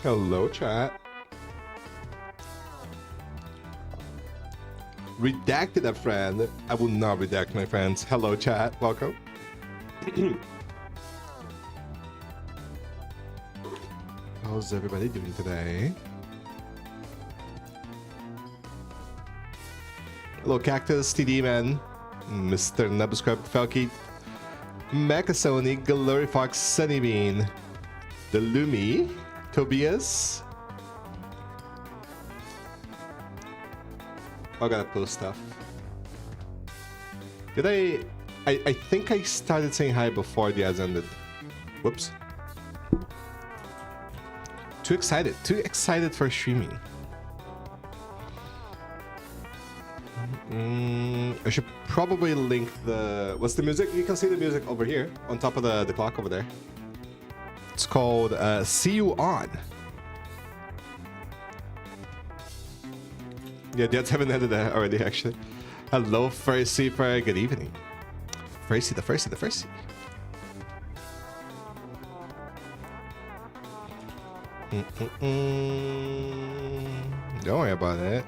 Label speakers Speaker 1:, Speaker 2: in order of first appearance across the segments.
Speaker 1: Hello, chat. Redacted a friend. I will not redact my friends. Hello, chat. Welcome. How's everybody doing today? Hello, Cactus, TD Man, Mr. Nubscribe, Falky, Macasoni, Glorifox, Sunnybean, The Lumi, Tobias. I gotta post stuff. Did I think I started saying hi before the ads ended. Whoops. Too excited for streaming. I should probably link the... What's the music? You can see the music over here on top of the clock over there. It's called See You On. Yeah, the ads haven't ended already, actually. Hello, Fercy, for good evening. Fercy, the Fercy. Don't worry about it.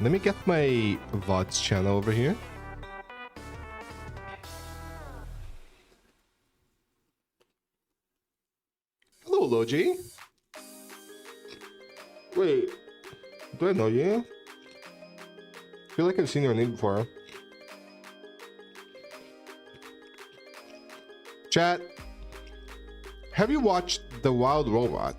Speaker 1: Let me get my VODs channel over here. Hello, Logi. Wait, do I know you? I feel like I've seen your name before. Chat, have you watched The Wild Robot?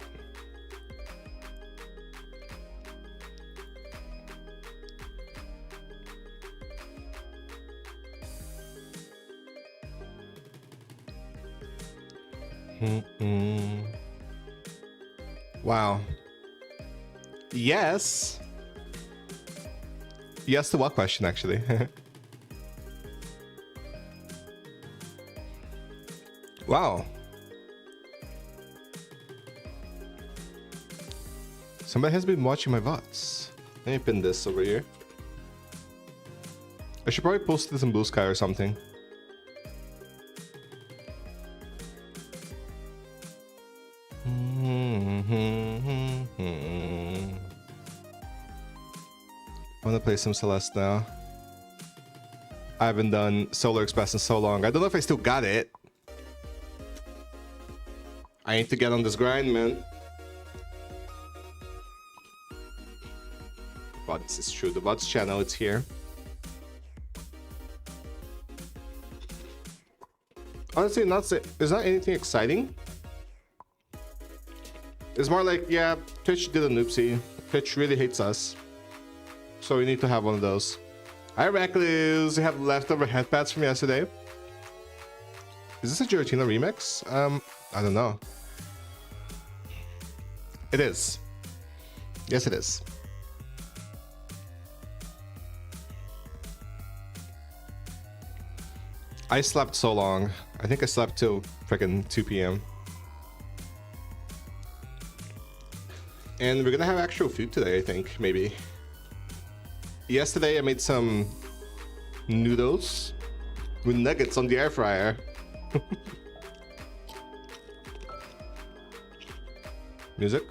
Speaker 1: Wow. Yes. Yes to what question, actually? Wow. Somebody has been watching my VODs. Let me pin this over here. I should probably post this in Blue Sky or something. I want to play some Celeste now. I haven't done Solar Express in so long. I don't know if I still got it. I need to get on this grind, man. VODs is true. The VODs channel, it's here. Honestly, it's not anything exciting. It's more like, yeah, Twitch did a noopsie. Twitch really hates us. So we need to have one of those. Hi, Reckless. We have leftover headpads from yesterday. Is this a Giratina remix? I don't know. It is. Yes, it is. I slept so long. I think I slept till freaking 2 p.m. And we're gonna have actual food today, I think, maybe. Yesterday I made some noodles with nuggets on the air fryer. Music.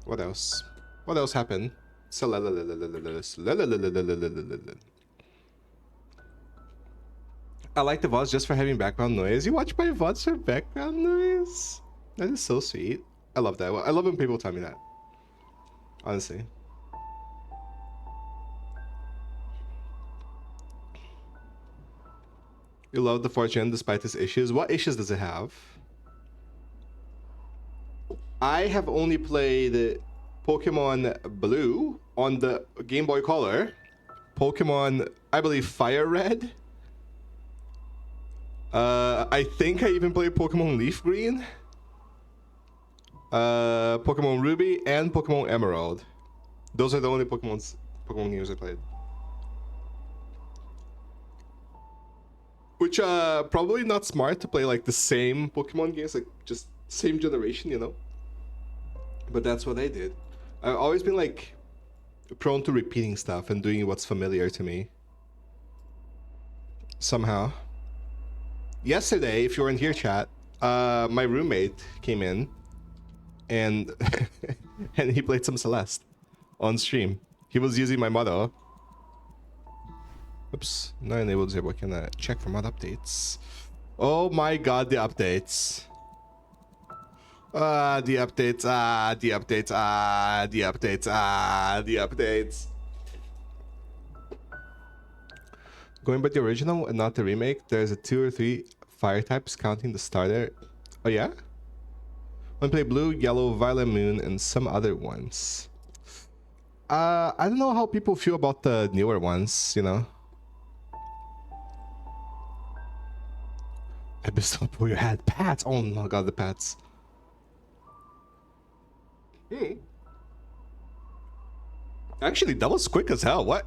Speaker 1: What else? What else happened? I like the VODs just for having background noise. You watch my VODs for background noise? That is so sweet. I love that. I love when people tell me that. Honestly. You love the fortune despite its issues. What issues does it have? I have only played Pokemon Blue on the Game Boy Color. Pokemon, I believe, Fire Red. I think I even played Pokemon Leaf Green. Pokemon Ruby and Pokemon Emerald. Those are the only Pokemon games I played. Which probably not smart to play like the same Pokemon games, like just same generation, you know. But that's what I did. I've always been like prone to repeating stuff and doing what's familiar to me. somehow. Yesterday, if you weren't here, chat, my roommate came in and and he played some Celeste on stream. He was using my motto. Oops, not enabled disable. Can I check for mod updates? Oh my god, the updates. The updates, the updates, the updates, the updates. Going by the original and not the remake, there's a 2 or 3 fire types counting the starter. Oh yeah? One play blue, yellow, violet moon, and some other ones. I don't know how people feel about the newer ones, you know? Abyssal, pull your head. Pats! Oh my god, the pats. Actually, that was quick as hell. What?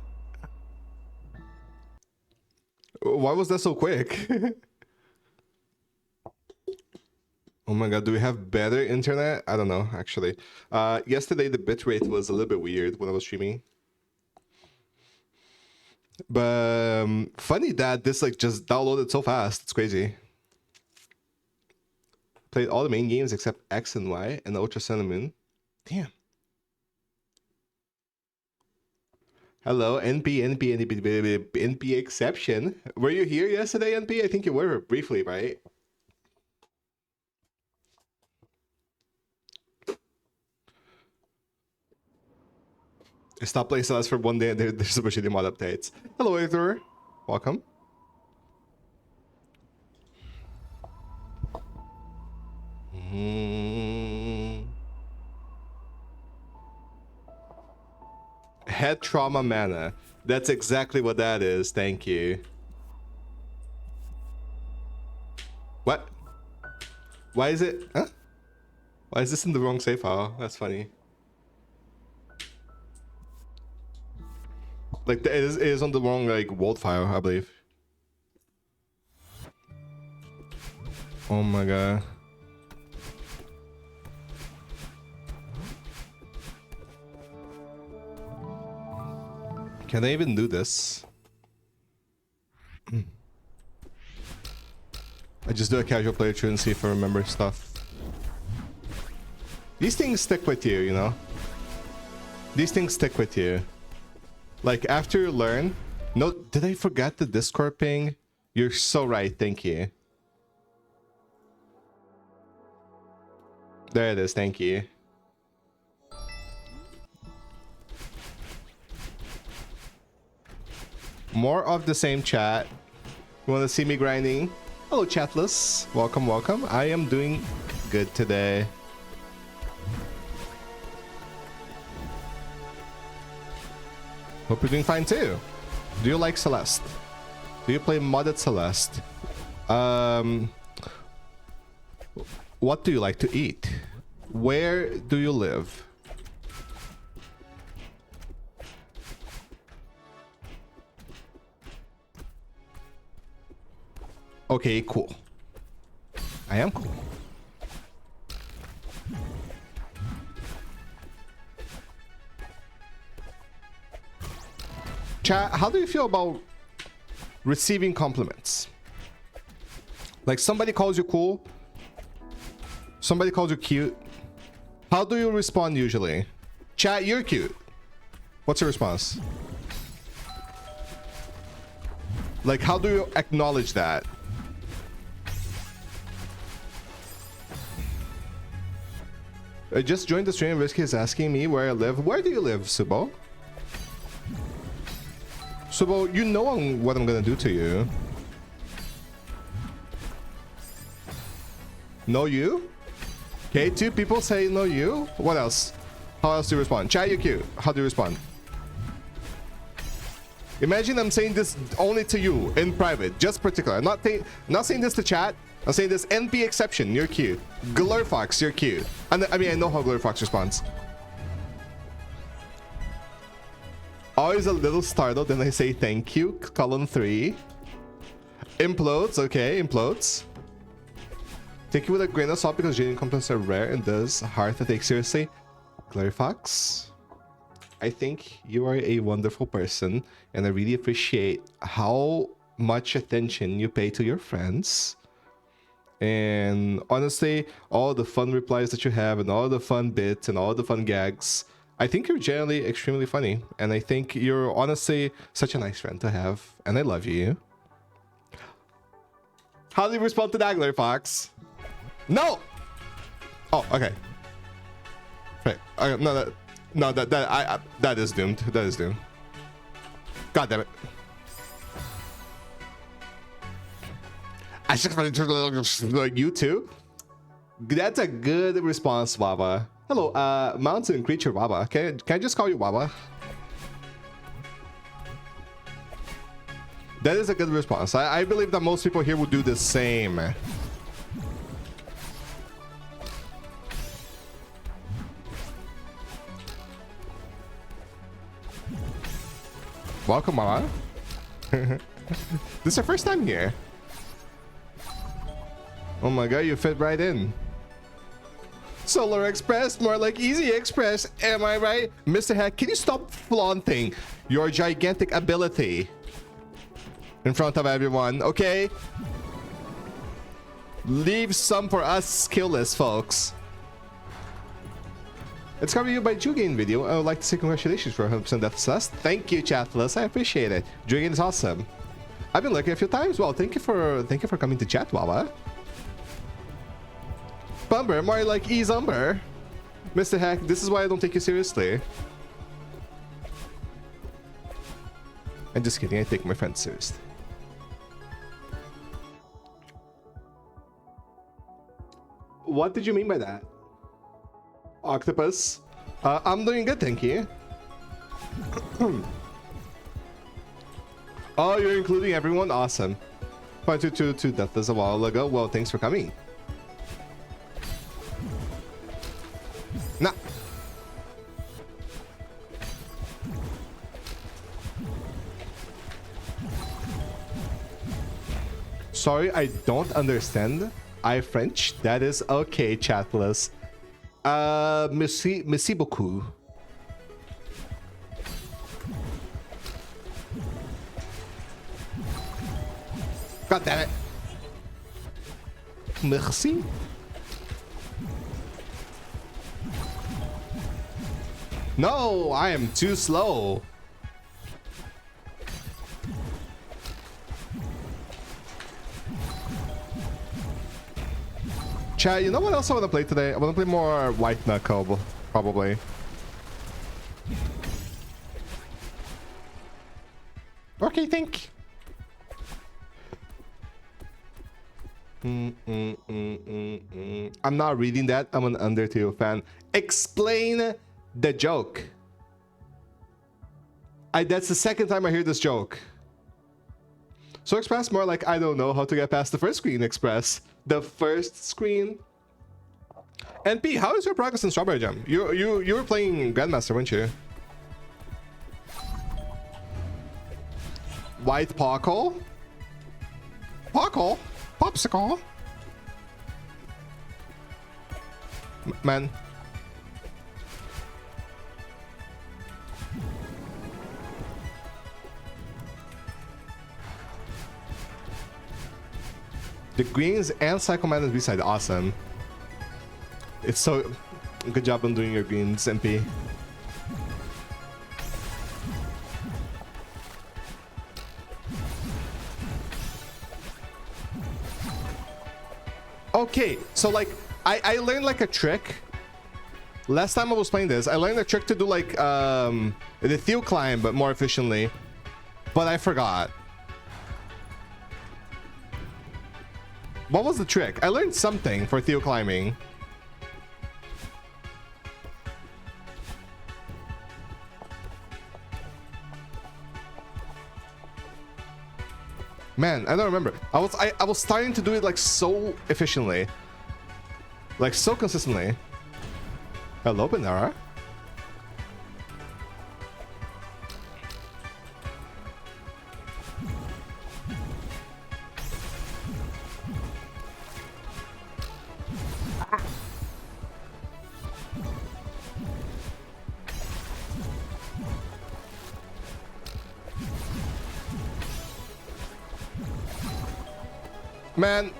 Speaker 1: Why was that so quick? Oh my god, do we have better internet? I don't know, actually. Yesterday, the bitrate was a little bit weird when I was streaming. But funny that this like just downloaded so fast. It's crazy. Played all the main games except X and Y and Ultra Sun and Moon. Damn. Hello, NP exception. Were you here yesterday, NP? I think you were briefly, right? I stopped playing Celeste for one day and there's a bunch of new mod updates. Hello, Arthur. Welcome. Head trauma mana. That's exactly what that is. Thank you. What? Why is it? Huh? Why is this in the wrong save file? That's funny. Like it is on the wrong like world file, I believe. Oh my god. Can I even do this? I just do a casual playthrough and see if I remember stuff. These things stick with you, you know? These things stick with you. Like, after you learn... No, did I forget the Discord ping? You're so right, thank you. There it is, thank you. More of the same, chat. You want to see me grinding? Hello, chatless. Welcome, welcome. I am doing good today. Hope you're doing fine too. Do you like Celeste? Do you play modded Celeste? What do you like to eat? Where do you live? Okay, cool. I am cool. Chat, how do you feel about receiving compliments? Like somebody calls you cool, somebody calls you cute. How do you respond usually? Chat, you're cute. What's your response? Like, how do you acknowledge that? I just joined the stream. Risky is asking me where I live. Where do you live, Subo? Subo, you know what I'm gonna do to you. No you? Okay, 2 people say no you. What else? How else do you respond? Chat, you're cute. How do you respond? Imagine I'm saying this only to you in private, just particular. I'm not saying this to chat. I'm saying this NP exception. You're cute. Glurfox, you're cute. And I mean, I know how Glurfox responds. Always a little startled, then I say thank you. Column 3. Implodes, okay, implodes. Take it with a grain of salt because genuine compliments are rare and thus hard to take seriously. Glurfox, I think you are a wonderful person, and I really appreciate how much attention you pay to your friends. And honestly, all the fun replies that you have and all the fun bits and all the fun gags, I think you're generally extremely funny. And I think you're honestly such a nice friend to have. And I love you. How do you respond to Dagler, Fox? No! Oh, okay. Right. That is doomed. That is doomed. God damn it. I just like you too. That's a good response, Baba. Hello, mountain creature, Baba. Can I just call you Baba? That is a good response. I believe that most people here would do the same. Welcome, Mama. This is your first time here. Oh my god, you fit right in. Solar Express, more like Easy Express. Am I right? Mr. Hack, can you stop flaunting your gigantic ability in front of everyone, okay? Leave some for us skillless folks. It's covered you by Jugain video. I would like to say congratulations for 100% Death Celeste. Thank you, Chatless. I appreciate it. Jugain is awesome. I've been lucky a few times. Well, thank you for coming to chat, Wawa. Bumber, more like E-Zumber. Mr. Hack, this is why I don't take you seriously. I'm just kidding, I take my friends seriously. What did you mean by that? Octopus? I'm doing good, thank you. Oh, you're including everyone? Awesome. 522 deathless a while ago. Well, thanks for coming. Nah. Sorry, I don't understand. I French. That is okay, chatless. Merci beaucoup. God damn it. Merci. No, I am too slow. Chat, you know what else I want to play today? I want to play more White Knuckle, probably. Okay, think. I'm not reading that. I'm an Undertale fan. Explain the joke. That's the second time I hear this joke. So Express, more like I don't know how to get past the first screen, Express. The first screen. NP, how is your progress in Strawberry Jam? You were playing Grandmaster, weren't you? White Pockle? Pockle? Popsicle? Man. The greens and Psycho Madness B-side, awesome. It's so good job on doing your greens, MP. Okay, so like I learned like a trick. Last time I was playing this, I learned a trick to do like the Theo climb but more efficiently. But I forgot. What was the trick? I learned something for Theo climbing. Man, I don't remember. I was starting to do it like so efficiently. Like so consistently. Hello, Benara. Man.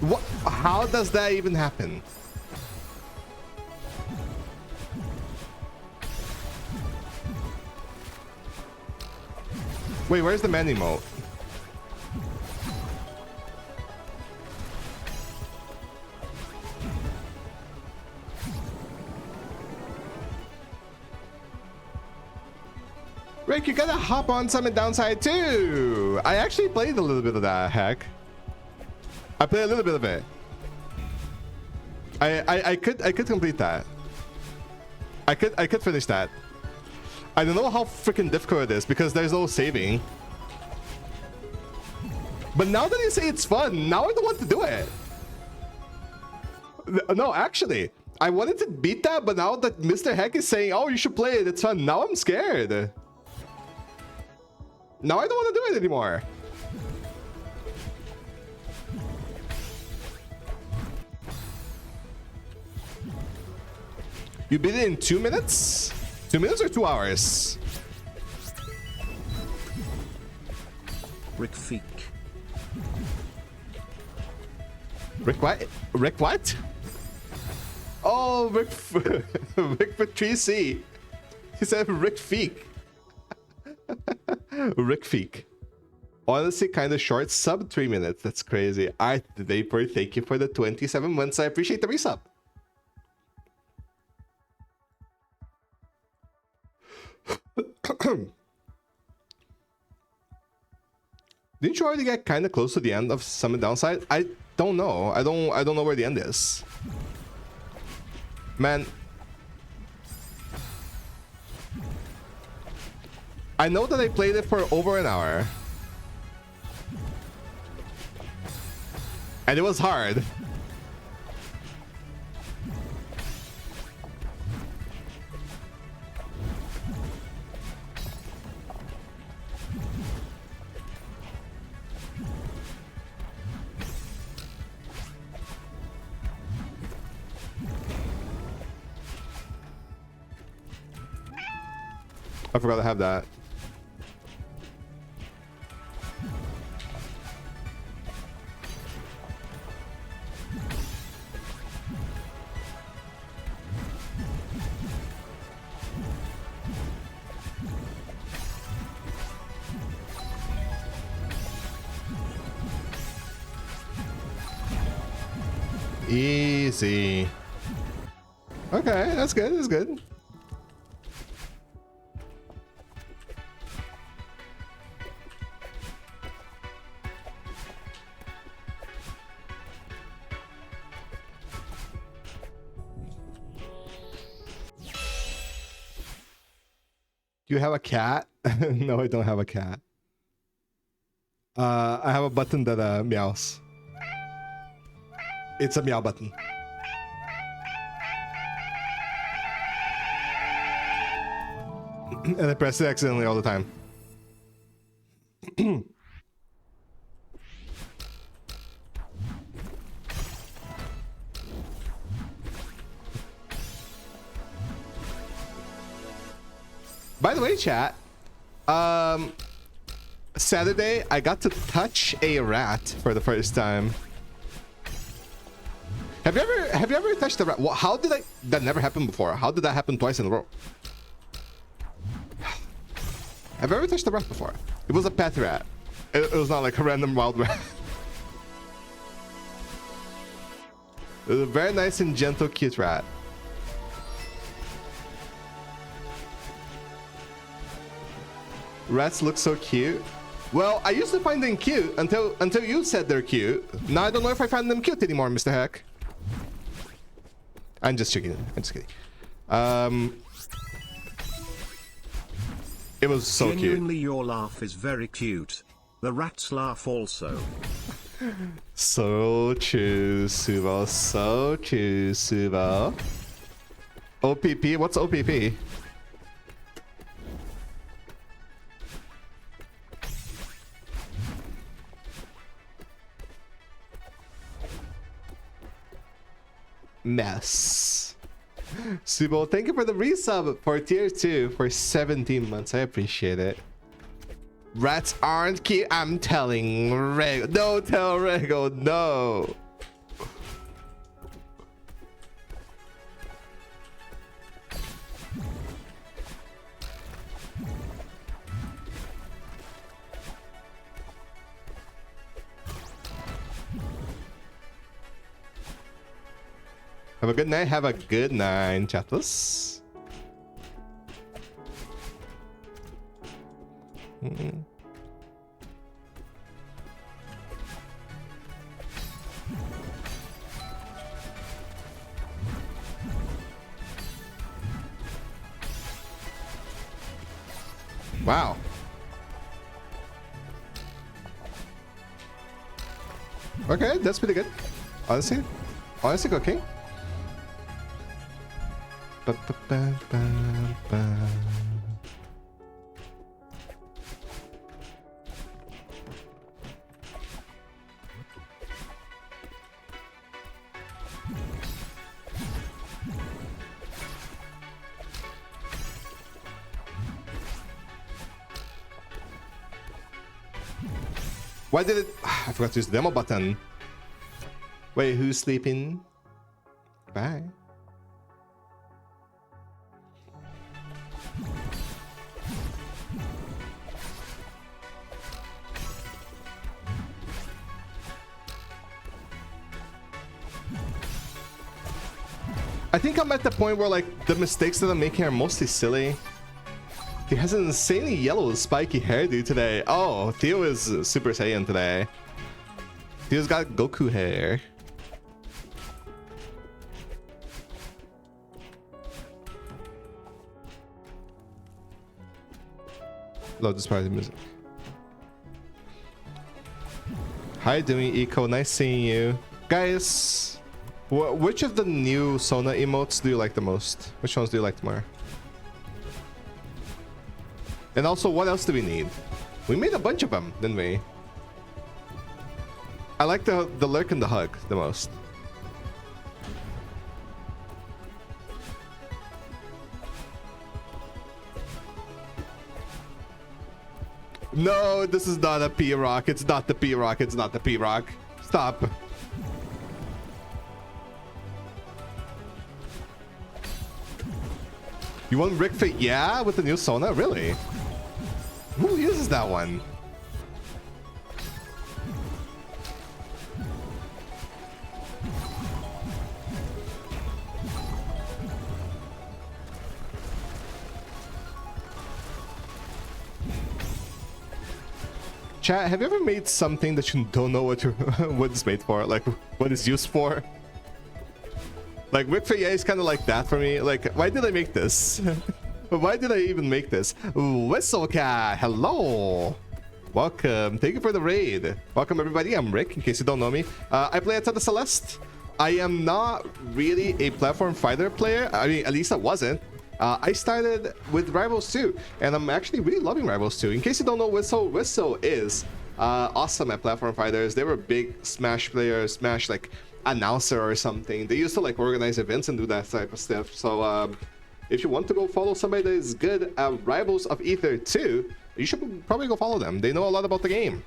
Speaker 1: What? How does that even happen? Wait, where's the man emote? Rick, you gotta hop on Summit Downside too. I actually played a little bit of that hack. I played a little bit of it. I could complete that. I could finish that. I don't know how freaking difficult it is because there's no saving. But now that you say it's fun, now I don't want to do it. No, actually, I wanted to beat that, but now that Mr. Heck is saying, oh, you should play it, it's fun. Now I'm scared. Now I don't want to do it anymore. You beat it in 2 minutes? 2 minutes or 2 hours?
Speaker 2: Rick Feek.
Speaker 1: Rick what? Rick what? Oh, Rick Rick Patrici. He said Rick Feek. Rick Feek. Honestly, kind of short. Sub 3 minutes. That's crazy. Vapor, thank you for the 27 months. I appreciate the resub. Didn't you already get kind of close to the end of Summit Downside? I don't know. I don't know where the end is. Man. I know that I played it for over an hour. And it was hard. I forgot to have that. Easy. Okay, that's good. That's good. Do you have a cat? No, I don't have a cat. I have a button that meows. It's a meow button. And I press it accidentally all the time. By the way, chat, Saturday I got to touch a rat for the first time. Have you ever touched a rat? How did I? That never happened before. How did that happen twice in a row? Have you ever touched a rat before? It was a pet rat. It was not like a random wild rat. It was a very nice and gentle, cute rat. Rats look so cute. Well, I used to find them cute until you said they're cute. Now I don't know if I find them cute anymore, Mr. Heck. I'm just kidding. I'm just kidding. It was so cute.
Speaker 2: Genuinely, your laugh is very cute. The rats laugh also.
Speaker 1: So true, Subo. So true, Subo. OPP? What's OPP? Mess. Subo, thank you for the resub for tier 2 for 17 months. I appreciate it. Rats aren't cute. I'm telling Rego. Don't tell Rego. No. Have a good night. Have a good night, chatless. Wow. Okay, that's pretty good. Honestly, cooking. Why did it? I forgot to use the demo button. Wait, who's sleeping? Bye. I think I'm at the point where like the mistakes that I'm making are mostly silly. He has an insanely yellow spiky hairdo today. Oh, Theo is Super Saiyan today. Theo's got Goku hair. Love this part of the music. Hi, Demi Eco. Nice seeing you. Guys, which of the new Sona emotes do you like the most? Which ones do you like more? And also, what else do we need? We made a bunch of them, didn't we? I like the lurk and the hug the most. No, this is not a P-Rock. It's not the P-Rock. It's not the P-Rock. Stop. You want Rick Fit? Yeah, with the new Sona? Really? Who uses that one? Chat, have you ever made something that you don't know what it's made for? Like, what it's used for? Like, Rick Fit, yeah, is kind of like that for me. Like, why did I make this? Why did I even make this? Whistlecat, hello. Welcome. Thank you for the raid. Welcome, everybody. I'm Rick, in case you don't know me. I play a ton of Celeste. I am not really a platform fighter player. I mean, at least I wasn't. I started with Rivals 2, and I'm actually really loving Rivals 2. In case you don't know, Whistle is awesome at platform fighters. They were big Smash players, Smash like announcer or something. They used to like organize events and do that type of stuff. So if you want to go follow somebody that is good at Rivals of Ether 2, you should probably go follow them. They know a lot about the game.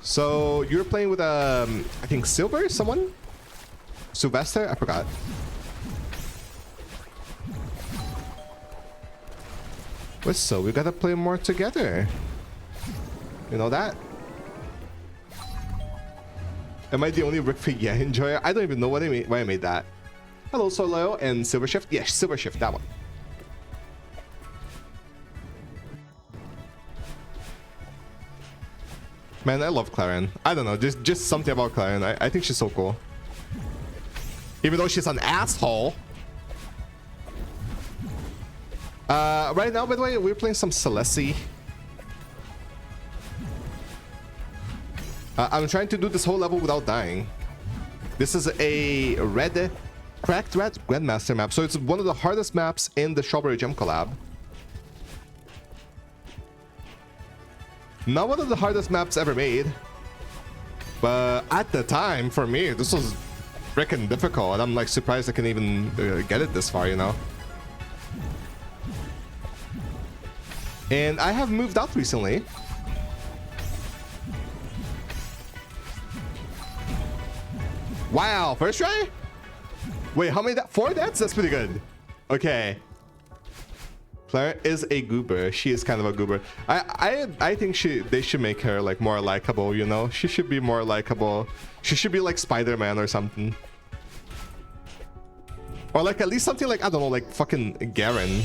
Speaker 1: So you're playing with I think Silver, someone? Sylvester? I forgot. So we gotta play more together. You know that? Am I the only Rick Figure enjoyer? I don't even know why I made that. Hello, Solo and Silver Shift. Yes, Silver Shift, that one. Man, I love Claren. I don't know, just something about Claren. I think she's so cool. Even though she's an asshole. Right now, by the way, we're playing some Celeste. I'm trying to do this whole level without dying. This is a cracked red Grandmaster map, so it's one of the hardest maps in the Strawberry Gem collab. Not one of the hardest maps ever made, but at the time, for me, this was freaking difficult. I'm like surprised I can even get it this far, you know. And I have moved out recently. Wow, first try? Wait, how many? 4 deaths? That's pretty good. Okay. Claire is a goober. She is kind of a goober. I think they should make her like more likable, you know? She should be more likable. She should be like Spider-Man or something. Or like at least something like, I don't know, like fucking Garen.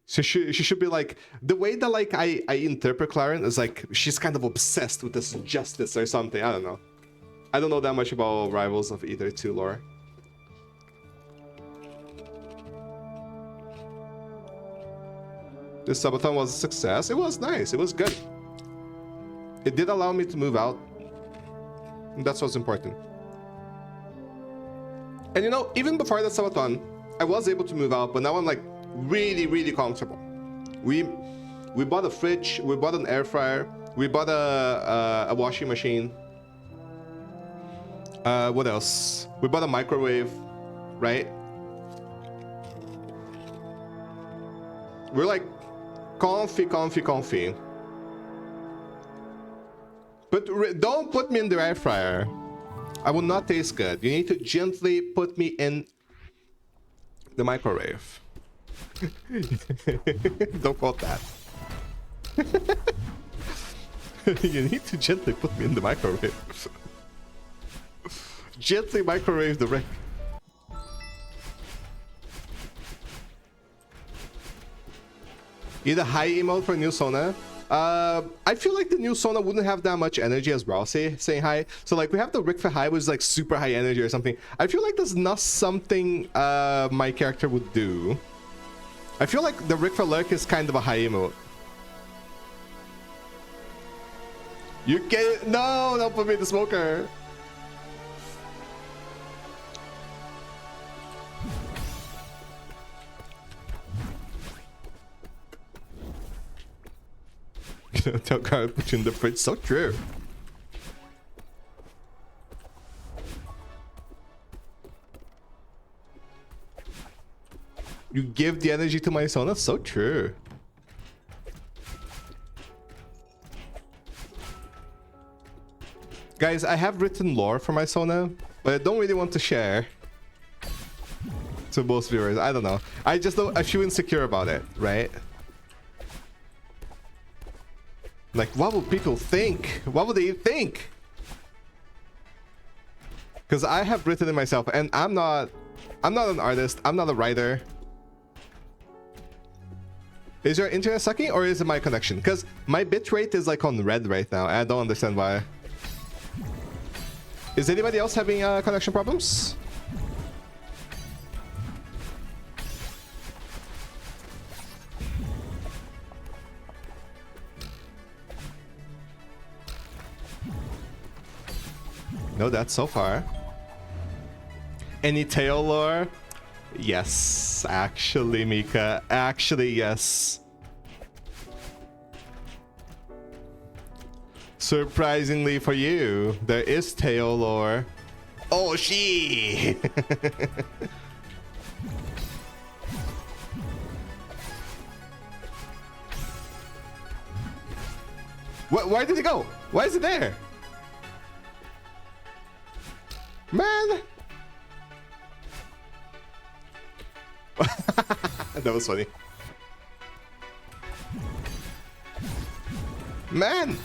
Speaker 1: So she should be like, the way that like I interpret Claren is like she's kind of obsessed with this justice or something. I don't know. I don't know that much about Rivals of Ether 2 lore. This subathon was a success. It was nice. It was good. It did allow me to move out. And that's what's important. And you know, even before that subathon, I was able to move out, but now I'm like really comfortable. We bought a fridge, we bought an air fryer, we bought a washing machine. What else? We bought a microwave, right? We're like comfy. But don't put me in the air fryer. I will not taste good. You need to gently put me in the microwave. Don't quote that. You need to gently put me in the microwave. Gently microwave the wreck. Either high emote for new Sona. I feel like the new Sona wouldn't have that much energy as well, saying hi. So like we have the Rick for high, which is like super high energy or something. I feel like that's not something my character would do. I feel like the Rick for lurk is kind of a high emote. You get no, don't put me in the smoker. Tell Carl to put you in the fridge. So true. You give the energy to my Sona. So true. Guys, I have written lore for my Sona, but I don't really want to share to most viewers. I don't know. I feel insecure about it, right? Like, what will people think? What would they think? Because I have written it myself, and I'm not an artist. I'm not a writer. Is your internet sucking, or is it my connection? Because my bitrate is like on red right now, and I don't understand why. Is anybody else having connection problems? No, that's so far. Any tail lore? Yes, actually, Mika. Actually, yes. Surprisingly for you, there is tail lore. Oh, she! Why did it go? Why is it there? Man! That was funny. Man!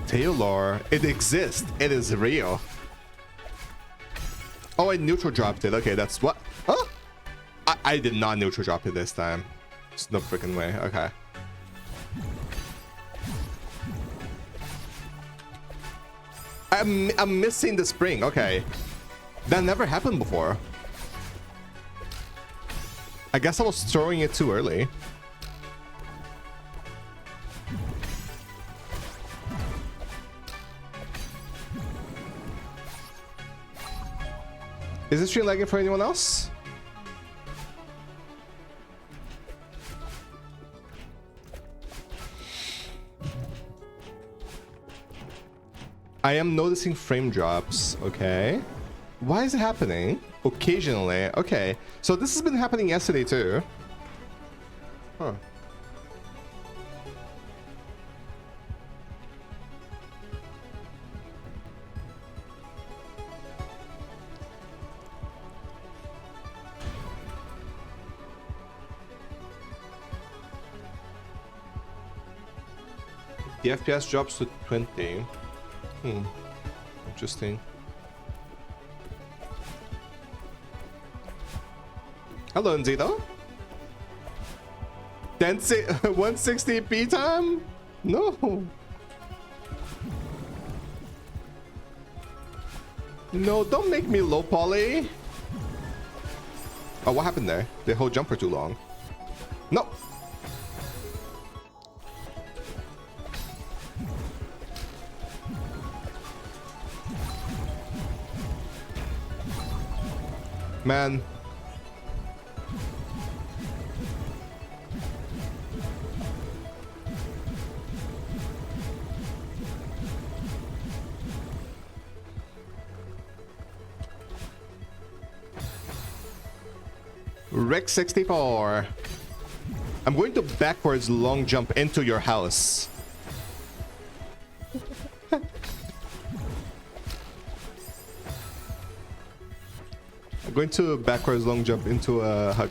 Speaker 1: Taylor, it exists. It is real. Oh, I neutral dropped it. Okay, that's what? Huh? I did not neutral drop it this time. There's no freaking way. Okay. I'm missing the spring. Okay. That never happened before. I guess I was throwing it too early. Is this stream lagging for anyone else? I am noticing frame drops. Okay. Why is it happening? Occasionally. Okay. So this has been happening yesterday too. Huh. The FPS drops to 20. Interesting. Hello, Nzito. 160p time? No. No, don't make me low poly. Oh, what happened there? They hold jump for too long. No. Man. Rick 64. I'm going to backwards long jump into your house. I'm going to backwards long jump into a hug.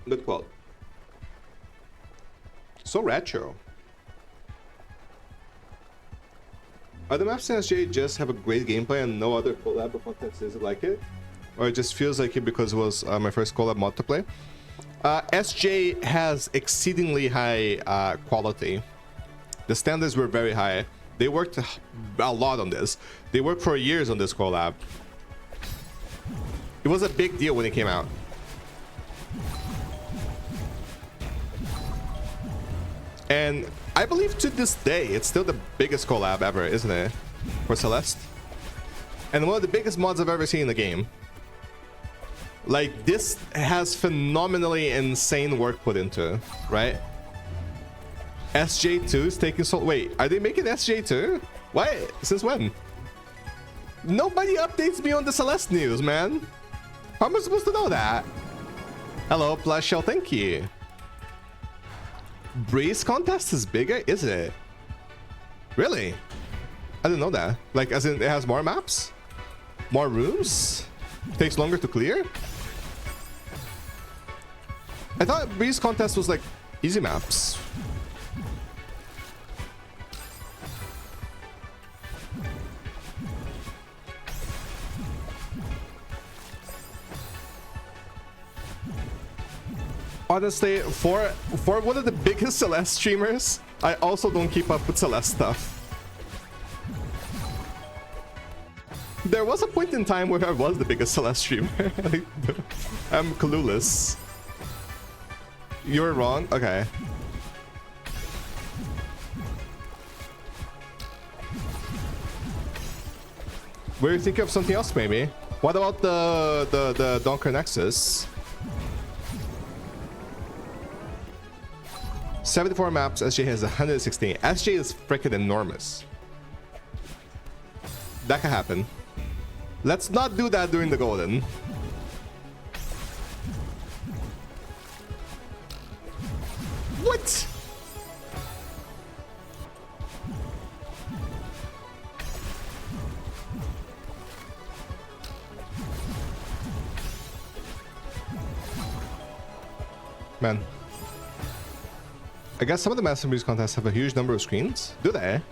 Speaker 1: Good quote. So retro. Other maps in SJ just have a great gameplay and no other collab or content is like it? Or it just feels like it because it was my first collab mod to play? SJ has exceedingly high quality. The standards were very high. They worked a lot on this. They worked for years on this collab. It was a big deal when it came out. And I believe to this day, it's still the biggest collab ever, isn't it? For Celeste. And one of the biggest mods I've ever seen in the game. Like, this has phenomenally insane work put into, right? SJ2 is taking so... Wait, are they making SJ2? Why? Since when? Nobody updates me on the Celeste news, man. How am I supposed to know that? Hello, Plus Shell, thank you. Breeze contest is bigger, is it? Really? I didn't know that. Like, as in, it has more maps? More rooms? Takes longer to clear? I thought Breeze contest was like easy maps. Honestly, for one of the biggest Celeste streamers, I also don't keep up with Celeste stuff. There was a point in time where I was the biggest Celeste streamer. I'm clueless. You're wrong? Okay. Were you thinking of something else, maybe? What about the Donker Nexus? 74 maps, SJ has 116. SJ is freaking enormous. That can happen. Let's not do that during the Golden. What? Man. I guess some of the Master Breeze contests have a huge number of screens. Do they?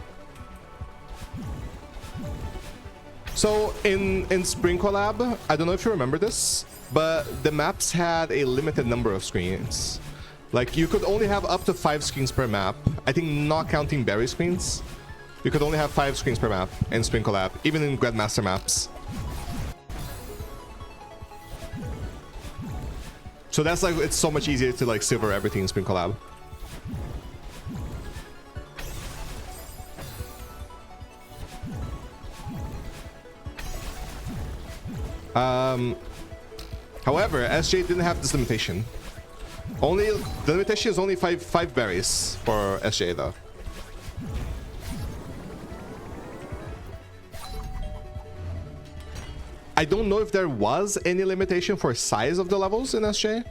Speaker 1: So in Spring Collab, I don't know if you remember this, but the maps had a limited number of screens. Like, you could only have up to 5 screens per map. I think not counting berry screens. You could only have 5 screens per map in Spring Collab, even in Grandmaster maps. So that's like, it's so much easier to like silver everything in Spring Collab. However, SJ didn't have this limitation. Only the limitation is only five berries for SJ though. I don't know if there was any limitation for size of the levels in SJ.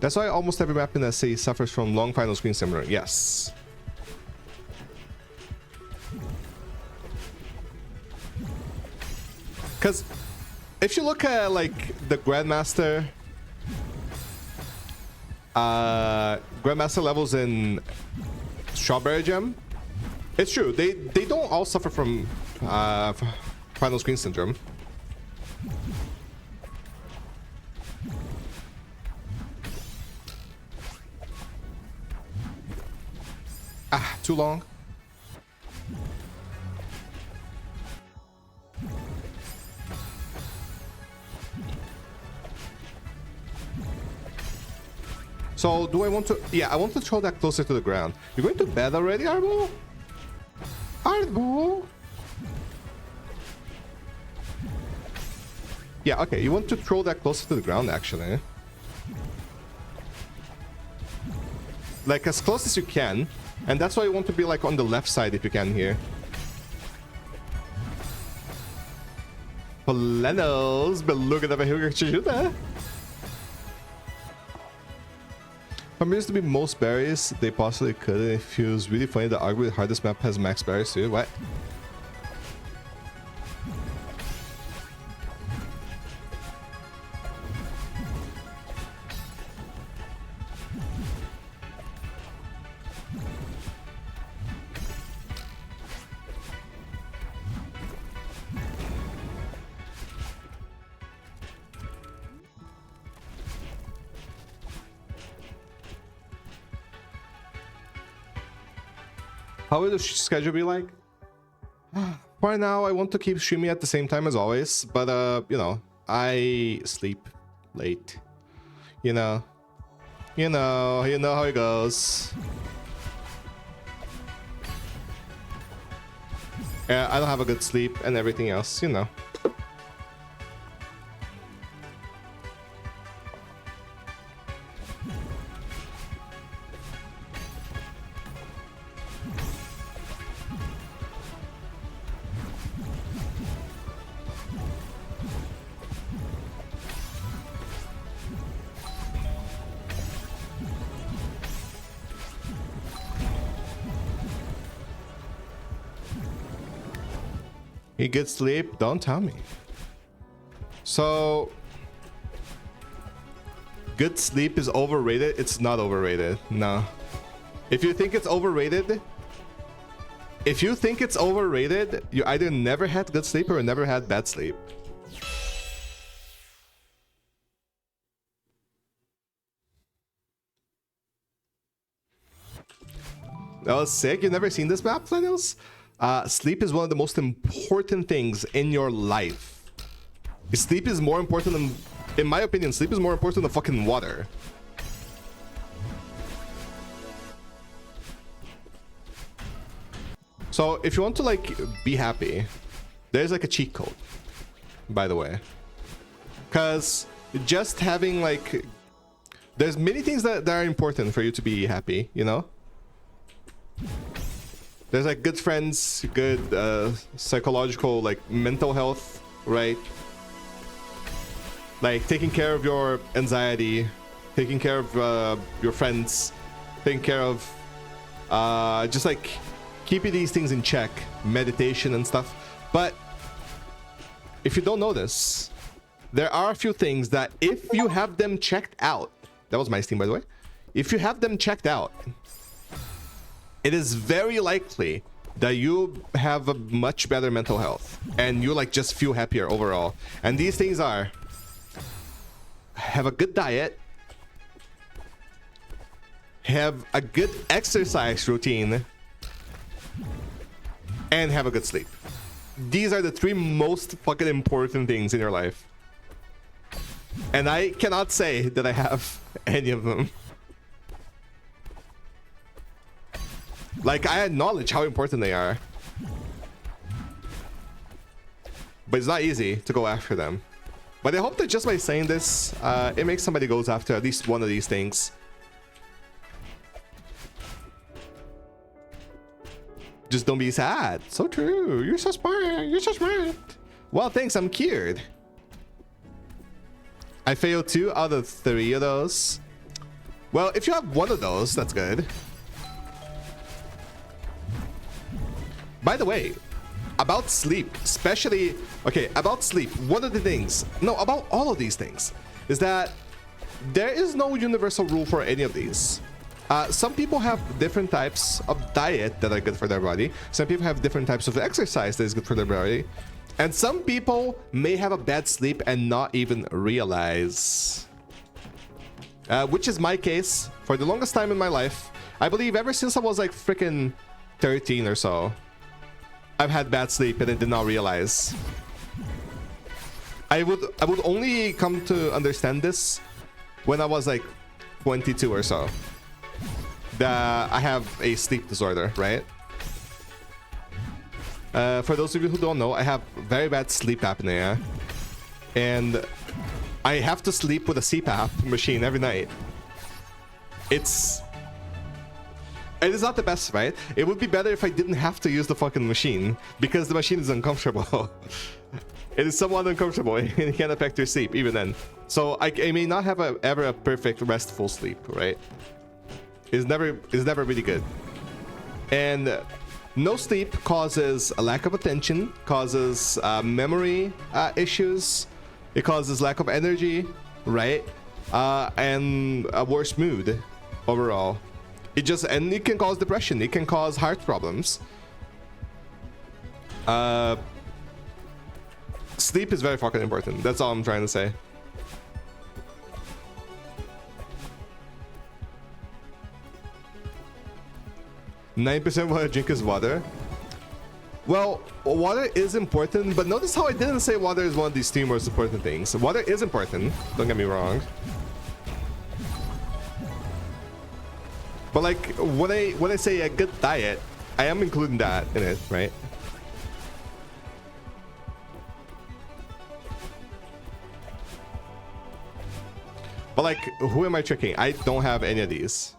Speaker 1: That's why almost every map in SC suffers from long final screen simmering. Yes. Because if you look at like the Grandmaster levels in Strawberry Gem, it's true. They don't all suffer from final screen syndrome. Ah, too long. So do I want to? Yeah, I want to throw that closer to the ground. You're going to bed already, Arbo? Arbo? Yeah, okay. You want to throw that closer to the ground, actually. Like as close as you can. And that's why you want to be like on the left side if you can here. Polenos, beluga da barriga te ajuda. Used to be most berries they possibly could. It feels really funny that arguably the hardest map has max berries too. What? How will the schedule be like? Right now, I want to keep streaming at the same time as always, but you know, I sleep late. You know how it goes. Yeah, I don't have a good sleep and everything else, you know. You get sleep? Don't tell me. So, good sleep is overrated? It's not overrated. No. If you think it's overrated, you either never had good sleep or never had bad sleep. That was sick. You've never seen this map, Flannels? Sleep is one of the most important things in your life. Sleep is more important than, in my opinion, sleep is more important than fucking water. So if you want to like be happy, there's like a cheat code, by the way. Because just having like, there's many things that are important for you to be happy, you know? There's like good friends, good psychological, like mental health, right? Like taking care of your anxiety, taking care of your friends, taking care of just like keeping these things in check, meditation and stuff. But if you don't know this, there are a few things that if you have them checked out, that was my Steam, by the way. If you have them checked out, it is very likely that you have a much better mental health and you like just feel happier overall. And these things are: have a good diet, have a good exercise routine, and have a good sleep. These are the three most fucking important things in your life. And I cannot say that I have any of them. Like, I acknowledge how important they are. But it's not easy to go after them. But I hope that just by saying this, it makes somebody goes after at least one of these things. Just don't be sad. So true. You're so smart. You're so smart. Well, thanks. I'm cured. I failed 2 out of 3 of those. Well, if you have one of those, that's good. By the way, about sleep, especially, okay, about sleep, one of the things, no, about all of these things, is that there is no universal rule for any of these. Some people have different types of diet that are good for their body. Some people have different types of exercise that is good for their body. And some people may have a bad sleep and not even realize. Which is my case for the longest time in my life. I believe ever since I was like freaking 13 or so, I've had bad sleep and I did not realize. I would only come to understand this when I was like 22 or so. That I have a sleep disorder, right? For those of you who don't know, I have very bad sleep apnea. And I have to sleep with a CPAP machine every night. It is not the best, right? It would be better if I didn't have to use the fucking machine, because the machine is uncomfortable. It is somewhat uncomfortable and it can affect your sleep even then. So I may not have ever a perfect restful sleep, right? It's never really good. And no sleep causes a lack of attention, causes memory issues, it causes lack of energy, right? And a worse mood overall. And it can cause depression. It can cause heart problems. Sleep is very fucking important. That's all I'm trying to say. %9% of what I drink is water. Well, water is important, but notice how I didn't say water is one of these 2 most important things. Water is important, don't get me wrong. But like when I say a good diet, I am including that in it, right? But like, who am I tricking? I don't have any of these.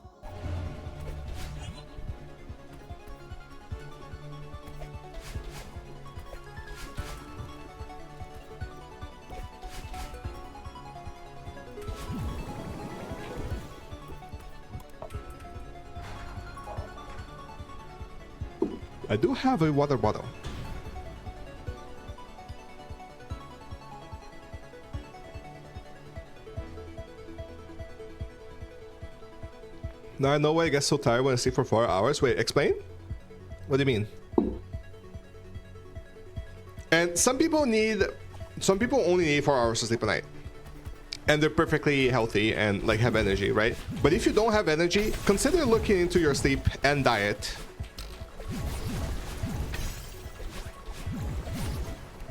Speaker 1: I do have a water bottle. Now I know why I get so tired when I sleep for 4 hours. Wait, explain? What do you mean? And some people only need 4 hours to sleep a night. And they're perfectly healthy and like have energy, right? But if you don't have energy, consider looking into your sleep and diet.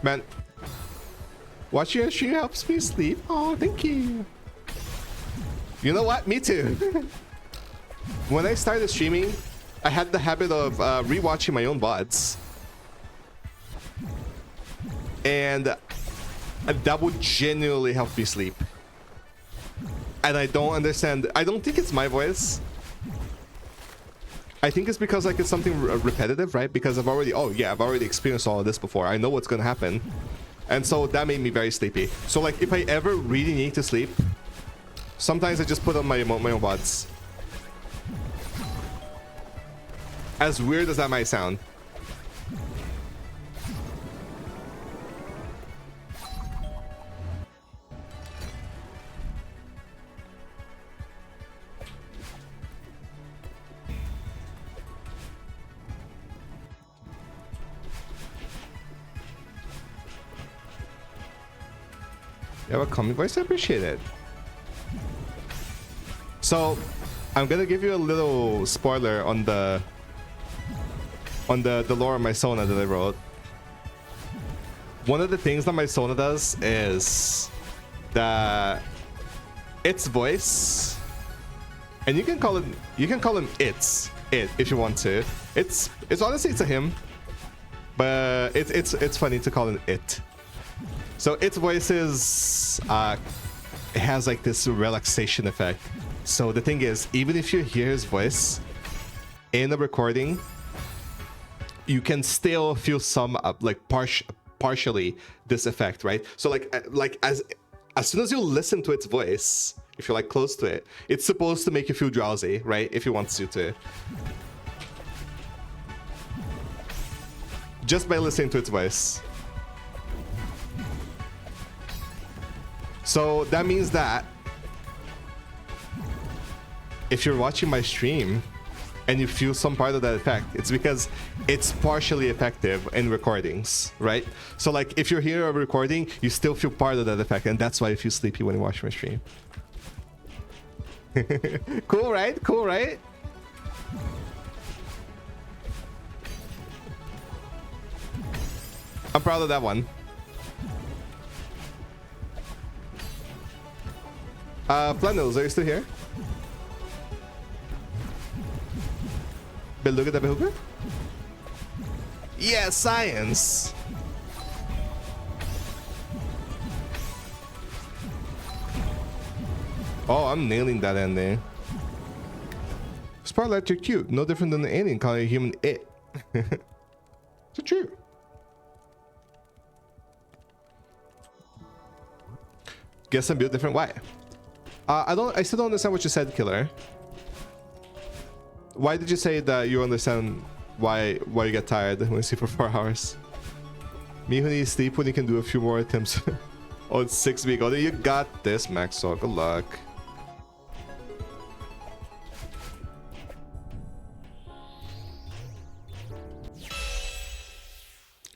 Speaker 1: Man, watching your stream helps me sleep. Oh, thank you. You know what? Me too. When I started streaming, I had the habit of rewatching my own VODs. And that would genuinely help me sleep. And I don't understand. I don't think it's my voice. I think it's because like it's something repetitive, right? Because I've already experienced all of this before. I know what's gonna happen. And so that made me very sleepy. So like if I ever really need to sleep, sometimes I just put on my own VODs. As weird as that might sound. You have a calming voice? I appreciate it. So, I'm gonna give you a little spoiler on the lore of my Sona that I wrote. One of the things that my Sona does is the its voice, and you can call him it if you want to. It's honestly it's a him, but it's funny to call it it. So its voice is it has like this relaxation effect. So the thing is, even if you hear his voice in a recording, you can still feel some like partially this effect, right? So like as soon as you listen to its voice, if you're like close to it, it's supposed to make you feel drowsy, right? If it wants you to. Just by listening to its voice. So that means that if you're watching my stream and you feel some part of that effect, it's because it's partially effective in recordings, right? So like if you're here a recording, you still feel part of that effect, and that's why you feel sleepy when you watch my stream. Cool, right? Cool, right? I'm proud of that one. Flannels, are you still here? Beluga the Beluga? Yeah, science! Oh, I'm nailing that ending. Spotlight, you're cute. No different than the alien calling a human it. It's true. Guess I'm built different. Why? I still don't understand what you said, Killer. Why did you say that you understand why you get tired when you sleep for 4 hours? Me who needs sleep when you can do a few more attempts on 6 weeks. Oh, you got this, Maxwell. Good luck.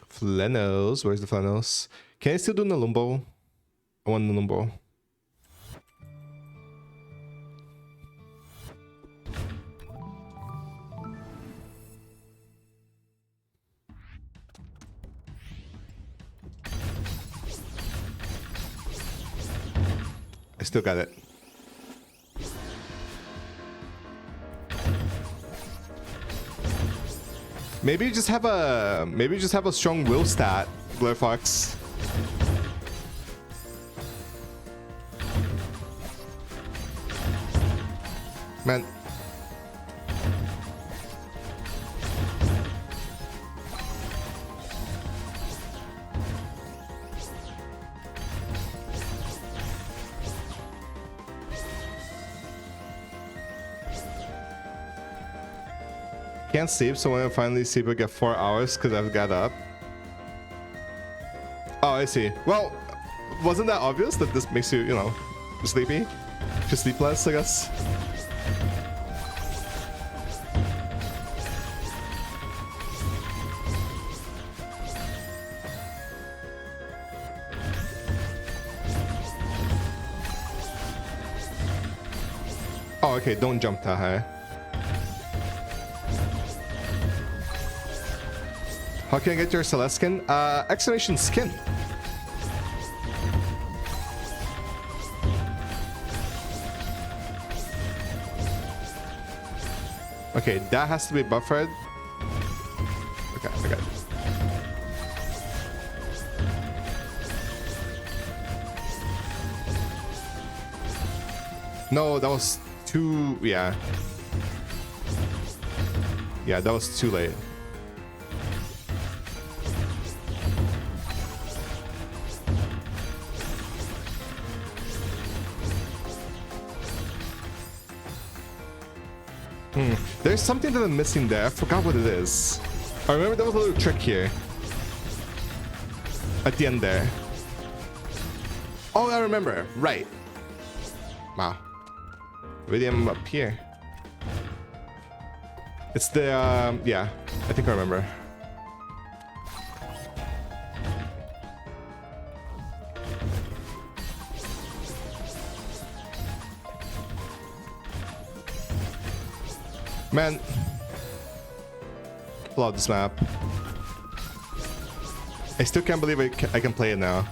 Speaker 1: Flanos. Where's the Flanos? Can I still do Nalumbo? I want Nalumbo. I still got it. Maybe you just have a strong will stat, Blur Fox. Man. Can't sleep, so when I finally sleep, I get 4 hours because I've got up. Oh, I see. Well, wasn't that obvious that this makes you, you know, sleepy? If you sleep less, I guess. Oh, okay, don't jump that high. How can I get your Celeste skin? Exclamation skin. Okay, that has to be buffered. Okay, okay. No, that was too... yeah. Yeah, that was too late. There's something that I'm missing there. I forgot what it is. I remember there was a little trick here. At the end there. Oh, I remember. Right. Wow. Really, I'm up here. It's the, yeah. I think I remember. Man, love this map. I still can't believe I can play it now.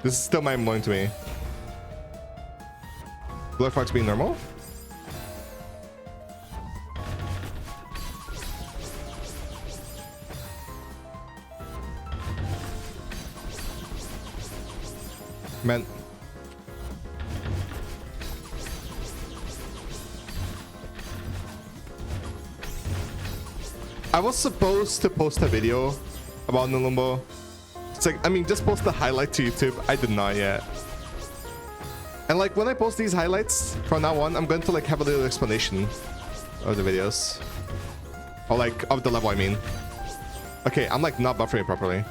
Speaker 1: This is still mind-blowing to me. Blood Fox being normal? Man. I was supposed to post a video about Nulumbo. It's like, I mean, just post the highlight to YouTube. I did not yet. And like, when I post these highlights from now on, I'm going to like have a little explanation of the videos. Or like, of the level, I mean. Okay, I'm like not buffering properly.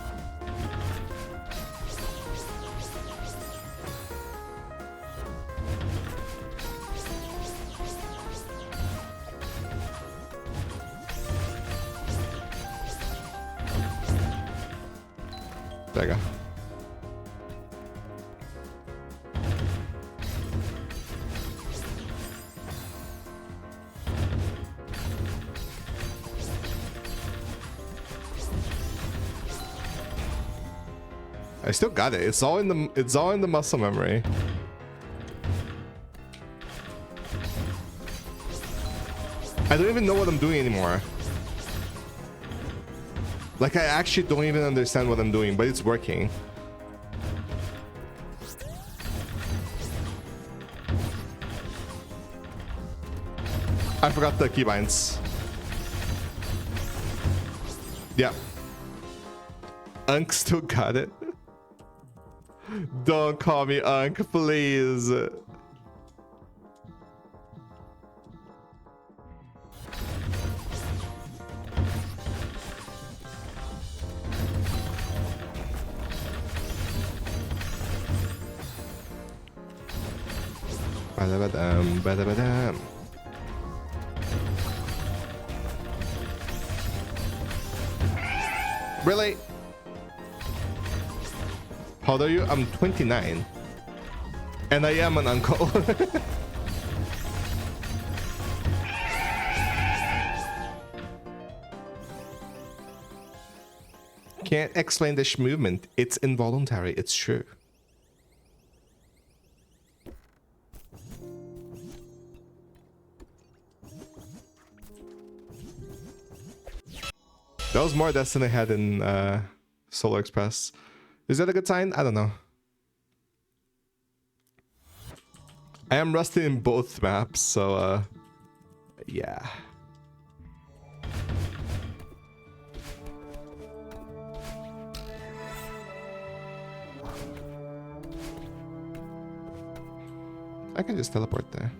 Speaker 1: There you go. I still got it. It's all in the muscle memory. I don't even know what I'm doing anymore. Like, I actually don't even understand what I'm doing, but it's working. I forgot the keybinds. Yeah. Unk still got it. Don't call me Unk, please. Badabadam, badabadam. Really? How old are you? I'm 29. And I am an uncle. Can't explain this movement. It's involuntary. It's true. That was more deaths than I had in Solar Express. Is that a good sign? I don't know. I am rusty in both maps, so yeah. I can just teleport there.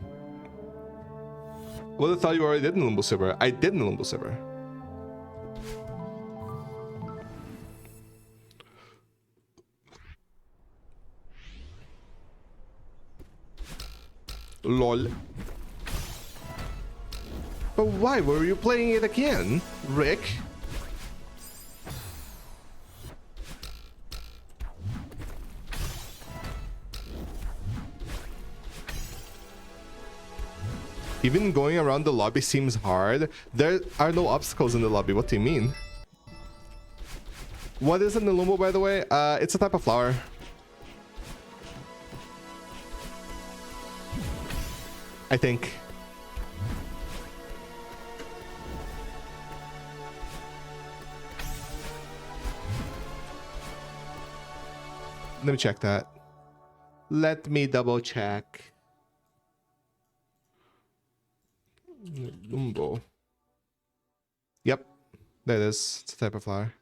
Speaker 1: Well, I thought you already did in Limbo Silver. I did in Limbo Silver. Lol. But why were you playing it again, Rick? Even going around the lobby seems hard. There are no obstacles in the lobby. What do you mean? What is an Nulumbo, by the way? It's a type of flower. I think. Let me check that. Let me double check. Lumbo. Yep, there it is. It's a type of flower.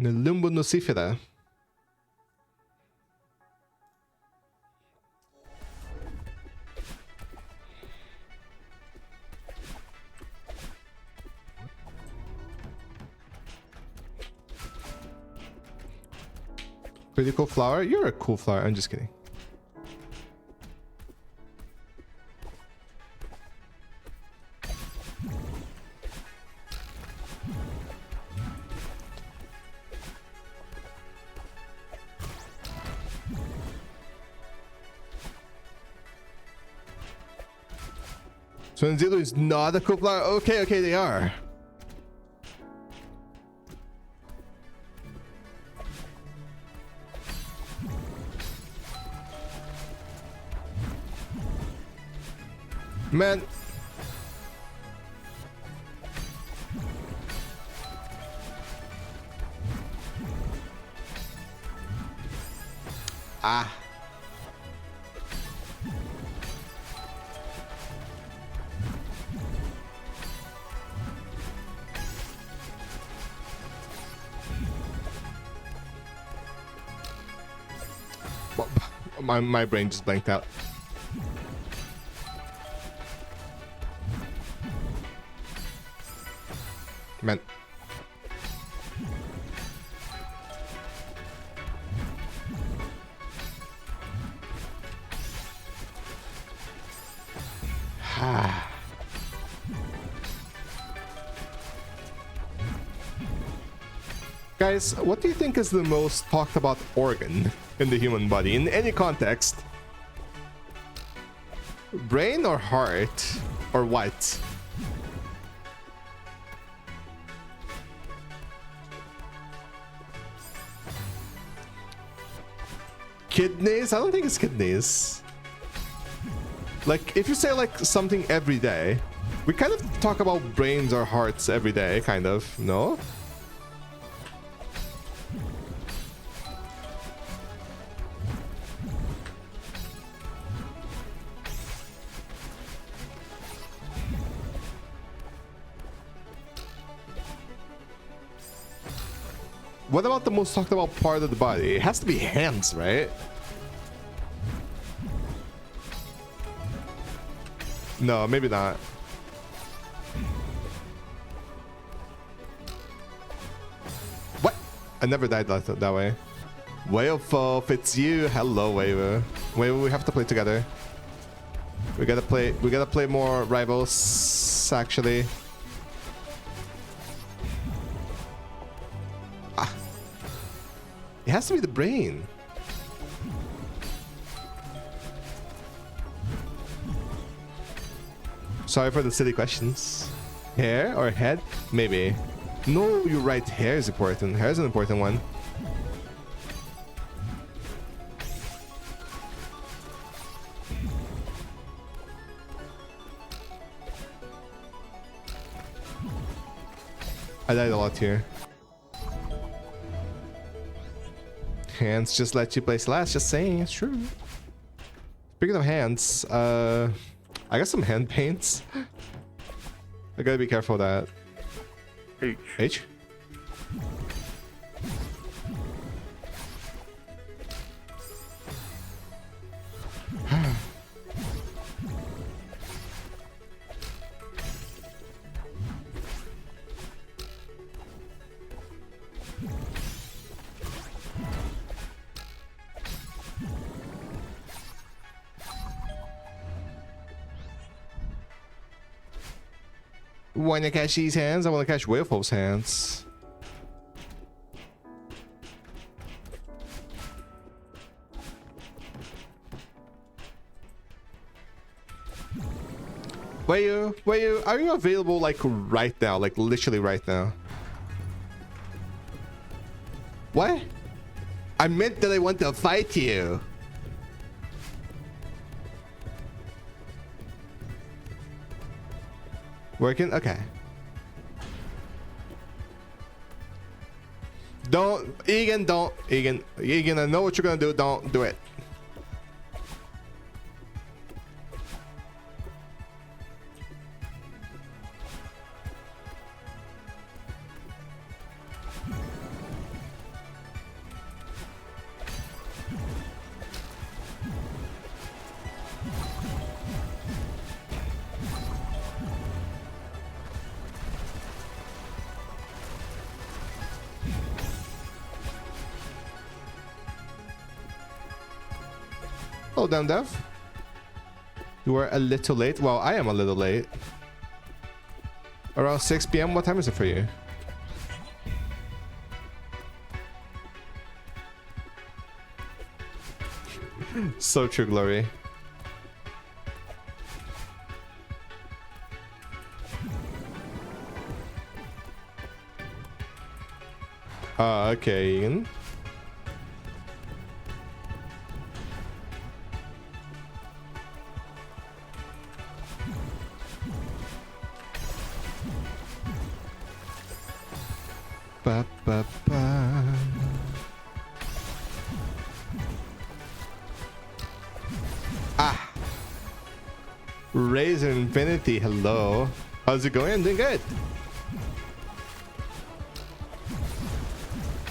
Speaker 1: Nelumbo nocifera. Pretty cool flower. You're a cool flower. I'm just kidding. So Nzilu is not a cool flower. Okay, okay, they are. Man. Ah. Well, my brain just blanked out. Man. Guys, what do you think is the most talked about organ in the human body in any context? Brain or heart? Or what? Kidneys? I don't think it's kidneys. Like, if you say like something every day, we kind of talk about brains or hearts every day, kind of, no? What about the most talked about part of the body? It has to be hands, right? No, maybe not. What? I never died that way. Wayfulf, it's you. Hello, Waver. Waver, we have to play together. We gotta play more rivals, actually. It has to be the brain. Sorry for the silly questions. Hair or head? Maybe. No, you're right. Hair is important. Hair is an important one. I died a lot here. Hands just let you play Celeste, just saying, it's true. Speaking of hands, I got some hand paints. I gotta be careful of that.
Speaker 3: H.
Speaker 1: H? Wanna catch these hands? I wanna catch Wayfulf's hands. Wait, are you available like right now? Like literally right now? What? I meant that I want to fight you. Working? Okay. Don't, Egan, don't, Egan, I know what you're gonna do, don't do it. Hello, down dev. You were a little late. Well, I am a little late. Around 6 p.m. What time is it for you? So true, Glory. Okay, Ian. Ba, ba, ba. Ah! Razor Infinity, hello. How's it going? I'm doing good.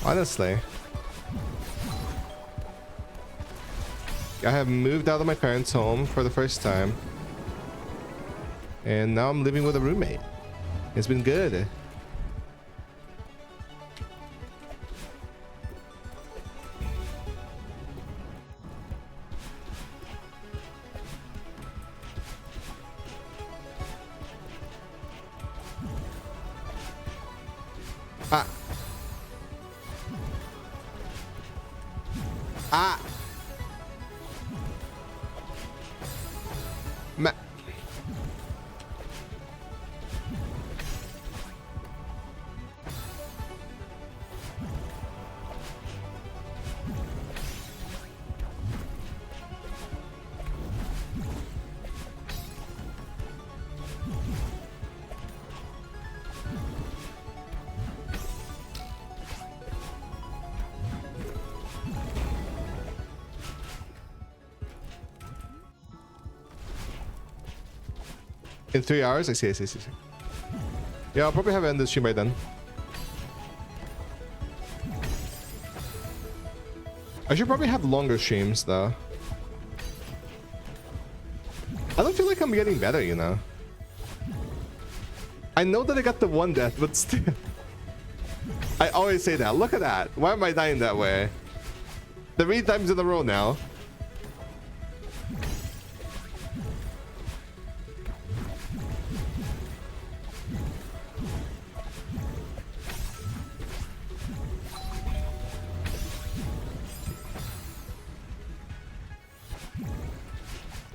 Speaker 1: Honestly. I have moved out of my parents' home for the first time. And now I'm living with a roommate. It's been good. Ah. Ah. Ma. In 3 hours? I see. Yeah, I'll probably have ended the stream by then. I should probably have longer streams though. I don't feel like I'm getting better, you know. I know that I got the one death, but still. I always say that. Look at that. Why am I dying that way? 3 times in a row now.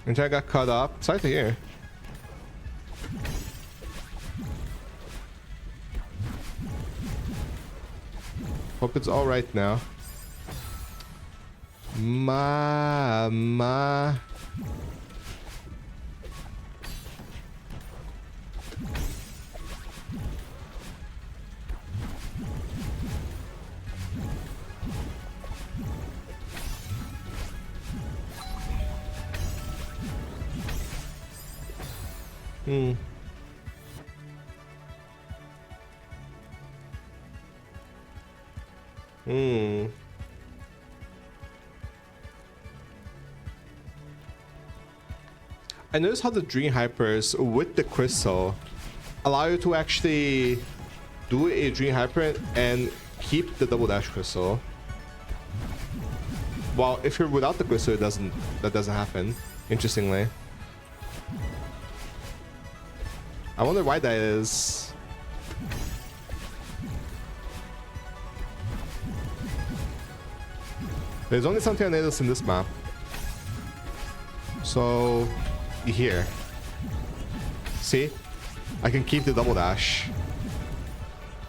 Speaker 1: And I got cut off. Sorry to hear. Hope it's all right now. Mama. Hmm. Hmm. I noticed how the Dream Hypers with the crystal allow you to actually do a Dream Hyper and keep the double dash crystal. While if you're without the crystal, that doesn't happen. Interestingly. I wonder why that is. There's only something I noticed in this map. So, here. See? I can keep the double dash.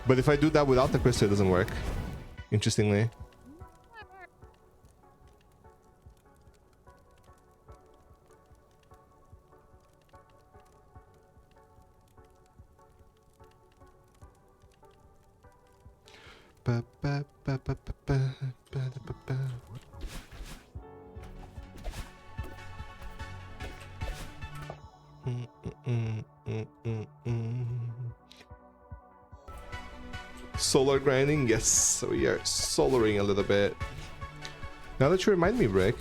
Speaker 1: But if I do that without the crystal, it doesn't work. Interestingly. Solar grinding, yes, we are solaring a little bit. Now that you remind me, Rick,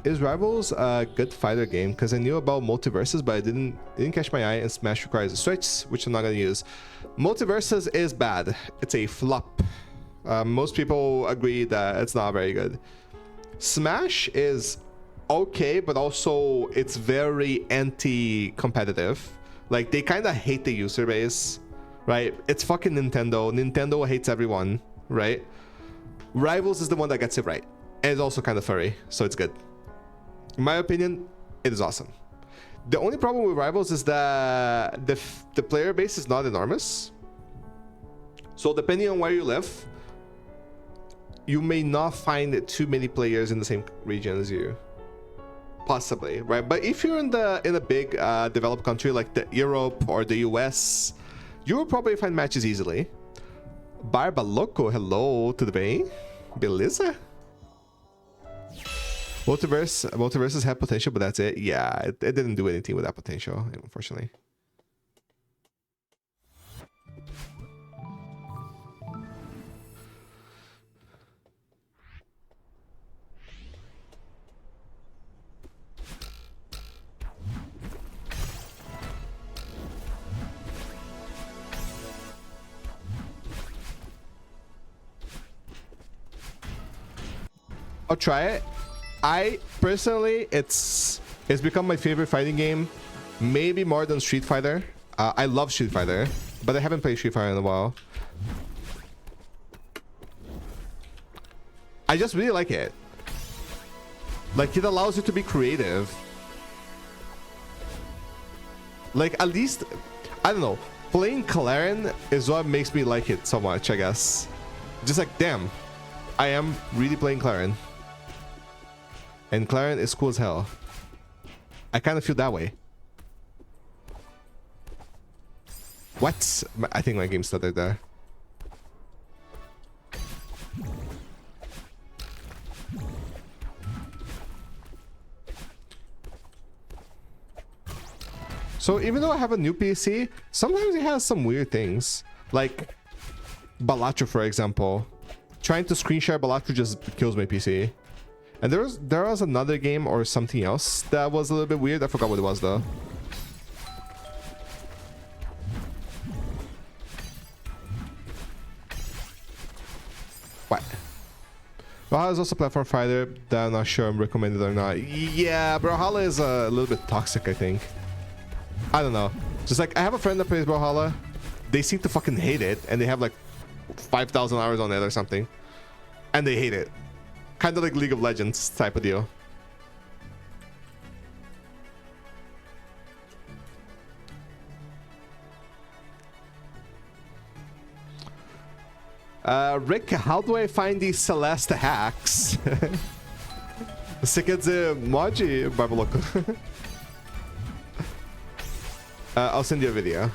Speaker 1: is Rivals a good fighter game? Because I knew about Multiverses, but I didn't catch my eye, and Smash requires a switch, which I'm not gonna use. Multiverses is bad. It's a flop. Most people agree that it's not very good. Smash is okay, but also it's very anti-competitive. Like, they kind of hate the user base, right? It's fucking Nintendo. Nintendo hates everyone, right? Rivals is the one that gets it right. And it's also kind of furry, so it's good. In my opinion, it is awesome. The only problem with Rivals is that the player base is not enormous. So depending on where you live, you may not find too many players in the same region as you. Possibly, right? But if you're in a big developed country like the Europe or the US, you will probably find matches easily. Barba Loco, hello to the bay. Beleza? Multiverses have potential, but that's it. Yeah, it didn't do anything with that potential, unfortunately. I'll try it. I personally, it's become my favorite fighting game, maybe more than Street Fighter. I love Street Fighter, but I haven't played Street Fighter in a while. I just really like it. Like, it allows you to be creative. Like, at least, I don't know, playing Claren is what makes me like it so much, I guess. Just like, damn, I am really playing Claren. And Claren is cool as hell. I kind of feel that way. What? I think my game stuttered there. So even though I have a new PC, sometimes it has some weird things. Like Balatro, for example. Trying to screen share Balatro just kills my PC. And there was another game or something else that was a little bit weird. I forgot what it was though. What? Brawlhalla is also a platform fighter that I'm not sure I'm recommended or not. Yeah, Brawlhalla is a little bit toxic, I think. I don't know. Just like, I have a friend that plays Brawlhalla. They seem to fucking hate it, and they have like 5,000 hours on it or something. And they hate it. Kind of like League of Legends type of deal. Rick, how do I find these Celeste hacks? Sekadze Moji Barbaloko. I'll send you a video.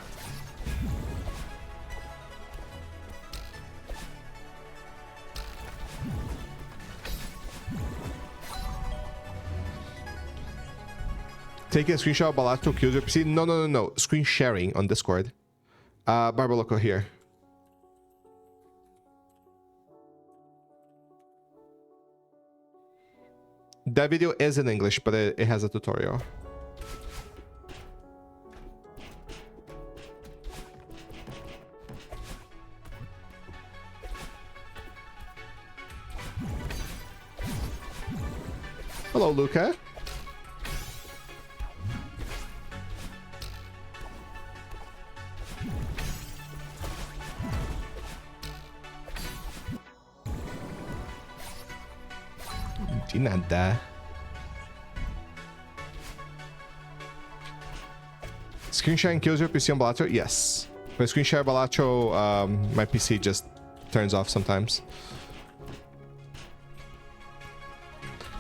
Speaker 1: Taking a screenshot of Balatro kills your PC. No. Screen sharing on Discord. Barbaloko here. That video is in English, but it has a tutorial. Hello, Luca. De nada. Screen sharing kills your PC on Balatro? Yes. When I screen share Balatro, my PC just turns off sometimes.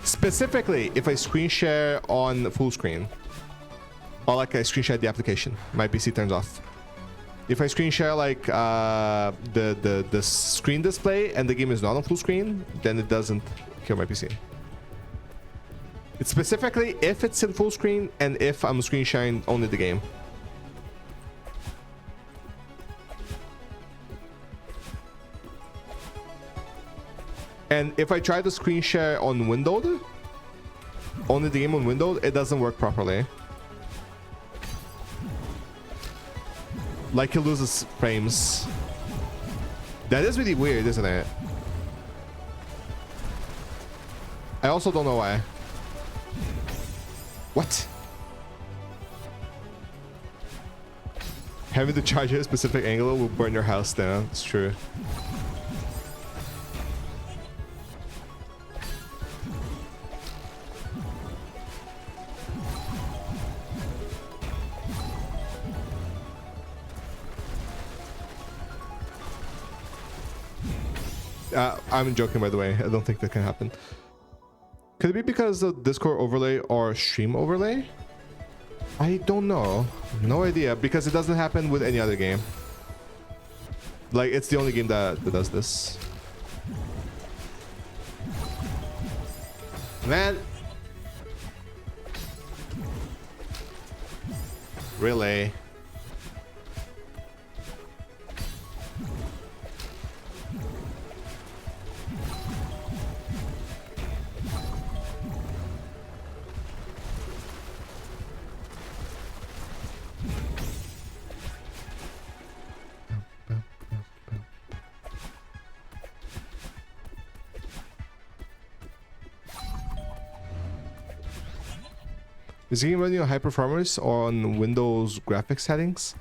Speaker 1: Specifically, if I screen share on full screen, or like I screen share the application, my PC turns off. If I screen share like the screen display and the game is not on full screen, then it doesn't kill my PC. It's specifically if it's in full screen and if I'm screen sharing only the game. And if I try to screen share on windowed, only the game on windowed, it doesn't work properly. Like it loses frames. That is really weird, isn't it? I also don't know why. What? Having to charge at a specific angle will burn your house down. It's true. I'm joking, by the way. I don't think that can happen. Could it be because of Discord overlay or stream overlay? I don't know. No idea, because it doesn't happen with any other game. Like, it's the only game that does this. Man. Really? Is the game running on high performance or on Windows graphics settings?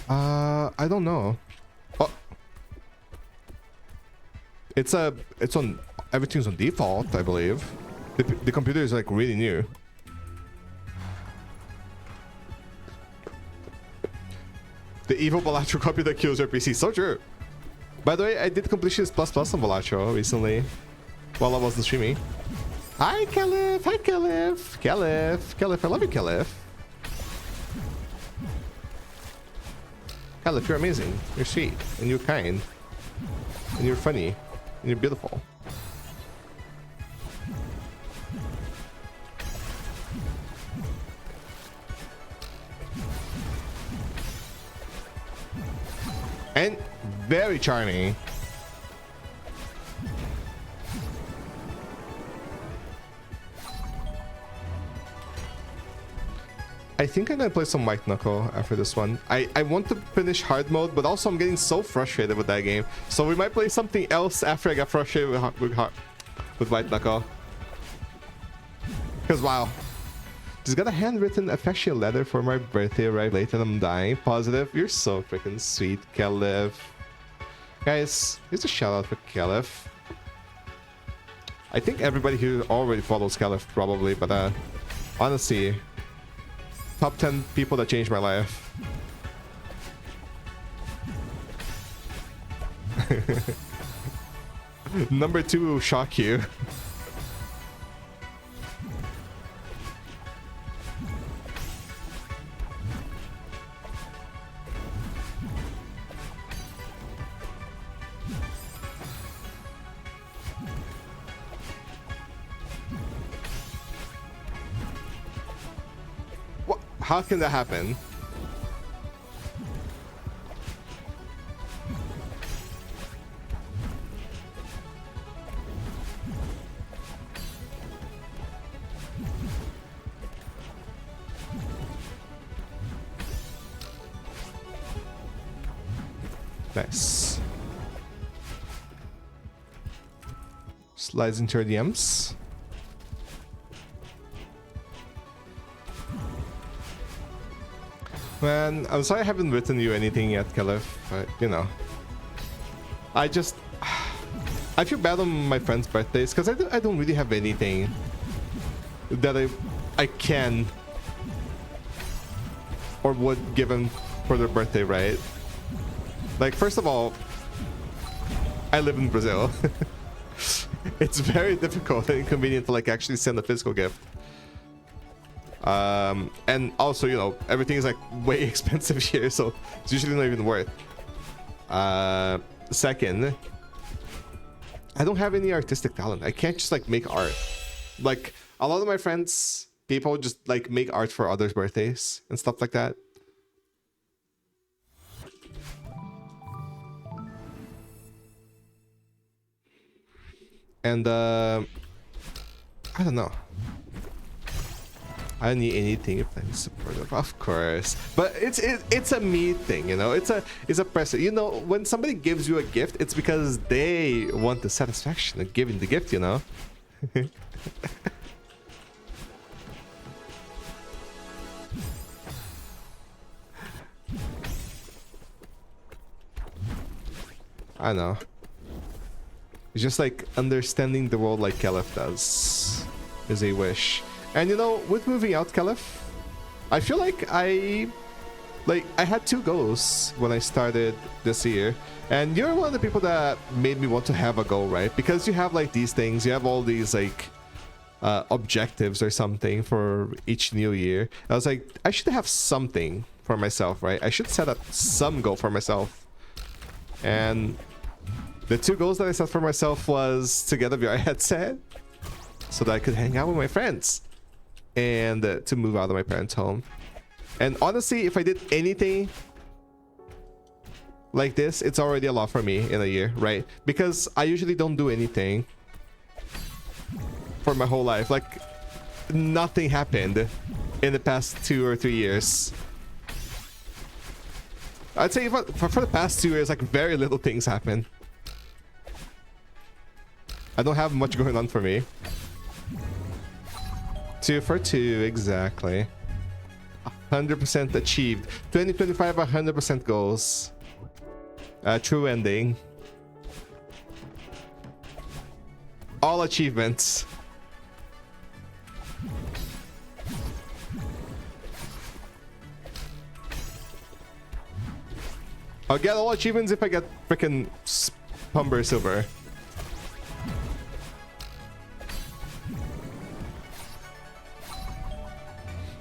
Speaker 1: I don't know. Oh, it's on, everything's on default, I believe. The computer is like really new. The evil Balatro copy that kills your PC. So true. By the way, I did Completionist Plus Plus on Balatro recently while I wasn't streaming. Hi, Caliph. Hi, Caliph. Caliph. Caliph, I love you, Caliph. Caliph, you're amazing. You're sweet. And you're kind. And you're funny. And you're beautiful. And very charming. I think I'm gonna play some White Knuckle after this one. I want to finish hard mode, but also I'm getting so frustrated with that game. So we might play something else after I get frustrated with White Knuckle. Because wow. Just got a handwritten affectionate letter for my birthday arrived late and I'm dying. Positive. You're so freaking sweet, Caliph. Guys, here's a shout out for Caliph. I think everybody here already follows Caliph probably, but honestly, top 10 people that changed my life. Number 2 will shock you. How can that happen? Nice. Slides into your DMs. Man, I'm sorry I haven't written you anything yet, Caliph, but you know. I feel bad on my friends' birthdays because I don't really have anything that I can or would give them for their birthday, right? Like, first of all, I live in Brazil. It's very difficult and inconvenient to like actually send a physical gift. And also, you know, everything is like way expensive here, so it's usually not even worth. Second, I don't have any artistic talent. I can't just like make art. Like a lot of my friends, people just like make art for others' birthdays and stuff like that. And I don't know. I don't need anything if I'm supportive, of course. But it's a me thing, you know. It's a present. You know, when somebody gives you a gift, it's because they want the satisfaction of giving the gift, you know. I know. It's just like understanding the world like Caliph does is a wish. And you know, with moving out, Caliph, I feel like I like I had 2 goals when I started this year, and you're one of the people that made me want to have a goal, right? Because you have like these things, you have all these like objectives or something for each new year. I was like, I should have something for myself, right? I should set up some goal for myself. And the 2 goals that I set for myself was to get a VR headset so that I could hang out with my friends, and to move out of my parents' home. And honestly, if I did anything like this, it's already a lot for me in a year, right? Because I usually don't do anything for my whole life. Like, nothing happened in the past 2 or 3 years. I'd say for the past 2 years, like, very little things happen. I don't have much going on for me. 2 for 2, exactly. 100% achieved. 2025, 100% goals. True ending. All achievements. I'll get all achievements if I get freaking Pumber Silver.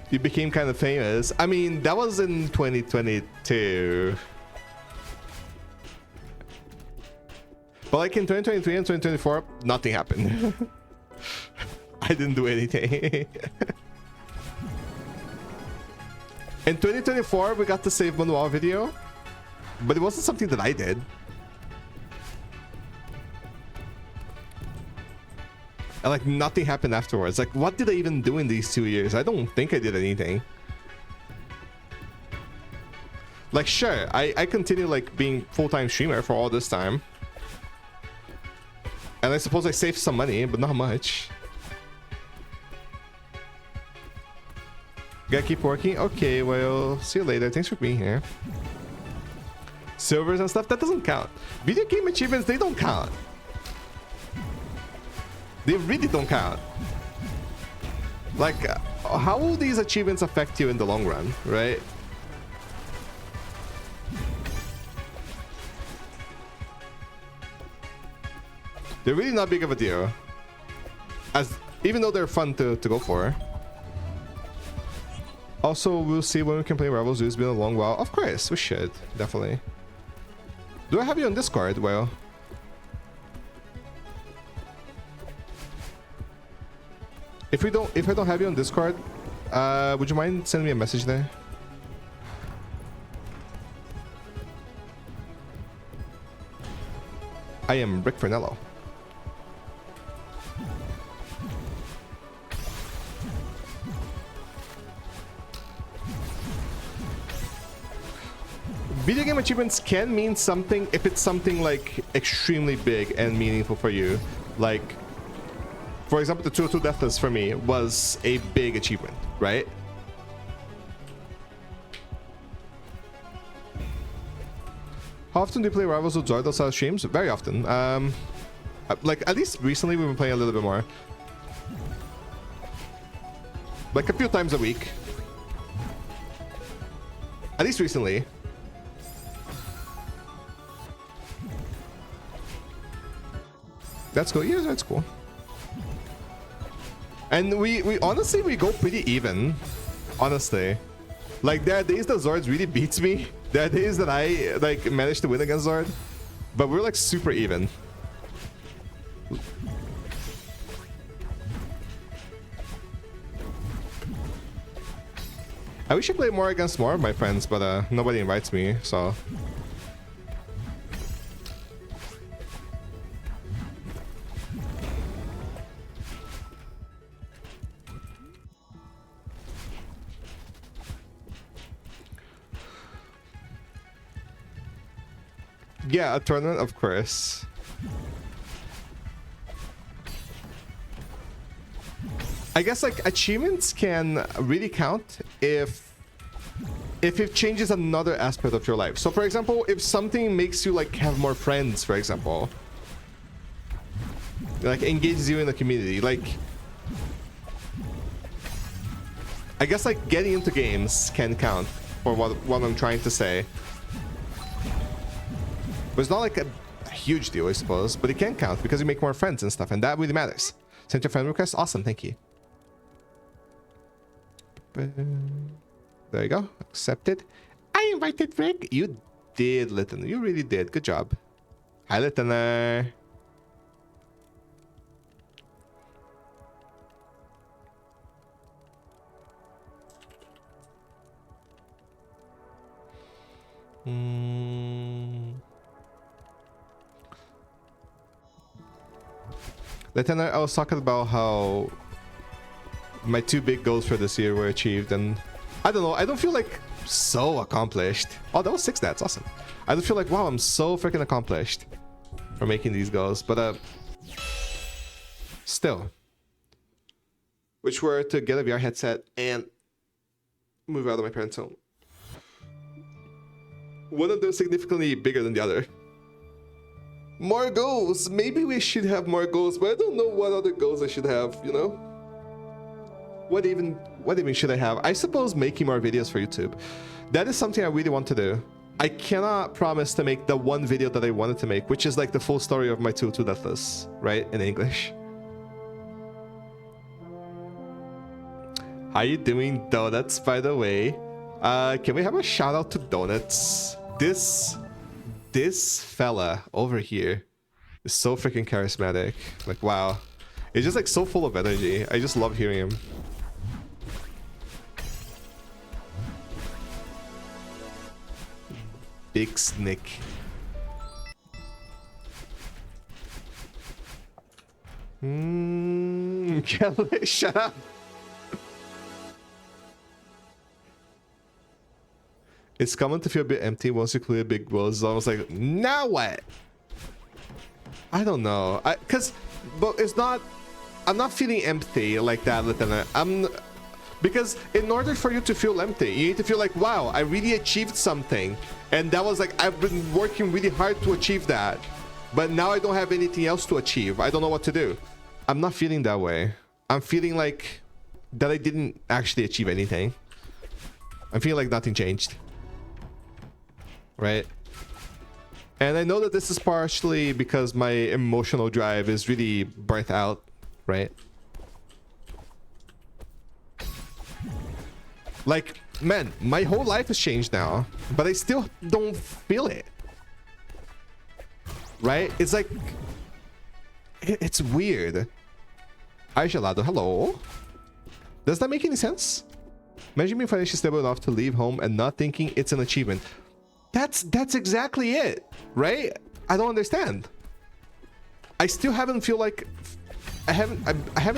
Speaker 1: You became kind of famous. I mean, that was in 2022. But like in 2023 and 2024, nothing happened. I didn't do anything. In 2024, we got the Save Manual video, but it wasn't something that I did. And like nothing happened afterwards. Like, what did I even do in these 2 years? I don't think I did anything. Like, sure, I continue like being full-time streamer for all this time. And I suppose I saved some money, but not much. Gotta keep working? Okay, well, see you later. Thanks for being here. Silvers and stuff, that doesn't count. Video game achievements, they don't count. They really don't count. Like, how will these achievements affect you in the long run, right? They're really not big of a deal. Even though they're fun to go for. Also, we'll see when we can play Rivals. It's been a long while. Of course, we should. Definitely. Do I have you on Discord? Well... If I don't have you on Discord, would you mind sending me a message there? I am Rick Fernello. Video game achievements can mean something if it's something like extremely big and meaningful for you. Like, for example, the 202 Deathless for me was a big achievement, right? How often do you play Rivals with Zord outside streams? Very often. Like, at least recently we've been playing a little bit more. Like a few times a week. At least recently. That's cool. Yeah, that's cool. And we honestly, we go pretty even. Honestly. Like, there are days that Zord really beats me. There are days that I, like, manage to win against Zord. But we're, like, super even. I wish I played more against more of my friends, but nobody invites me, so... Yeah, a tournament, of course. I guess like achievements can really count if it changes another aspect of your life. So for example, if something makes you like have more friends, for example, like engages you in the community, like I guess like getting into games can count. for what I'm trying to say. But it's not like a huge deal, I suppose, but it can count because you make more friends and stuff, and that really matters. Sent your friend request? Awesome, thank you. There you go. Accepted. I invited Rick. You did, Listener. You really did. Good job. Hi, Listener. Lieutenant, I was talking about how my 2 big goals for this year were achieved, and I don't know, I don't feel like so accomplished. Oh, that was 6 stats, awesome. I don't feel like, wow, I'm so freaking accomplished for making these goals, but still, which were to get a VR headset and move out of my parents' home. One of them significantly bigger than the other. More goals. Maybe we should have more goals, but I don't know what other goals I should have, you know? What even should I have? I suppose making more videos for YouTube. That is something I really want to do. I cannot promise to make the one video that I wanted to make, which is like the full story of my 2 Deathless, right? In English. How you doing, Donuts, by the way? Can we have a shout out to Donuts? This fella over here is so freaking charismatic. Like, wow. He's just like so full of energy. I just love hearing him. Big Snick. Kelly, shut up. It's common to feel a bit empty once you clear big goals. I was like, now what? I don't know. But it's not. I'm not feeling empty like that, Lieutenant. Because in order for you to feel empty, you need to feel like, wow, I really achieved something, and that was like, I've been working really hard to achieve that, but now I don't have anything else to achieve. I don't know what to do. I'm not feeling that way. I'm feeling like that I didn't actually achieve anything. I'm feeling like nothing changed. Right? And I know that this is partially because my emotional drive is really burnt out, right? Like, man, my whole life has changed now, but I still don't feel it. Right? It's like, it's weird. Aisha Lado, hello. Does that make any sense? Imagine being financially stable enough to leave home and not thinking it's an achievement. That's exactly it, right? I don't understand. I still haven't feel like I haven't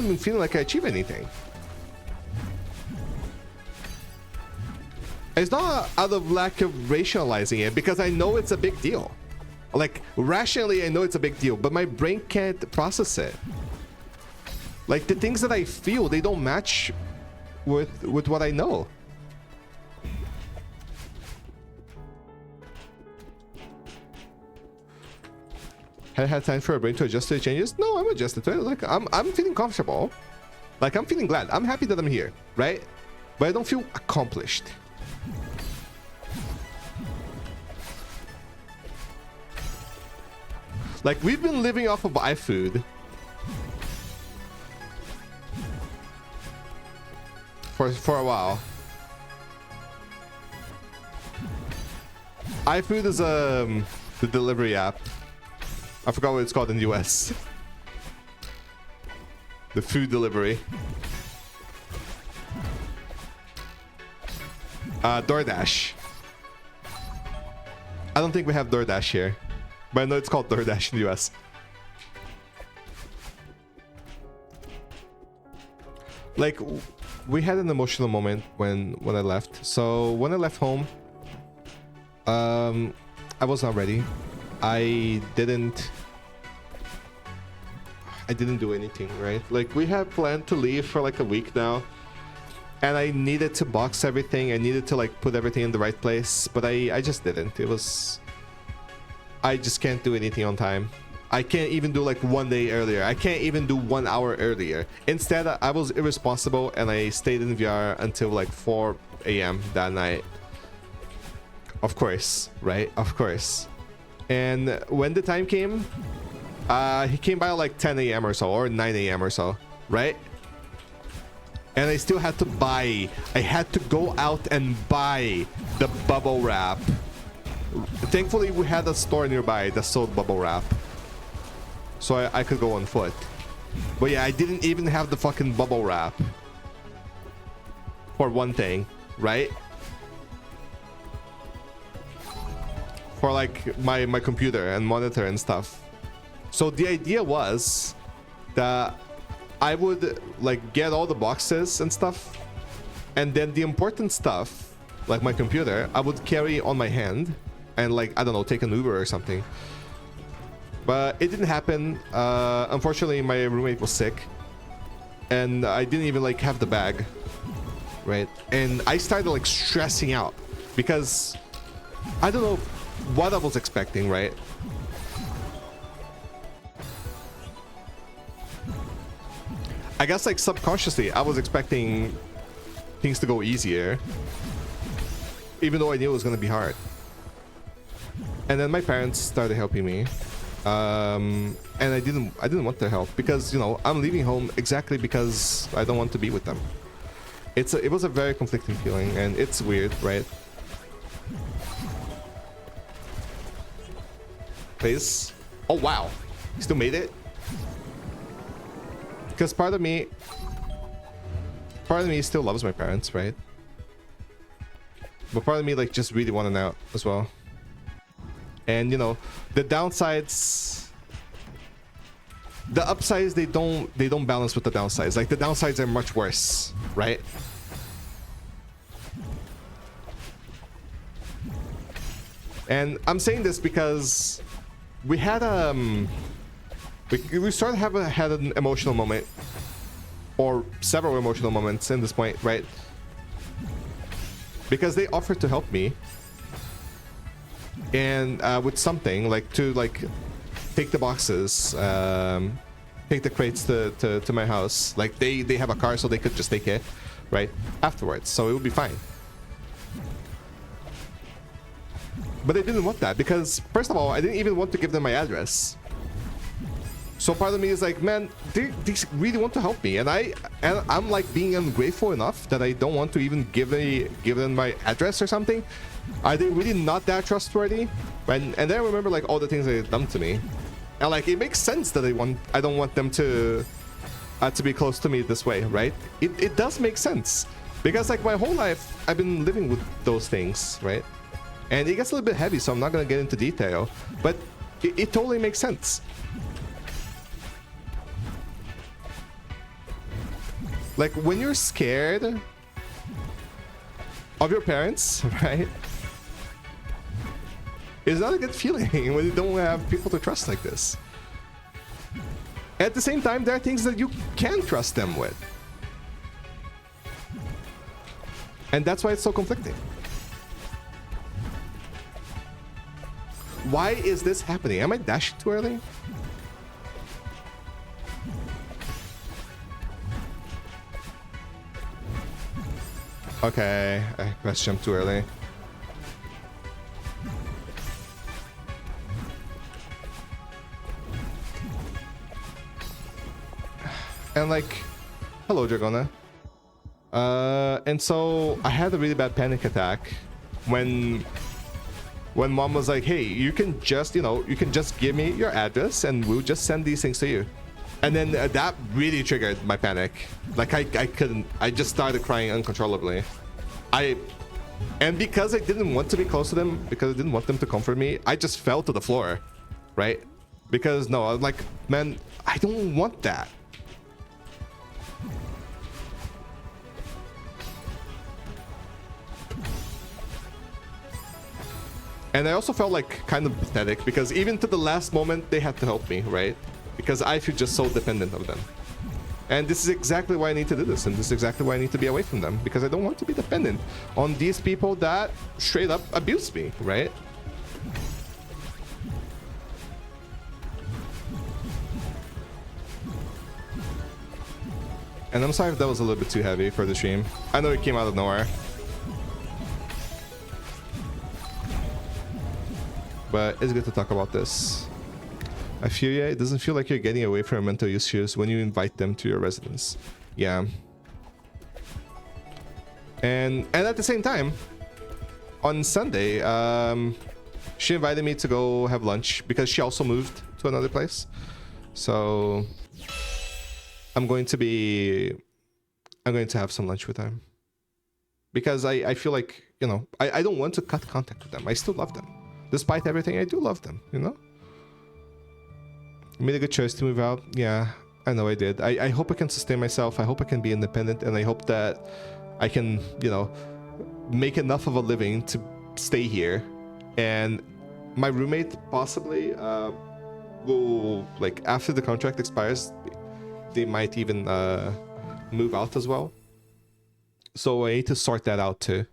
Speaker 1: been feeling like I achieved anything. It's not out of lack of rationalizing it, because I know it's a big deal. Like, rationally, I know it's a big deal, but my brain can't process it. Like, the things that I feel, they don't match with what I know. Had I had time for a brain to adjust to the changes? No, I'm adjusted to it. Like, I'm feeling comfortable. Like, I'm feeling glad. I'm happy that I'm here, right? But I don't feel accomplished. Like, we've been living off of iFood for a while. iFood is the delivery app. I forgot what it's called in the US. The food delivery. DoorDash. I don't think we have DoorDash here, but I know it's called DoorDash in the US. Like, we had an emotional moment when I left. So when I left home, I was not ready. I didn't do anything, right? Like, we had planned to leave for like a week now, and I needed to box everything. I needed to like put everything in the right place, but I just didn't. I just can't do anything on time. I can't even do like 1 day earlier. I can't even do 1 hour earlier. Instead, I was irresponsible and I stayed in VR until like 4 a.m. that night. Of course, right? Of course. And when the time came, he came by like 10 a.m. or so, or 9 a.m. or so, right? And I still had to buy. I had to go out and buy the bubble wrap. Thankfully, we had a store nearby that sold bubble wrap, so I could go on foot. But yeah, I didn't even have the fucking bubble wrap. For one thing, right? For like my computer and monitor and stuff. So the idea was that I would like get all the boxes and stuff, and then the important stuff, like my computer, I would carry on my hand and like, I don't know, take an Uber or something. But it didn't happen. Unfortunately, my roommate was sick and I didn't even like have the bag, right? And I started like stressing out because I don't know what I was expecting, right? I guess like subconsciously I was expecting things to go easier, even though I knew it was gonna be hard. And then my parents started helping me, and I didn't want their help because, you know, I'm leaving home exactly because I don't want to be with them. It was a very conflicting feeling, and it's weird, right? Please. Oh wow, he still made it. Because part of me still loves my parents, right? But part of me like just really wanted out as well. And you know, the downsides, the upsides, they don't balance with the downsides. Like the downsides are much worse, right? And I'm saying this because we had we sort of had an emotional moment, or several emotional moments in this point, right? Because they offered to help me, and with something like to like take the boxes, take the crates to my house. Like they have a car, so they could just take it, right, afterwards, so it would be fine. But they didn't want that because, first of all, I didn't even want to give them my address. So part of me is like, man, they really want to help me, and I'm like being ungrateful enough that I don't want to even give them my address or something. Are they really not that trustworthy? And then I remember like all the things they've done to me, and like it makes sense that I don't want them to be close to me this way, right? It does make sense because like my whole life I've been living with those things, right? And it gets a little bit heavy, so I'm not gonna get into detail, but it totally makes sense. Like when you're scared of your parents, right? It's not a good feeling when you don't have people to trust like this. At the same time, there are things that you can trust them with. And that's why it's so conflicting. Why is this happening? Am I dashing too early? Okay, I pressed jump too early. And like, hello Dragona. And so I had a really bad panic attack when mom was like, hey, you can just, you know, you can just give me your address and we'll just send these things to you. And then that really triggered my panic. Like I couldn't, I just started crying uncontrollably. And because I didn't want to be close to them, because I didn't want them to comfort me, I just fell to the floor, right? Because no, I'm like, man, I don't want that. And I also felt like kind of pathetic because even to the last moment they had to help me, right? Because I feel just so dependent of them. And this is exactly why I need to do this, and this is exactly why I need to be away from them, because I don't want to be dependent on these people that straight up abuse me, right? And I'm sorry if that was a little bit too heavy for the stream. I know it came out of nowhere. but it's good to talk about this. I feel yeah, it doesn't feel like you're getting away from mental issues when you invite them to your residence. Yeah. And at the same time, on Sunday, she invited me to go have lunch because she also moved to another place. So I'm going to have some lunch with her. Because I feel like, you know, I don't want to cut contact with them. I still love them. Despite everything, I do love them, you know? I made a good choice to move out. Yeah, I know I did. I hope I can sustain myself. I hope I can be independent. And I hope that I can, you know, make enough of a living to stay here. And my roommate possibly will, like, after the contract expires, they might even move out as well. So I need to sort that out too.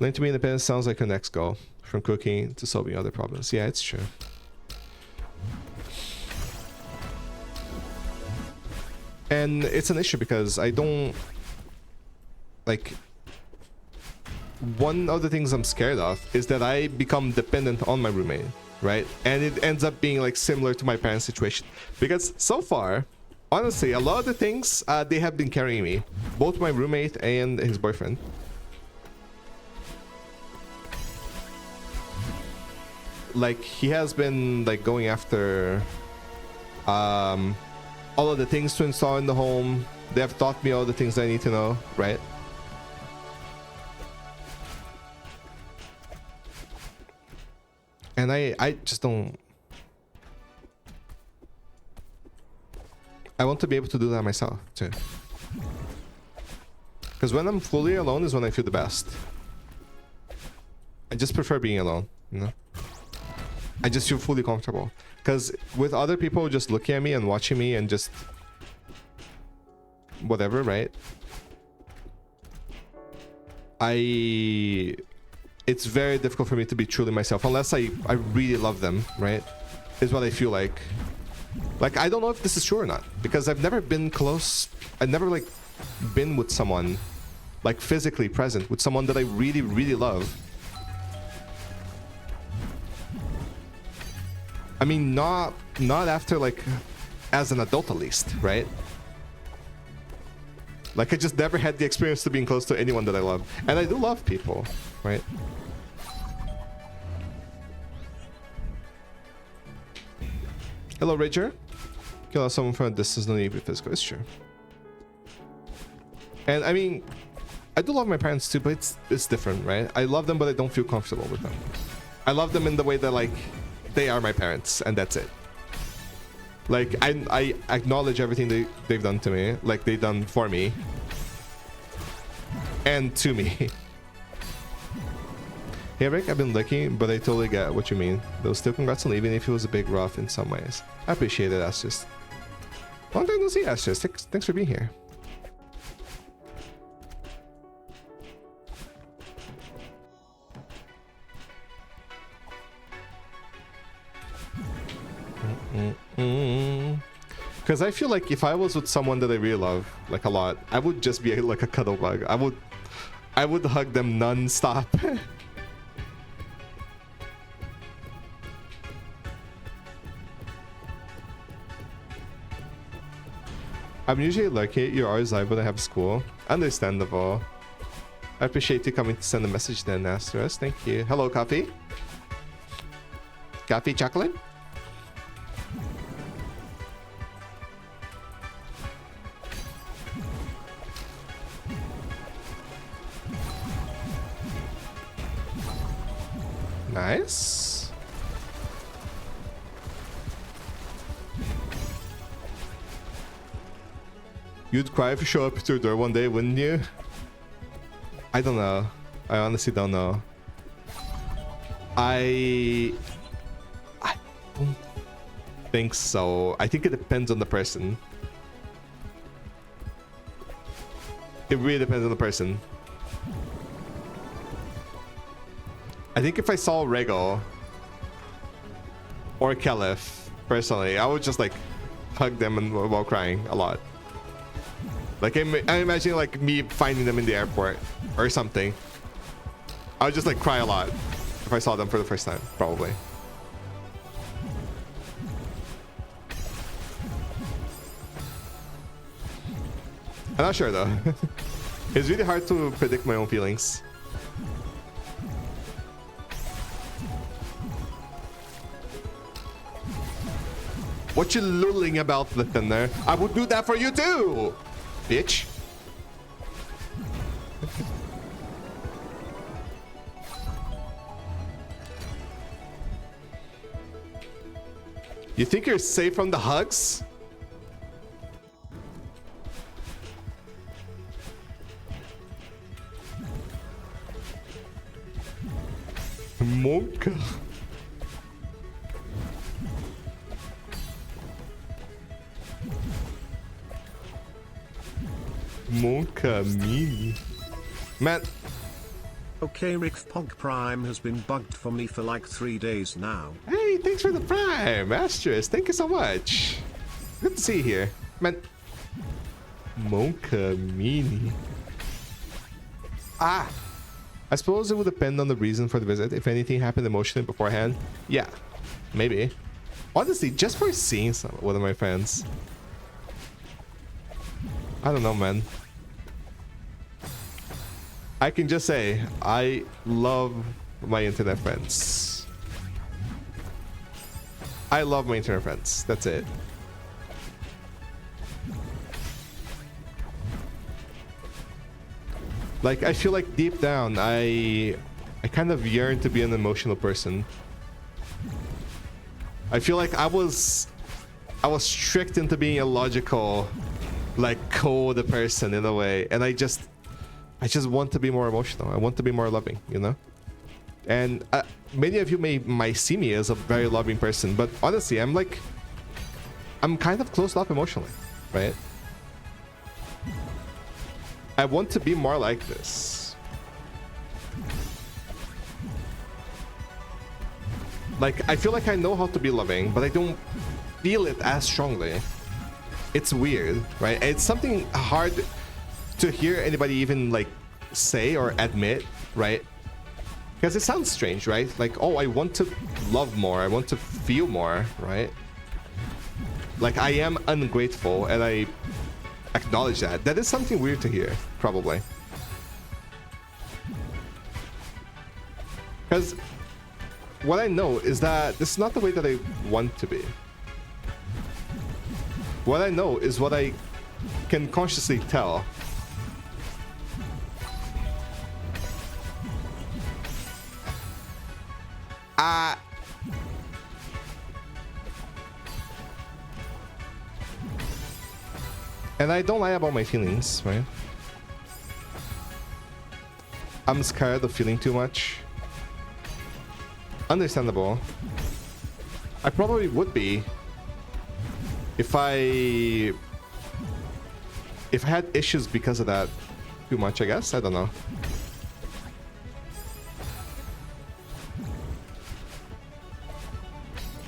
Speaker 1: Learning to be independent sounds like your next goal, from cooking to solving other problems. Yeah, it's true. And it's an issue because I don't, like, one of the things I'm scared of is that I become dependent on my roommate, right? And it ends up being like similar to my parents' situation. Because so far, honestly, a lot of the things, they have been carrying me. Both my roommate and his boyfriend. Like, he has been, like, going after all of the things to install in the home. They have taught me all the things I need to know, right? And I just don't... I want to be able to do that myself, too. Because when I'm fully alone is when I feel the best. I just prefer being alone, you know? I just feel fully comfortable. Because with other people just looking at me and watching me and just... whatever, right? It's very difficult for me to be truly myself unless I really love them, right? Is what I feel like. Like, I don't know if this is true or not, because I've never been close. I've never, like, been with someone, like, physically present with someone that I really, really love. I mean, not after, like, as an adult at least, right? Like, I just never had the experience to being close to anyone that I love. And I do love people, right? Hello, Rager. Kill someone from a distance, no need to be physical. It's true. And I mean, I do love my parents too, but it's different, right? I love them, but I don't feel comfortable with them. I love them in the way that, like, they are my parents, and that's it. Like, I acknowledge everything they've done to me, like they've done for me. And to me. Hey Rick, I've been looking, but I totally get what you mean. Though still congrats on leaving if it was a bit rough in some ways. I appreciate it, Astis. Long time no see, Astis. Thanks for being here. Because I feel like if I was with someone that I really love, like, a lot, I would just be like a cuddle bug. I would hug them non-stop. I'm usually lucky you're always live when I have school. Understandable. I appreciate you coming to send a message then, Astros. Thank you. Hello, coffee. Coffee chocolate? Nice. You'd cry if you show up at your door one day, wouldn't you? I don't know. I honestly don't know. I don't think so. I think it depends on the person. It really depends on the person. I think if I saw Rego or Caliph, personally, I would just, like, hug them and while crying a lot. Like, I'm imagining, like, me finding them in the airport or something. I would just, like, cry a lot if if I saw them for the first time, probably. I'm not sure though. It's really hard to predict my own feelings. What you lulling about, the thinner? I would do that for you too, bitch. You think you're safe from the hugs? Monka. Monka mini. Man.
Speaker 2: Okay, Rick Pog Prime has been bugged for me for like 3 days now.
Speaker 1: Hey, thanks for the Prime, Asterisk. Thank you so much. Good to see you here. Man. Monka mini. Ah. I suppose it would depend on the reason for the visit. If anything happened emotionally beforehand, yeah, maybe. Honestly, just for seeing one of my friends. I don't know, man. I can just say, I love my internet friends. I love my internet friends. That's it. Like, I feel like deep down, I kind of yearn to be an emotional person. I feel like I was tricked into being a logical, like, cold person in a way, and I just want to be more emotional. I want to be more loving, you know. And many of you might see me as a very loving person, but honestly, I'm kind of closed off emotionally, right? I want to be more like this. Like, I feel like I know how to be loving, but I don't feel it as strongly. It's weird, right? It's something hard to hear anybody even like say or admit, right? Because it sounds strange, right? Like, oh, I want to love more. I want to feel more, right? Like, I am ungrateful, and I acknowledge that. That is something weird to hear, probably. Because what I know is that this is not the way that I want to be. What I know is what I can consciously tell. And I don't lie about my feelings, right? I'm scared of feeling too much. Understandable. I probably would be if I had issues because of that too much, I guess. I don't know.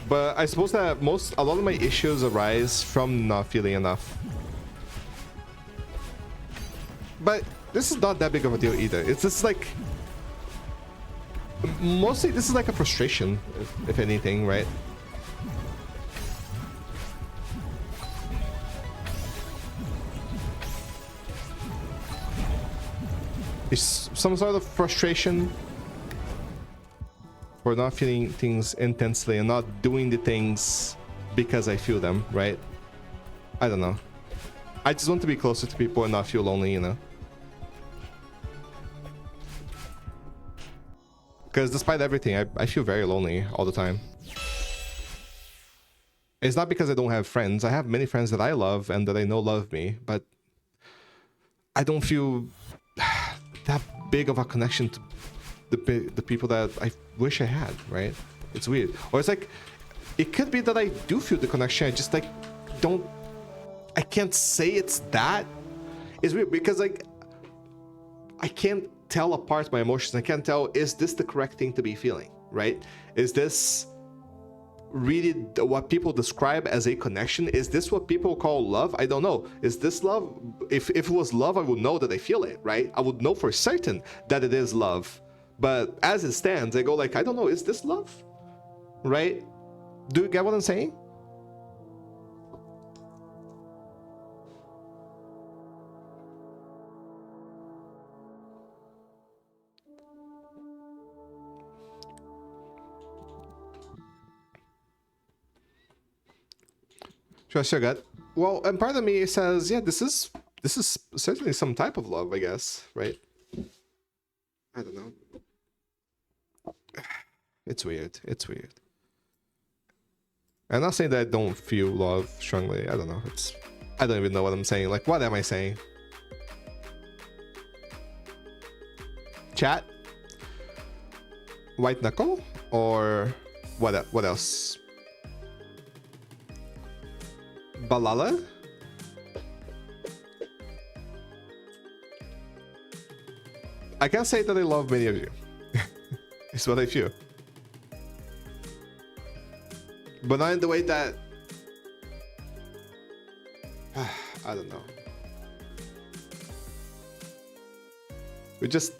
Speaker 1: But I suppose that a lot of my issues arise from not feeling enough. But this is not that big of a deal either. It's just like, mostly this is like a frustration, if anything, right? It's some sort of frustration for not feeling things intensely and not doing the things because I feel them, right? I don't know. I just want to be closer to people and not feel lonely, you know? Because despite everything, I feel very lonely all the time. It's not because I don't have friends. I have many friends that I love and that I know love me, but I don't feel that big of a connection to the people that I wish I had, right? It's weird. Or it's like, it could be that I do feel the connection. I just like I can't say it's that. It's weird because like I can't tell apart my emotions. I can't tell, is this the correct thing to be feeling, right? Is this really what people describe as a connection? Is this what people call love? I don't know. Is this love? If it was love, I would know that I feel it, right? I would know for certain that it is love. But as it stands, I go like, I don't know, is this love? Right? Do you get what I'm saying? Trust your gut. Well, and part of me says, yeah, this is certainly some type of love, I guess, right? I don't know. It's weird. It's weird. I'm not saying that I don't feel love strongly. I don't know. I don't even know what I'm saying. Like, what am I saying? Chat? White knuckle? Or what else? Balala? I can't say that I love many of you. It's what I feel. But not in the way that... I don't know. We're just...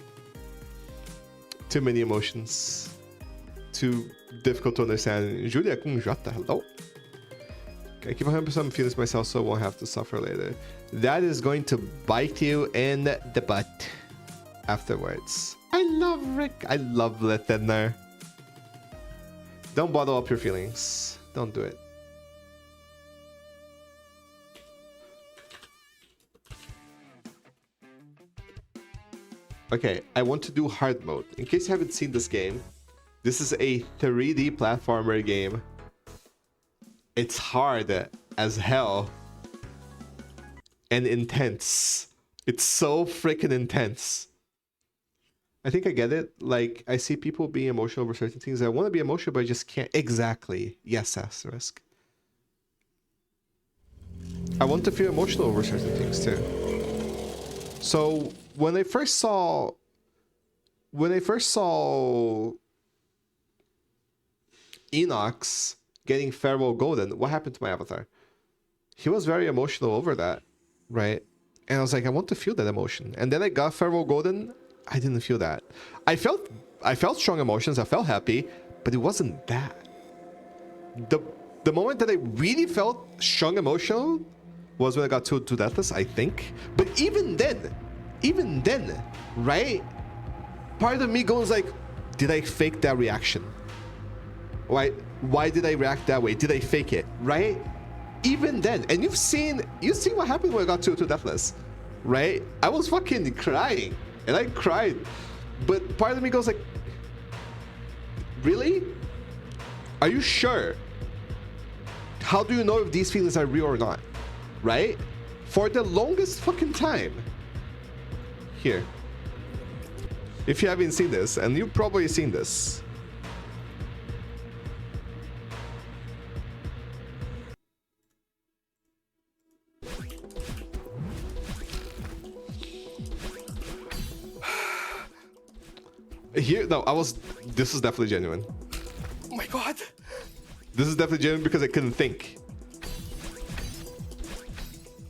Speaker 1: too many emotions. Too difficult to understand. Julia com J, hello? I keep 100% feelings myself so I won't have to suffer later. That is going to bite you in the butt afterwards. I love Rick. I love Lettener. Don't bottle up your feelings. Don't do it. Okay, I want to do hard mode. In case you haven't seen this game, this is a 3D platformer game. It's hard as hell and intense. It's so freaking intense. I think I get it. Like, I see people being emotional over certain things. I want to be emotional, but I just can't. Exactly. Yes, asterisk. I want to feel emotional over certain things too. So when I first saw Enox getting Farewell Golden, what happened to my avatar? He was very emotional over that, right? And I was like, I want to feel that emotion. And then I got Farewell Golden. I didn't feel that. I felt strong emotions. I felt happy, but it wasn't that. The moment that I really felt strong emotional was when I got to Deathless, I think. But even then, right? Part of me goes like, did I fake that reaction? Why did I react that way? Did I fake it? Right? Even then, and you've seen what happened when I got to Deathless, right? I was fucking crying, and I cried. But part of me goes like, really? Are you sure? How do you know if these feelings are real or not? Right? For the longest fucking time. Here. If you haven't seen this, and you've probably seen this. Here, no, this is definitely genuine. Oh my god. This is definitely genuine because I couldn't think.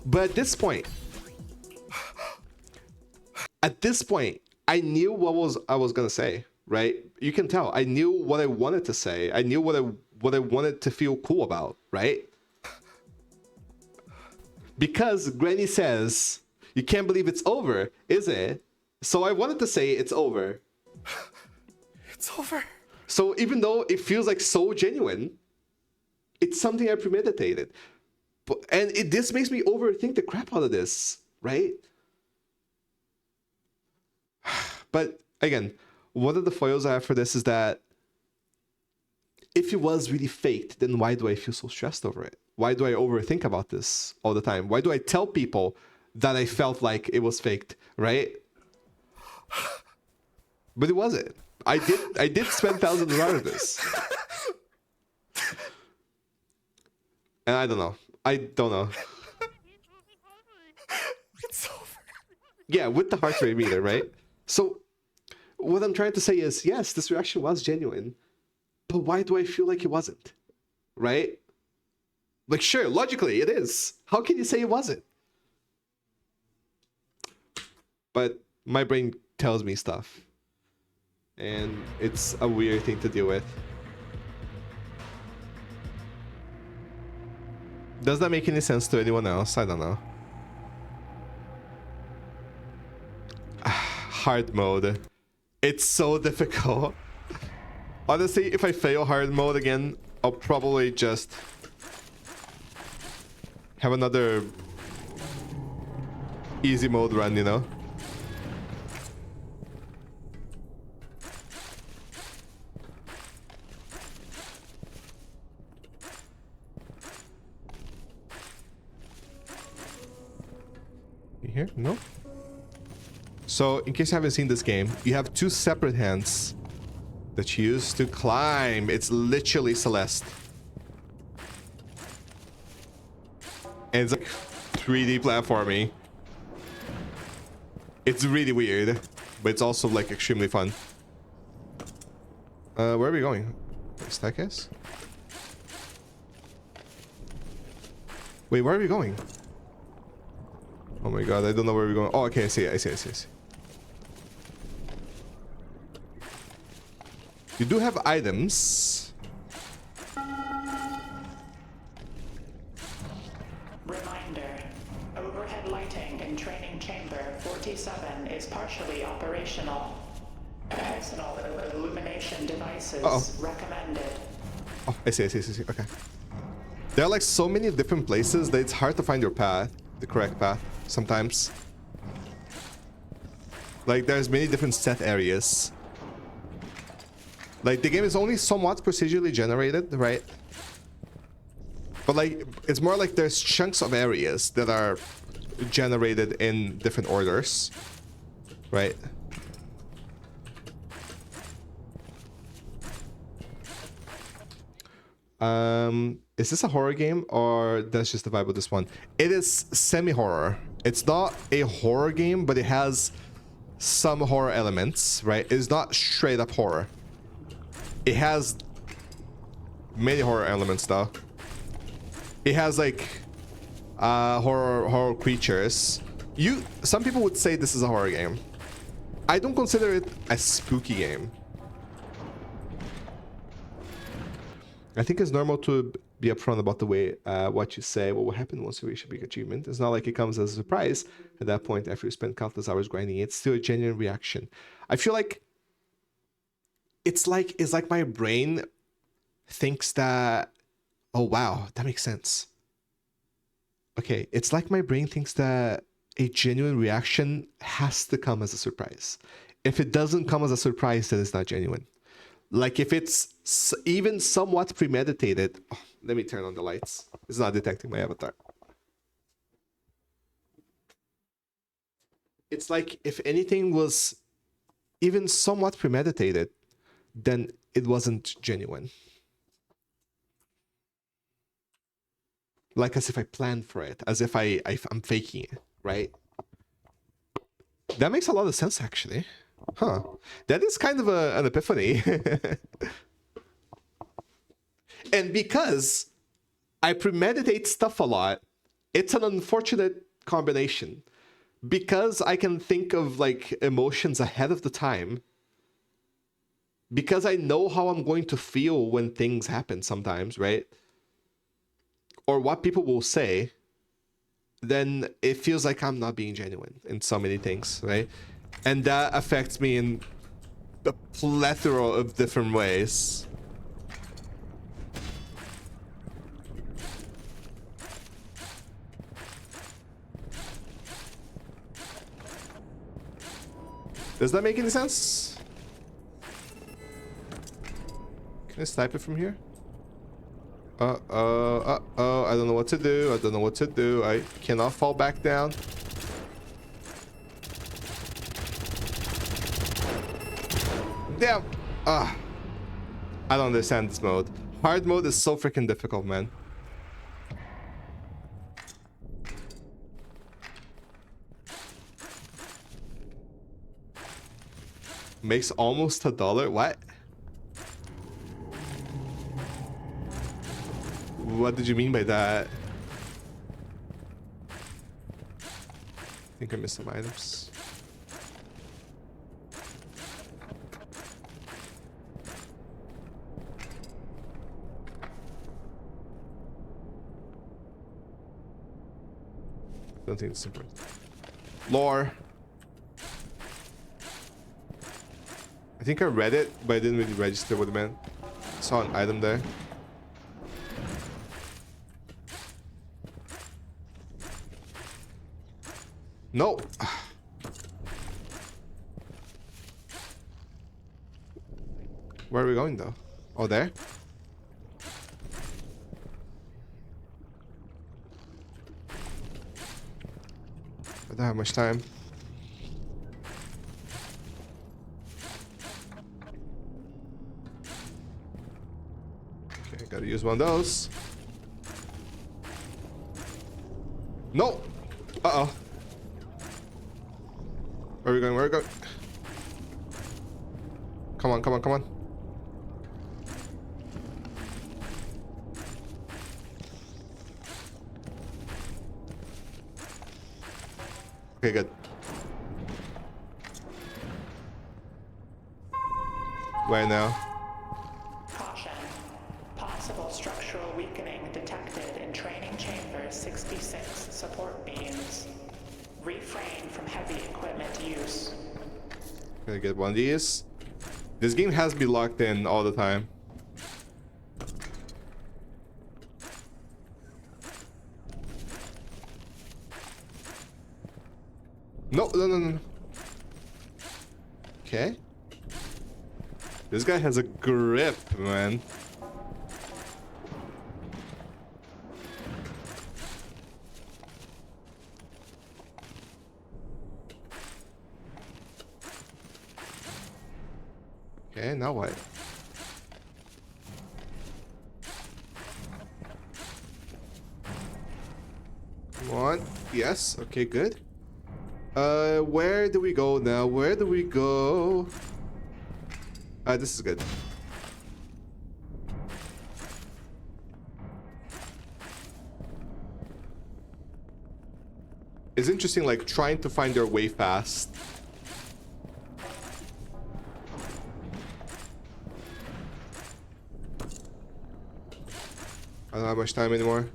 Speaker 1: But at this point, I knew what I was gonna say, right? You can tell. I knew what I wanted to say. I knew what I wanted to feel cool about, right? Because Granny says, you can't believe it's over, is it? So I wanted to say it's over. It's over. So even though it feels like so genuine, it's something I premeditated. And this makes me overthink the crap out of this, right? But again, one of the foils I have for this is that if it was really faked, then why do I feel so stressed over it? Why do I overthink about this all the time? Why do I tell people that I felt like it was faked, right? But it wasn't. I did spend thousands of hours on this. And I don't know. It's over. Yeah, with the heart rate meter, right? So what I'm trying to say is, yes, this reaction was genuine, but why do I feel like it wasn't? Right? Like, sure, logically it is. How can you say it wasn't? But my brain tells me stuff. And it's a weird thing to deal with. Does that make any sense to anyone else? I don't know. Hard mode. It's so difficult. Honestly, if I fail hard mode again, I'll probably just have another easy mode run, you know? You here? No? So, in case you haven't seen this game, you have two separate hands that you use to climb. It's literally Celeste. And it's like 3D platforming. It's really weird, but it's also like extremely fun. Where are we going? Staircase? Wait, where are we going? Oh my god, I don't know where we're going. Oh, okay, I see. You do have items.
Speaker 3: Reminder, overhead lighting in training chamber 47 is partially operational. Personal illumination devices recommended.
Speaker 1: Oh, I see. Okay. There are like so many different places that it's hard to find your path, the correct path, sometimes. Like, there's many different set areas. Like, the game is only somewhat procedurally generated, right? But like, it's more like there's chunks of areas that are generated in different orders, right? Is this a horror game or that's just the vibe of this one? It is semi-horror. It's not a horror game, but it has some horror elements, right? It's not straight up horror. It has many horror elements though. It has like horror creatures. Some people would say this is a horror game. I don't consider it a spooky game. I think it's normal to be upfront about the way what you say, what will happen once you reach a big achievement. It's not like it comes as a surprise. At that point, after you spend countless hours grinding, it's still a genuine reaction. I feel like it's like my brain thinks that, oh wow, that makes sense. Okay, it's like my brain thinks that a genuine reaction has to come as a surprise. If it doesn't come as a surprise, then it's not genuine. Like if it's even somewhat premeditated. Oh, let me turn on the lights. It's not detecting my avatar. It's like if anything was even somewhat premeditated, then it wasn't genuine. Like as if I planned for it, as if I'm faking it, right? That makes a lot of sense, actually. Huh. That is kind of an epiphany. And because I premeditate stuff a lot, it's an unfortunate combination. Because I can think of like emotions ahead of the time. Because I know how I'm going to feel when things happen sometimes, right? Or what people will say, then it feels like I'm not being genuine in so many things, right? And that affects me in a plethora of different ways. Does that make any sense? Can I snipe it from here? Uh-oh, I don't know what to do. I cannot fall back down. Damn. I don't understand this mode. Hard mode is so freaking difficult, man. Makes almost $1. What? What did you mean by that? I think I missed some items. Don't think it's important. Lore. I think I read it, but I didn't really register what it meant. Saw an item there. No. Where are we going though? Oh, there? I don't have much time. Okay, gotta use one of those. No! Uh-oh. Where are we going? Where are we going? Come on, come on, come on. Okay, good. Where now?
Speaker 3: Caution. Possible structural weakening detected in training chamber 66 support beams. Refrain from heavy equipment use.
Speaker 1: Gonna get one of these. This game has me locked in all the time. No, no, no, no. Okay. This guy has a grip, man. Okay, now what? Come on. Yes. Okay, good. Where do we go now? Where do we go? This is good. It's interesting, like, trying to find their way fast. I don't have much time anymore.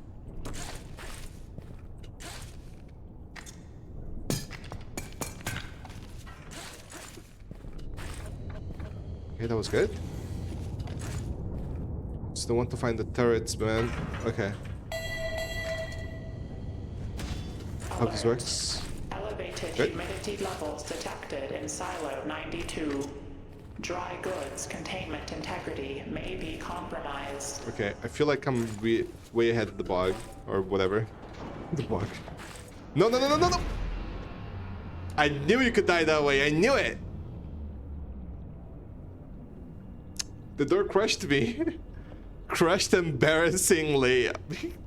Speaker 1: Okay, that was good. Just don't want to find the turrets, man. Okay. Hope this works.
Speaker 3: Elevated
Speaker 1: Good.
Speaker 3: humidity levels detected in silo 92. Dry goods containment integrity may be compromised.
Speaker 1: Okay, I feel like I'm way ahead of the bog, or whatever. The bog. No, no, no, no, no, no! I knew you could die that way. I knew it. The door crushed me. Crushed embarrassingly.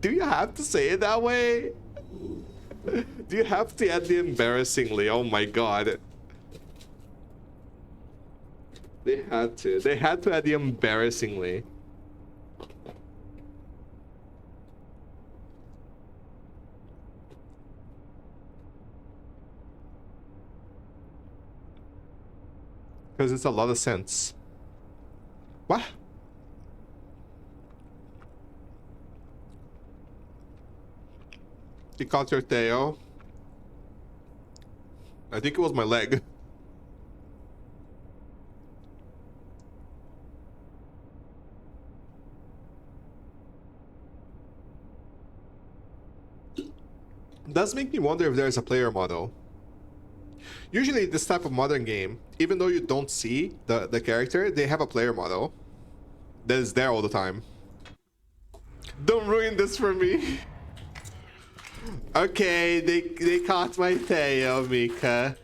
Speaker 1: Do you have to say it that way? Do you have to add the embarrassingly? Oh my god. They had to. They had to add the embarrassingly. Because it's a lot of sense. What? You caught your tail? I think it was my leg. Does make me wonder if there's a player model. Usually this type of modern game, even though you don't see the character, they have a player model that is there all the time. Don't ruin this for me. Okay, they caught my tail, Mika.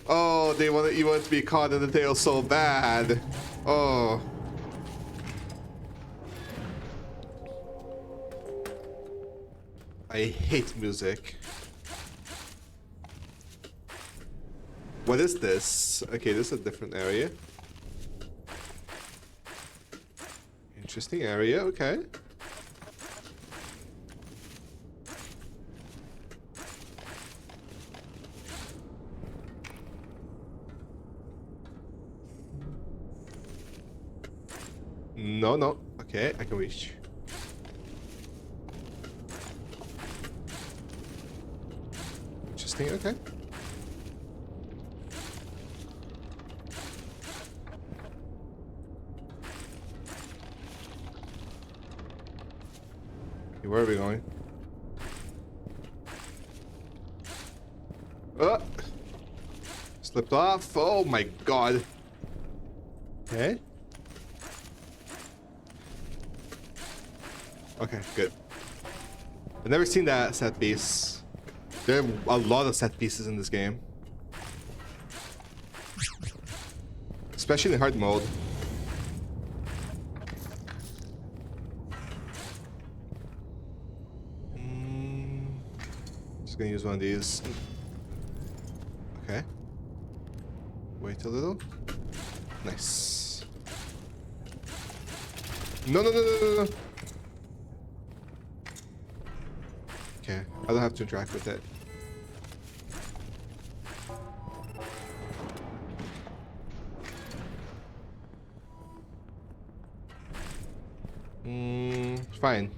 Speaker 1: Oh, you want to be caught in the tail so bad. Oh. I hate music. What is this? Okay, this is a different area. Interesting area, okay. No, no. Okay, I can reach. Interesting, okay. Okay, where are we going? Slipped off. Oh my god. Okay. Okay, good. I've never seen that set piece. There are a lot of set pieces in this game. Especially in hard mode. Just gonna use one of these. Okay. Wait a little. Nice. No, no, no, no, no, no. Okay, I don't have to interact with it. Fine.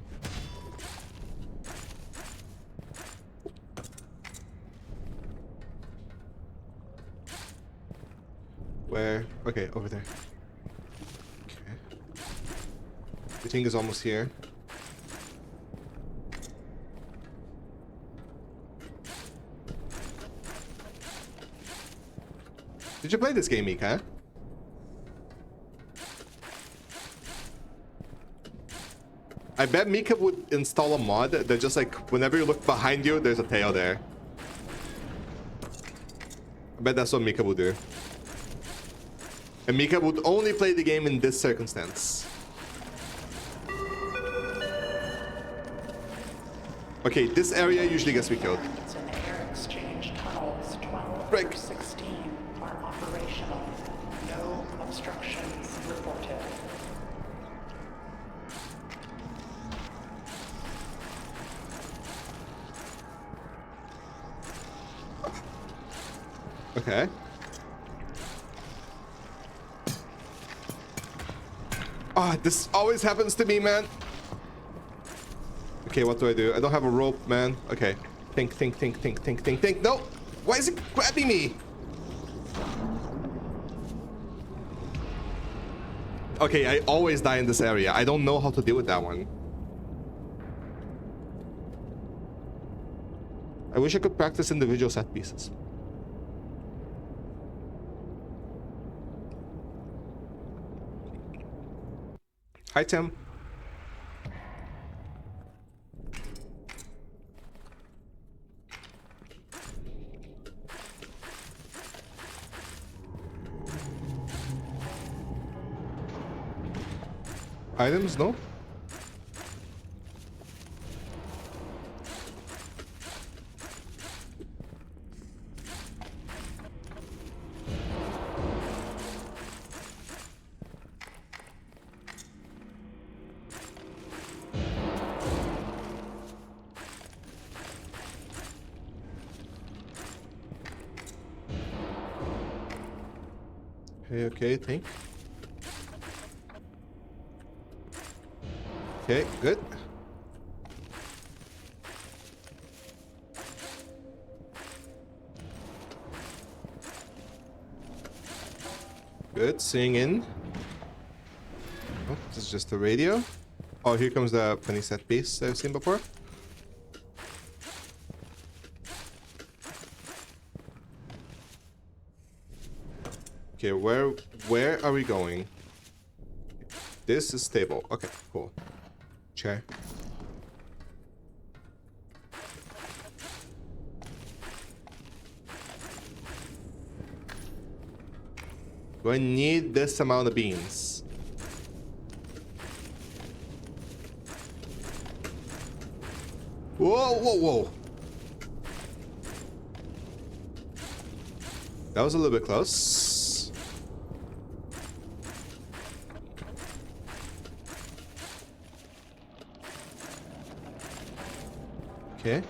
Speaker 1: Where? Okay, over there. Okay. The thing is almost here. Did you play this game, Mika? I bet Mika would install a mod that just like whenever you look behind you, there's a tail there. I bet that's what Mika would do. And Mika would only play the game in this circumstance. Okay, this area usually gets me killed.
Speaker 3: It's in air exchange tunnels 12
Speaker 1: Break.
Speaker 3: through 16 are operational. No obstructions reported.
Speaker 1: Okay. Ah, this always happens to me, man. Okay, what do I do? I don't have a rope, man. Okay. Think, think, think, think, think, think, think. No! Why is it grabbing me? Okay, I always die in this area. I don't know how to deal with that one. I wish I could practice individual set pieces. Hi, Tim. Items, no? Okay, think. Okay, good. Good, seeing in. Oh, this is just the radio. Oh, here comes the funny set piece I've seen before. Okay, where are we going? This is stable. Okay, cool. Chair. Do I need this amount of beans? Whoa, whoa, whoa. That was a little bit close. Okay.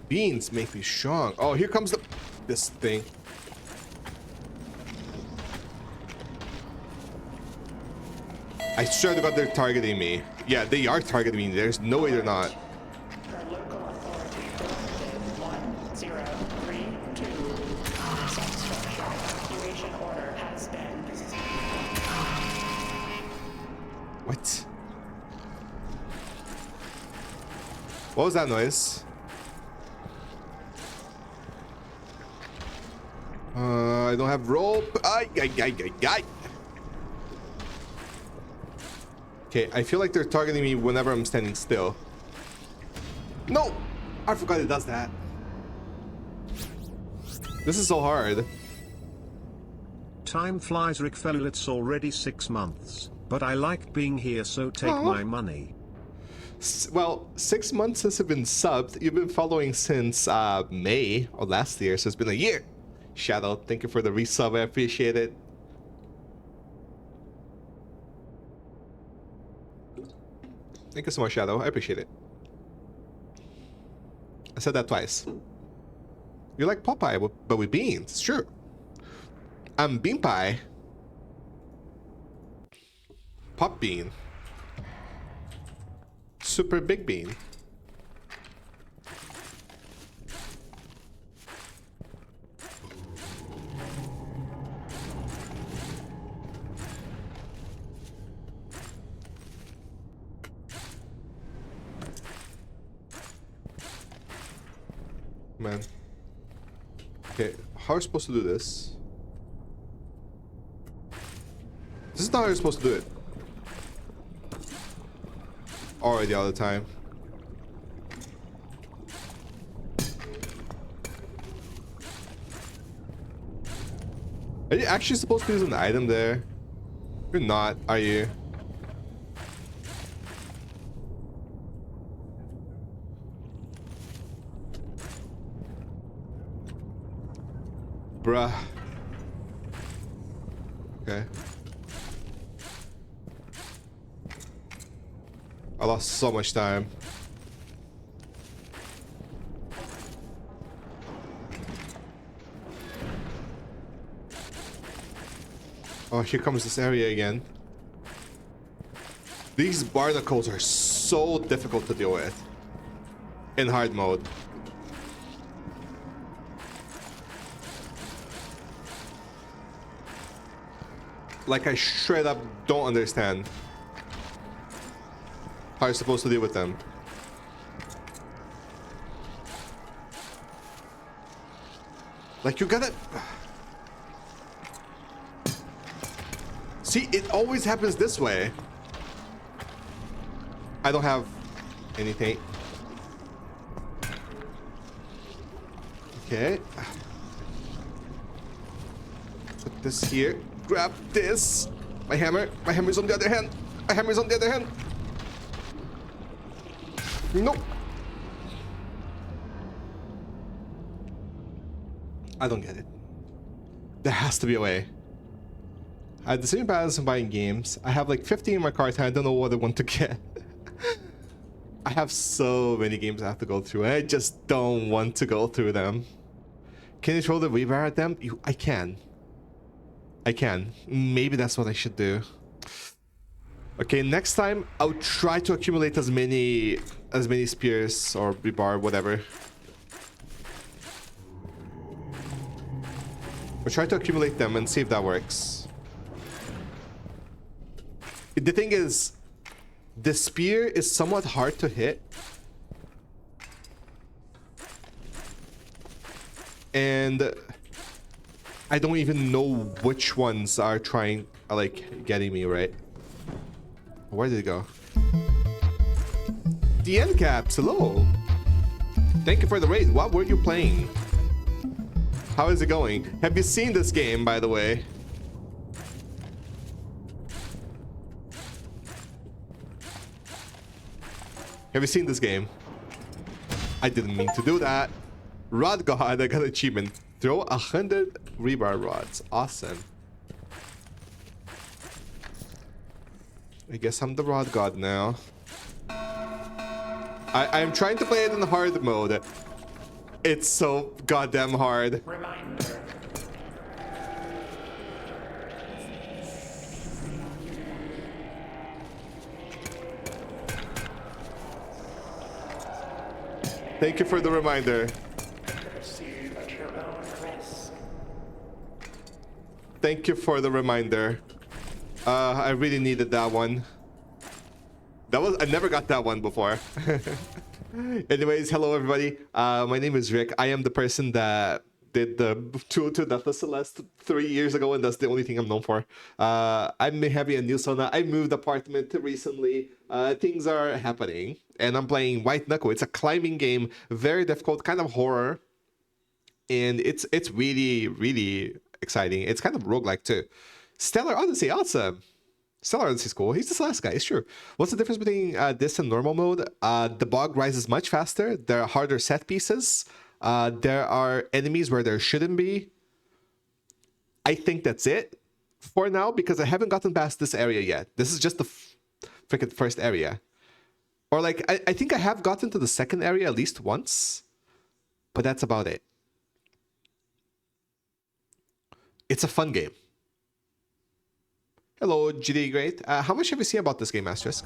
Speaker 1: Beans make me strong. Oh, here comes this thing. I swear to God, they're targeting me. Yeah, they are targeting me. There's no way they're not.
Speaker 3: Per local authority directive 1032. Substructure evacuation order has been.
Speaker 1: What? What was that noise? I don't have rope. Ay. Okay, I feel like they're targeting me whenever I'm standing still. No! I forgot it does that. This is so hard.
Speaker 2: Time flies, Rickfell. It's already 6 months, but I like being here, so take my money.
Speaker 1: Well, 6 months since I've been subbed. You've been following since May of last year, so it's been a year. Shadow, thank you for the resub. I appreciate it. Thank you so much, Shadow. I appreciate it. I said that twice. You like Popeye, but with beans. It's true. I'm Bean Pie. Pop Bean. Super Big Bean. Man. Okay, how are we supposed to do this? This is not how you're supposed to do it. Already all the time. Are you actually supposed to use an item there? You're not, are you? Bruh. Okay. I lost so much time. Oh, here comes this area again. These barnacles are so difficult to deal with in hard mode. Like, I straight up don't understand how you're supposed to deal with them. Like, you gotta... See, it always happens this way. I don't have anything. Okay. Put this here. Grab this. My hammer. My hammer's on the other hand. My hammer's on the other hand. Nope. I don't get it. There has to be a way. I had the same balance in buying games. I have like 50 in my cart and I don't know what I want to get. I have so many games I have to go through and I just don't want to go through them. Can you throw the rebar at them? I can. I can. Maybe that's what I should do. Okay, next time I'll try to accumulate as many spears or rebar, whatever. I'll try to accumulate them and see if that works. The thing is, the spear is somewhat hard to hit. And I don't even know which ones are like getting me, right? Where did it go? The end caps, hello. Thank you for the raid. What were you playing? How is it going? Have you seen this game, by the way? Have you seen this game? I didn't mean to do that. Rod God, I got an achievement. Throw 100 rebar rods. Awesome. I guess I'm the rod god now. I'm trying to play it in hard mode. It's so goddamn hard.
Speaker 3: Reminder.
Speaker 1: Thank you for the reminder.
Speaker 3: Pursue at your own risk.
Speaker 1: Thank you for the reminder. I really needed that one. I never got that one before. Anyways, hello everybody. My name is Rick. I am the person that did the 202 Delta Celeste 3 years ago, and that's the only thing I'm known for. I'm heavy in New Sona. I moved apartment recently. Things are happening, and I'm playing White Knuckle. It's a climbing game, very difficult, kind of horror, and it's really, really exciting. It's kind of roguelike too. Stellar Odyssey, awesome. Stellar Odyssey is cool. He's the Celeste guy, it's true. What's the difference between this and normal mode? The bog rises much faster. There are harder set pieces. There are enemies where there shouldn't be. I think that's it for now, because I haven't gotten past this area yet. This is just the freaking first area. Or like, I think I have gotten to the second area at least once, but that's about it. It's a fun game. Hello, GD Great. How much have you seen about this game, Asterisk?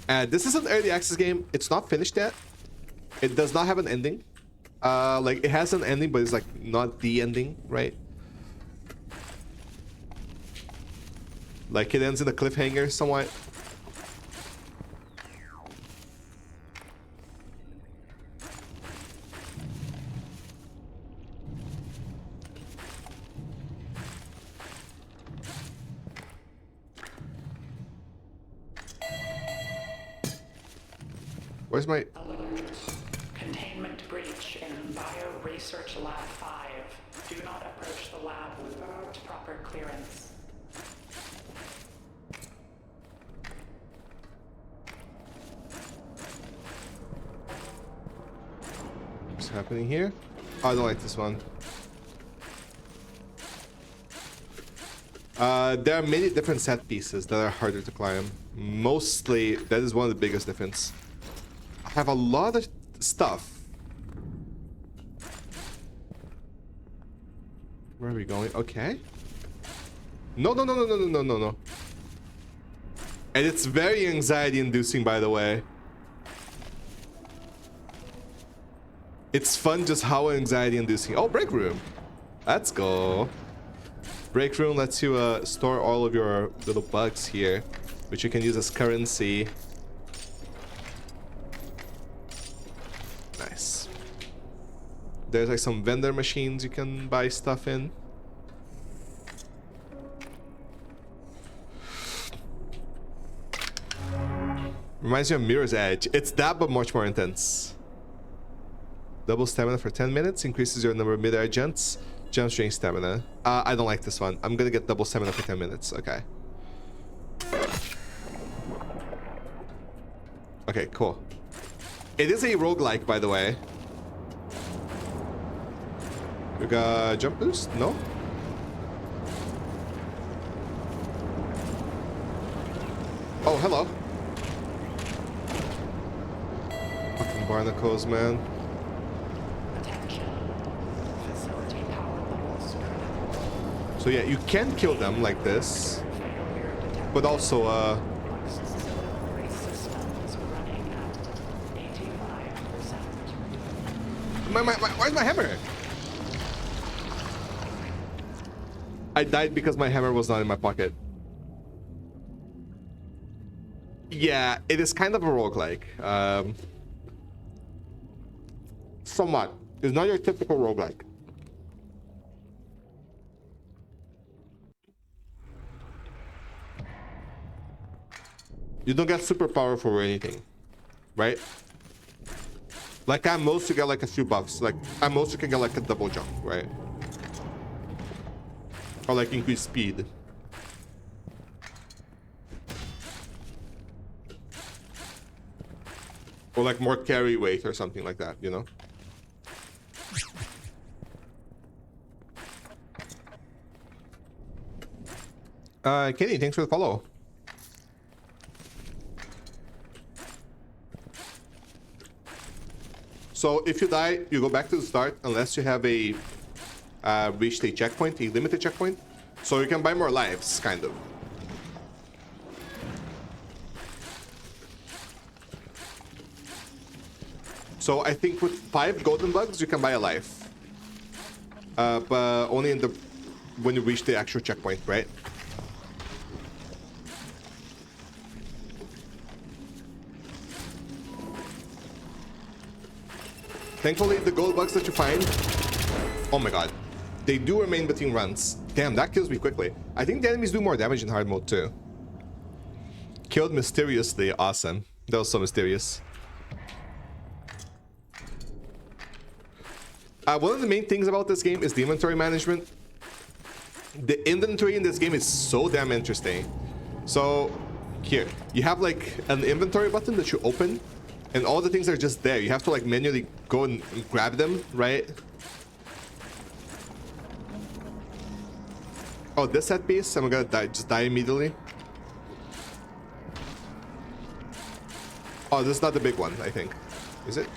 Speaker 1: This is an early access game. It's not finished yet. It does not have an ending. Like, it has an ending, but it's like not the ending, right? Like, it ends in a cliffhanger somewhat. Where's my...
Speaker 3: Alert. Containment breach in Bio Research Lab 5. Do not approach the lab without proper clearance.
Speaker 1: What's happening here? Oh, I don't like this one. There are many different set pieces that are harder to climb. Mostly, that is one of the biggest difference. I have a lot of stuff. Where are we going? Okay. No. And it's very anxiety inducing, by the way. It's fun just how anxiety inducing. Oh, break room. Let's go. Break room lets you store all of your little bugs here, which you can use as currency. Nice. There's like some vendor machines you can buy stuff in. Reminds me of Mirror's Edge. It's that, but much more intense. Double stamina for 10 minutes. Increases your number of mid-air jumps. Jump string stamina. I don't like this one. I'm gonna get double stamina for 10 minutes. Okay. Okay, cool. It is a roguelike, by the way. We got jump boost? No? Oh, hello. Fucking barnacles, man.
Speaker 3: Attention. Facility power levels critical.
Speaker 1: So yeah, you can kill them like this.
Speaker 3: Failure detected.
Speaker 1: But also,
Speaker 3: Auxiliary systems running at 85%.
Speaker 1: where's my hammer? I died because my hammer was not in my pocket. Yeah, it is kind of a roguelike. Somewhat. It's not your typical roguelike. You don't get super powerful or anything, right? Like at most you get like a few buffs. Like at most you can get like a double jump, right? Or like increased speed. Or like more carry weight or something like that, you know? Kenny, thanks for the follow. So if you die, you go back to the start unless you have a reached a checkpoint, a limited checkpoint. So you can buy more lives, kind of. So I think with 5 golden bugs, you can buy a life. But only in the when you reach the actual checkpoint, right? Thankfully, the gold bugs that you find, oh my god, they do remain between runs. Damn, that kills me quickly. I think the enemies do more damage in hard mode too. Killed mysteriously, awesome. That was so mysterious. One of the main things about this game is the inventory management. The inventory in this game is so damn interesting. So here, you have like an inventory button that you open, and all the things are just there. You have to like manually go and grab them, right? Oh, this set piece, I'm gonna just die immediately. Oh, this is not the big one, I think. Is it?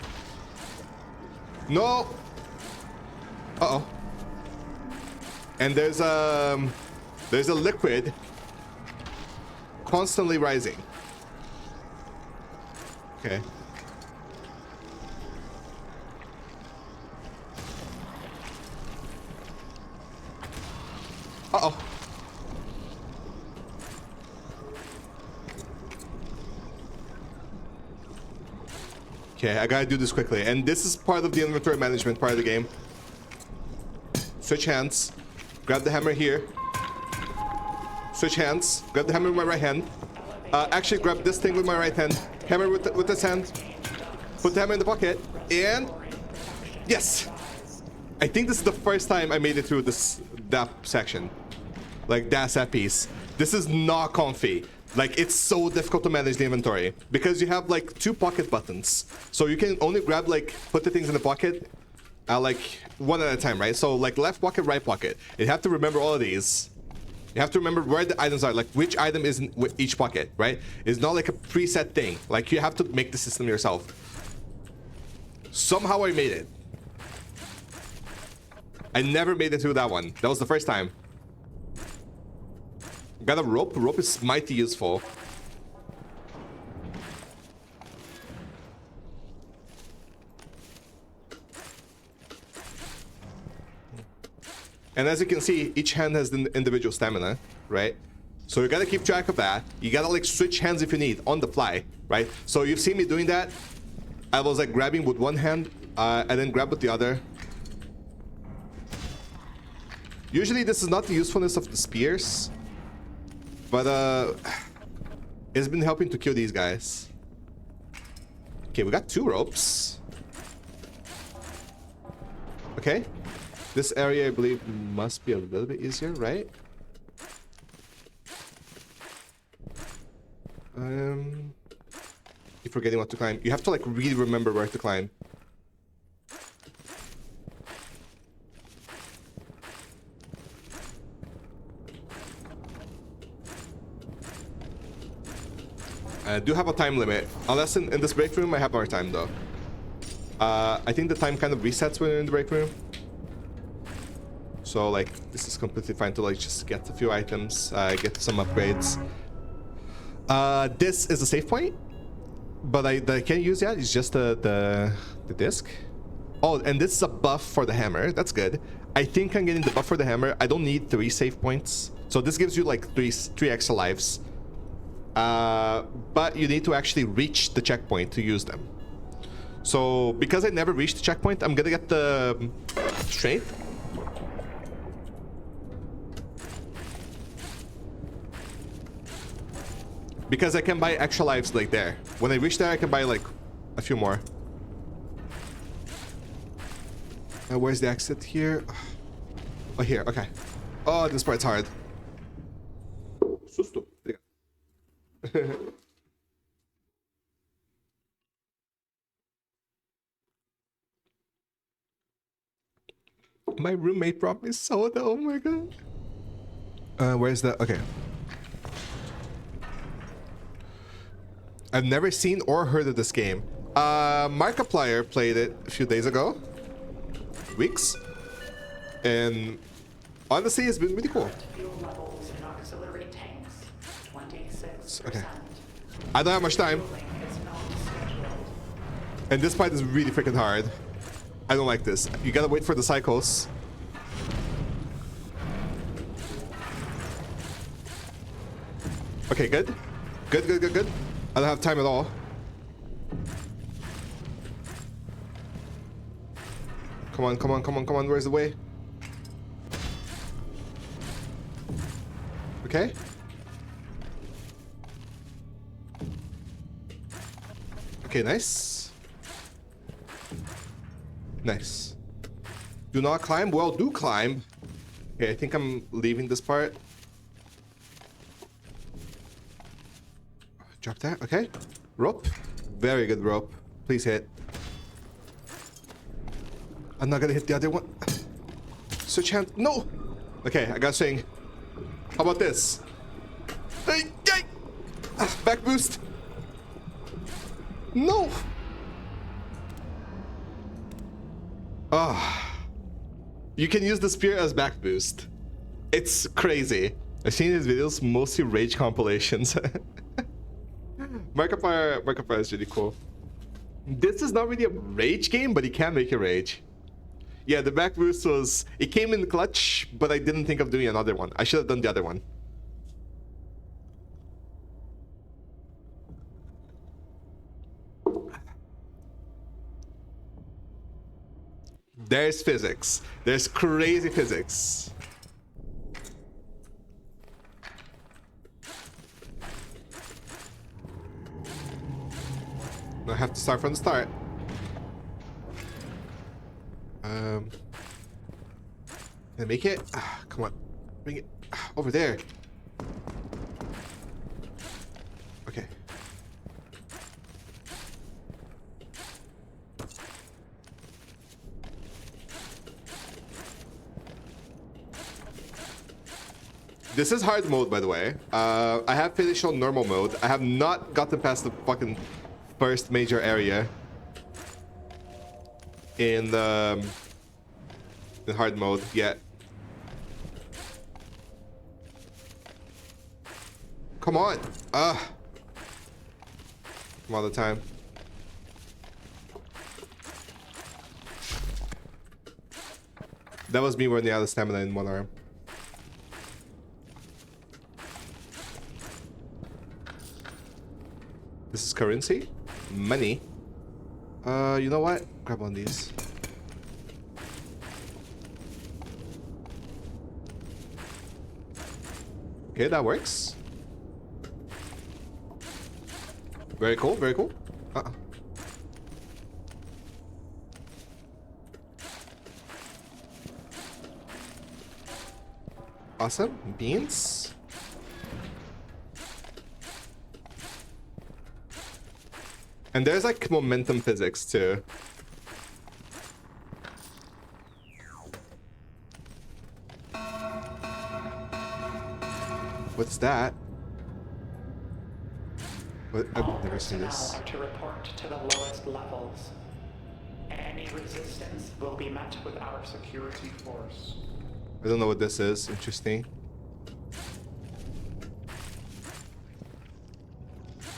Speaker 1: No! Uh-oh. And there's a liquid constantly rising. Okay. Uh-oh. Okay, I gotta do this quickly. And this is part of the inventory management part of the game. Switch hands. Grab the hammer here. Switch hands. Grab the hammer with my right hand. Actually, grab this thing with my right hand. Hammer with this hand. Put the hammer in the pocket. And... yes! I think this is the first time I made it through that section. Like, that piece. This is not comfy. Like, it's so difficult to manage the inventory. Because you have, like, 2 pocket buttons. So you can only grab, like, put the things in the pocket, like, one at a time, right? So, like, left pocket, right pocket. You have to remember all of these. You have to remember where the items are, like, which item is in each pocket, right? It's not like a preset thing. Like, you have to make the system yourself. Somehow I made it. I never made it through that one. That was the first time. Got a rope. Rope is mighty useful. And as you can see, each hand has the individual stamina, right? So you gotta keep track of that. You gotta like switch hands if you need on the fly, right? So you've seen me doing that. I was like grabbing with one hand and then grab with the other. Usually this is not the usefulness of the spears, but it's been helping to kill these guys. Okay, we got 2 ropes. Okay. This area, I believe, must be a little bit easier, right? Keep forgetting what to climb. You have to like really remember where to climb. I do have a time limit. Unless in this break room, I have more time though. I think the time kind of resets when you're in the break room. So like, this is completely fine to like just get a few items, get some upgrades. This is a save point, but I can't use yet. It's just the disc. Oh, and this is a buff for the hammer. That's good. I think I'm getting the buff for the hammer. I don't need 3 save points. So this gives you like three extra lives. But you need to actually reach the checkpoint to use them. So because I never reached the checkpoint, I'm gonna get the strength. Because I can buy extra lives like there. When I reach there, I can buy like a few more. Where's the exit here? Oh, here, okay. Oh, this part's hard. Susto. My roommate brought me soda, oh my god. Where's the... okay. I've never seen or heard of this game. Markiplier played it a few days ago. Weeks. And honestly, it's been really cool.
Speaker 3: Fuel levels in auxiliary tanks, 26%.
Speaker 1: Okay. I don't have much time. And this part is really freaking hard. I don't like this. You gotta wait for the cycles. Okay, good. Good, good, good, good. I don't have time at all. Come on, come on, come on, come on. Where's the way? Okay. Okay, nice. Nice. Do not climb? Well, do climb. Okay, I think I'm leaving this part. Drop that. Okay. Rope. Very good rope. Please hit. I'm not gonna hit the other one. Switch hand. No! Okay, I got swing. How about this? Hey, yay! Back boost. No! Ah. You can use the spear as back boost. It's crazy. I've seen these videos, mostly rage compilations. Markiplier is really cool. This is not really a rage game, but it can make you rage. Yeah, the back boost was... It came in clutch, but I didn't think of doing another one. I should have done the other one. There's physics. There's crazy physics. I have to start from the start. Can I make it? Come on. Bring it over there. Okay. This is hard mode, by the way. I have finished on normal mode. I have not gotten past the fucking first major area in hard mode yet. Come on. I'm all the time. That was me running out of stamina in one arm. This is currency? Money? You know what? Grab one of these. Okay, that works. Very cool, very cool. Awesome. Beans. And there's like momentum physics too. What's that? What? I've never seen this.
Speaker 3: Personnel are to report to the lowest levels. Any resistance will be met with our security force.
Speaker 1: I don't know what this is. Interesting.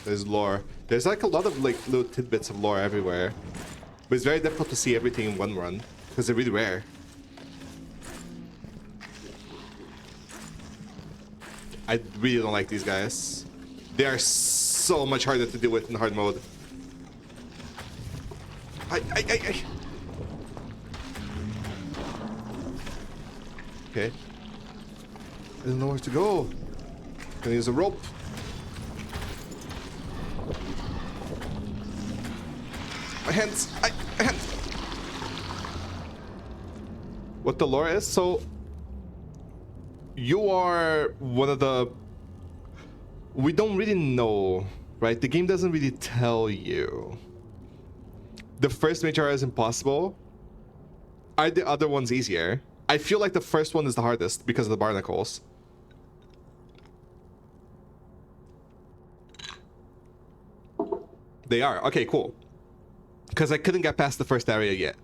Speaker 1: There's lore. There's like a lot of like little tidbits of lore everywhere. But it's very difficult to see everything in one run because they're really rare. I really don't like these guys. They are so much harder to deal with in hard mode. Okay. I don't know where to go. Gonna use a rope. My hands. My hands. What the lore is? So you are one of the... We don't really know, right? The game doesn't really tell you. The first major area is impossible. Are the other ones easier? I feel like the first one is the hardest because of the barnacles. They are. Okay, cool. Because I couldn't get past the first area yet.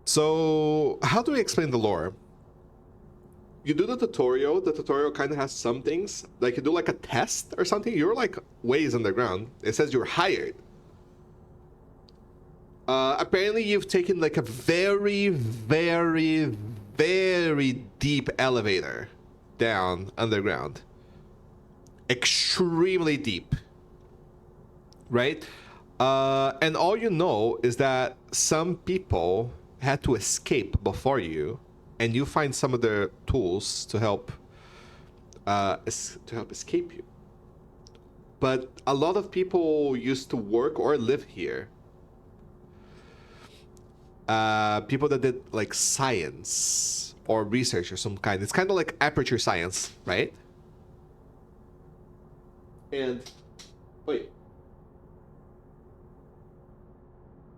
Speaker 1: So, how do we explain the lore? You do the tutorial. The tutorial kind of has some things. Like, you do like a test or something. You're like ways underground. It says you're hired. apparently you've taken like a very, very, very deep elevator down underground. Extremely deep. Right? And all you know is that some people had to escape before you, and you find some of their tools to help escape you. But a lot of people used to work or live here. People that did like science or research of some kind. It's kind of like aperture science, right? And wait.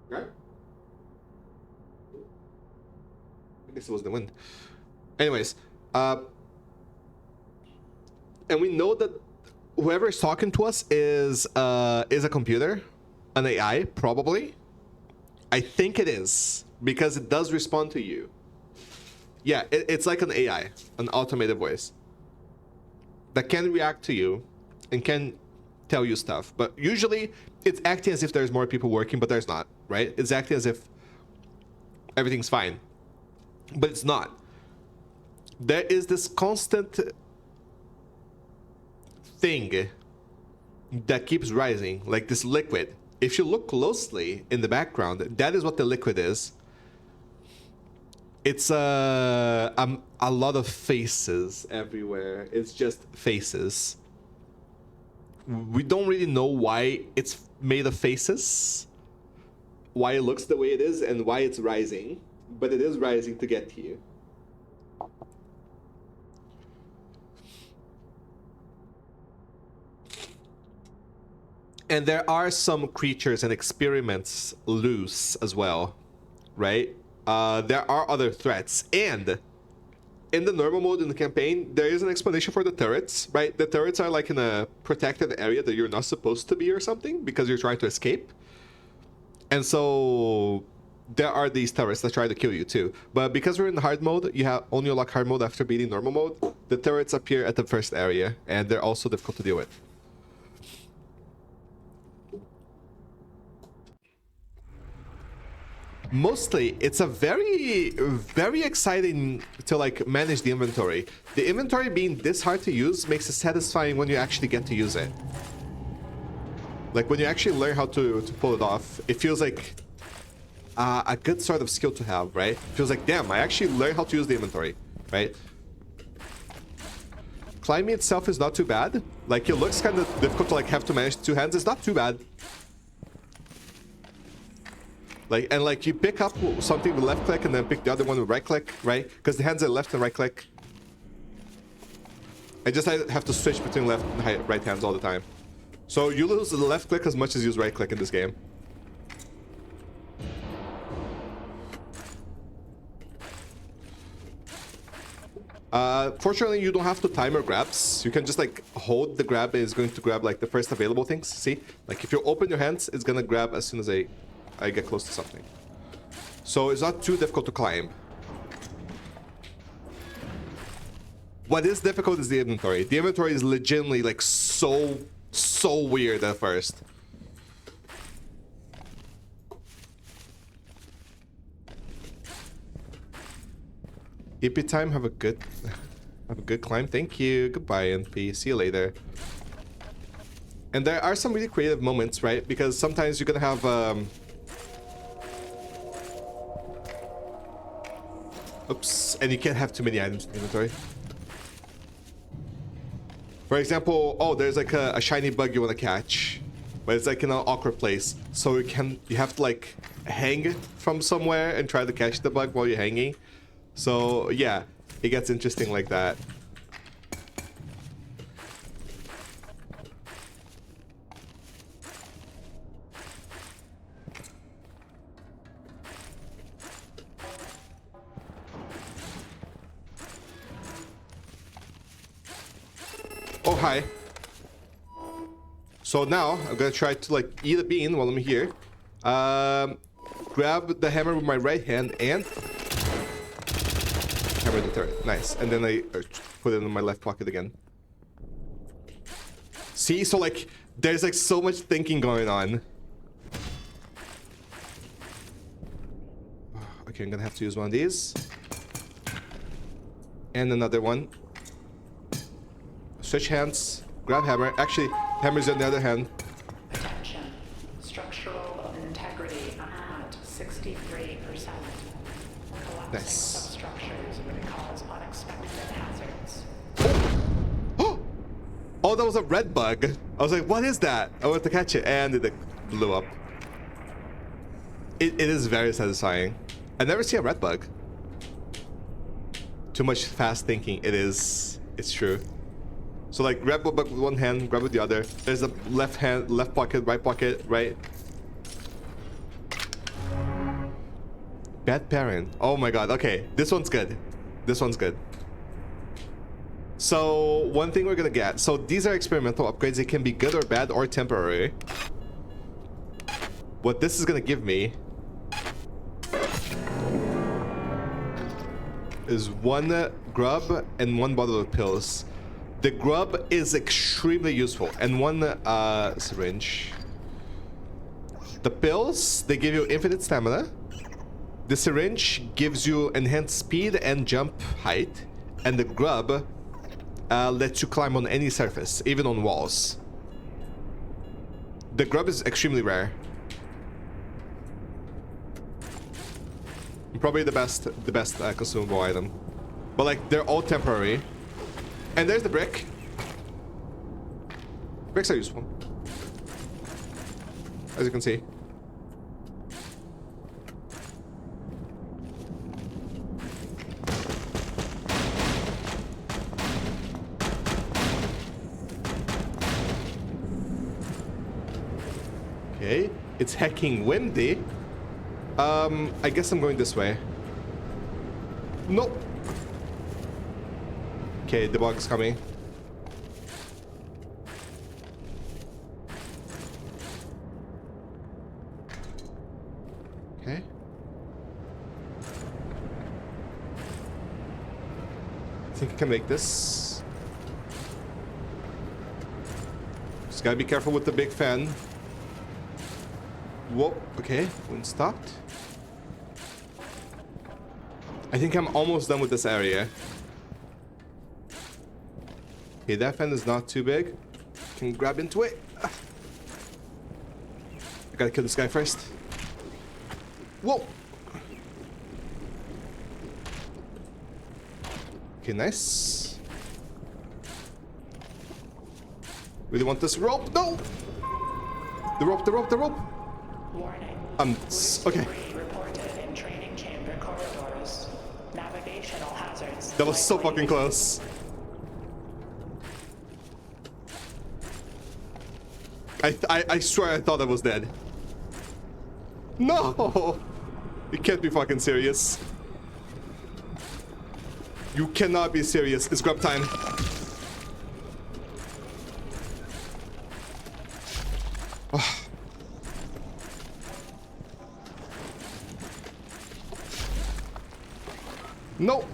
Speaker 1: Right? I guess it was the wind. Anyways, and we know that whoever is talking to us is a computer, an AI, probably. I think it is, because it does respond to you. Yeah, it's like an AI, an automated voice that can react to you and can tell you stuff. But usually it's acting as if there's more people working, but there's not, right? It's acting as if everything's fine, but it's not. There is this constant thing that keeps rising, like this liquid. If you look closely in the background, that is what the liquid is. It's a lot of faces everywhere. It's just faces. We don't really know why it's made of faces, why it looks the way it is, and why it's rising, but it is rising to get to you. And there are some creatures and experiments loose as well, right? There are other threats, and in the normal mode in the campaign, there is an explanation for the turrets, right? The turrets are like in a protected area that you're not supposed to be or something, because you're trying to escape. And so there are these turrets that try to kill you too. But because we're in hard mode, you have only unlock hard mode after beating normal mode. The turrets appear at the first area, and they're also difficult to deal with. Mostly, it's a very, very exciting to like manage the inventory. The inventory being this hard to use makes it satisfying when you actually get to use it. Like when you actually learn how to pull it off, it feels like a good sort of skill to have, right? It feels like, damn, I actually learned how to use the inventory, right? Climbing itself is not too bad. Like it looks kind of difficult to like have to manage two hands. It's not too bad. Like, and like you pick up something with left click and then pick the other one with right click, right? Because the hands are left and right click. I just have to switch between left and right hands all the time. So you lose the left click as much as you use right click in this game. Fortunately, you don't have to timer grabs. You can just like hold the grab, and it's going to grab like the first available things. See? Like if you open your hands, it's gonna grab as soon as I get close to something. So it's not too difficult to climb. What is difficult is the inventory. The inventory is legitimately like so weird at first. EP time, have a good climb. Thank you. Goodbye, NP. See you later. And there are some really creative moments, right? Because sometimes you're gonna have oops, and you can't have too many items in the inventory. For example, oh, there's like a shiny bug you want to catch, but it's like in an awkward place. So you have to like hang from somewhere and try to catch the bug while you're hanging. So yeah, it gets interesting like that. Oh, hi. So now I'm gonna try to like eat a bean while I'm here. Grab the hammer with my right hand and hammer the turret. Nice. And then I put it in my left pocket again. See, so like there's like so much thinking going on. Okay, I'm gonna have to use one of these. And another one. Switch hands. Grab hammer. Actually, hammer's on the other hand.
Speaker 3: Attention. Structural integrity at 63%. Collapsing
Speaker 1: Nice.
Speaker 3: substructures would cause unexpected hazards.
Speaker 1: Oh, that was a red bug. I was like, what is that? I went to catch it and it blew up. It is very satisfying. I never see a red bug. Too much fast thinking. It is. It's true. So like grab a bug with one hand, grab with the other. There's a left hand, left pocket, right. Bad parent. Oh my god. Okay, this one's good. This one's good. So one thing we're gonna get. So these are experimental upgrades. They can be good or bad or temporary. What this is gonna give me is one grub and one bottle of pills. The grub is extremely useful, and one syringe. The pills, they give you infinite stamina. The syringe gives you enhanced speed and jump height, and the grub lets you climb on any surface, even on walls. The grub is extremely rare. Probably the best consumable item. But like, they're all temporary. And there's the brick. Bricks are useful, as you can see. Okay, it's hecking windy. I guess I'm going this way. Nope. Okay, the bug's coming. Okay. I think I can make this. Just gotta be careful with the big fan. Whoa, okay, wind stopped. I think I'm almost done with this area. Okay, that fan is not too big. Can grab into it. I gotta kill this guy first. Whoa! Okay, nice. Really want this rope? No! The rope, the rope, the rope!
Speaker 3: Warning.
Speaker 1: Okay.
Speaker 3: Reported in training chamber corridors. Navigational hazards.
Speaker 1: That was so fucking close. I swear I thought I was dead. No! You can't be fucking serious. You cannot be serious. It's grab time. Oh. No!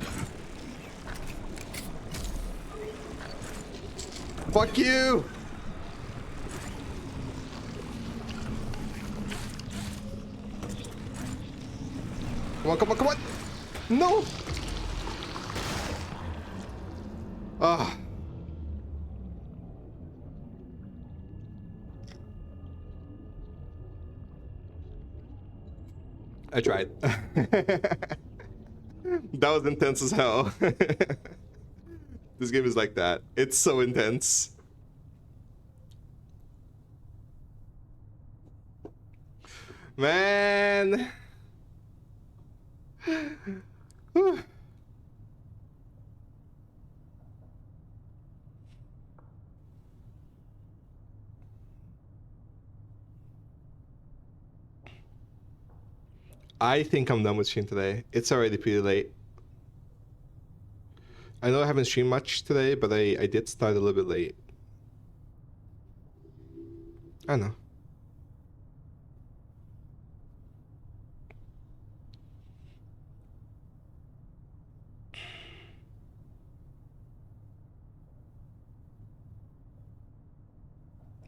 Speaker 1: Fuck you! Come on, come on, come on! No! Ah. I tried. That was intense as hell. This game is like that. It's so intense. Man. Whew. I think I'm done with stream today. It's already pretty late. I know I haven't streamed much today, but I did start a little bit late. I know.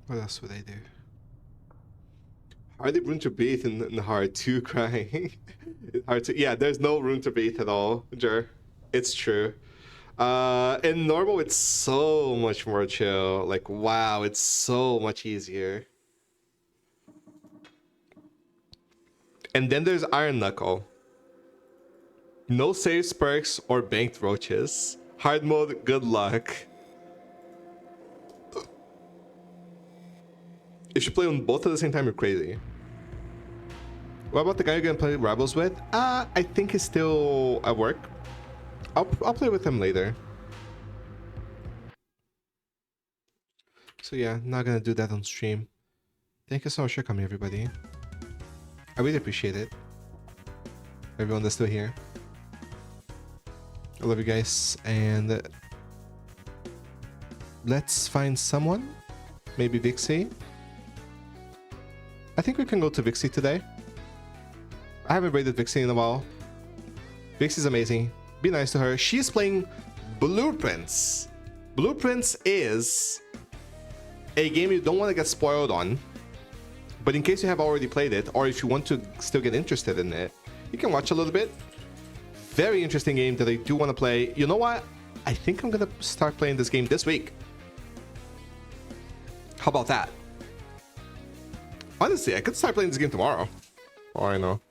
Speaker 1: What else would I do? Hardly room to breathe in hard 2 crying. Hard to, yeah, there's no room to breathe at all, Jer. It's true. In normal, it's so much more chill. Like, wow, it's so much easier. And then there's Iron Knuckle. No saves, perks, or banked roaches. Hard mode, good luck. If you play on both at the same time, you're crazy. What about the guy you're gonna play Rebels with? I think he's still at work. I'll play with him later. So yeah, not gonna do that on stream. Thank you so much for coming, everybody. I really appreciate it. Everyone that's still here. I love you guys, and let's find someone. Maybe Vixie. I think we can go to Vixie today. I haven't raided Vixie in a while. Vixie's amazing. Be nice to her. She's playing Blueprints. Blueprints is a game you don't want to get spoiled on. But in case you have already played it, or if you want to still get interested in it, you can watch a little bit. Very interesting game that I do want to play. You know what? I think I'm going to start playing this game this week. How about that? Honestly, I could start playing this game tomorrow. Oh, I know.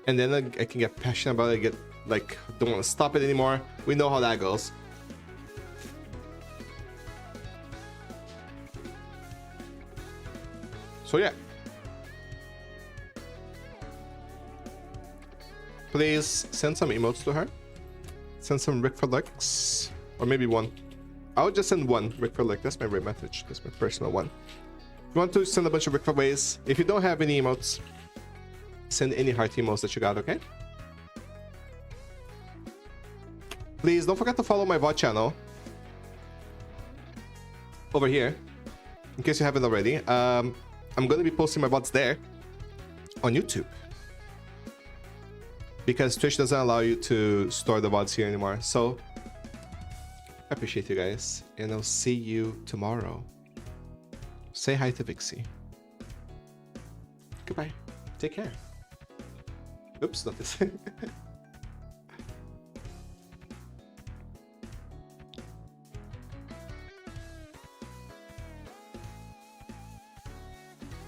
Speaker 1: And then I can get passionate about it, get like, don't want to stop it anymore. We know how that goes. So yeah. Please send some emotes to her. Send some Rick for Licks. Or maybe one. I'll just send one Rick for Lick. That's my raid message. That's my personal one. If you want to send a bunch of Rick for ways, if you don't have any emotes, send any heart emotes that you got, okay? Please don't forget to follow my VOD channel over here, in case you haven't already. I'm going to be posting my VODs there on YouTube, because Twitch doesn't allow you to store the VODs here anymore. So I appreciate you guys, and I'll see you tomorrow. Say hi to Vixie. Goodbye. Take care. Oops, not this.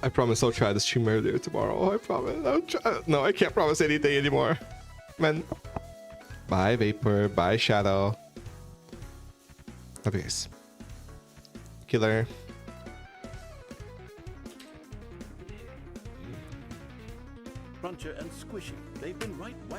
Speaker 1: I promise I'll try to stream earlier tomorrow. I promise. I'll try. No, I can't promise anything anymore. Man. Bye, Vapor. Bye, Shadow. Love you guys. Killer.
Speaker 4: Cruncher and Squishy, they've been right wank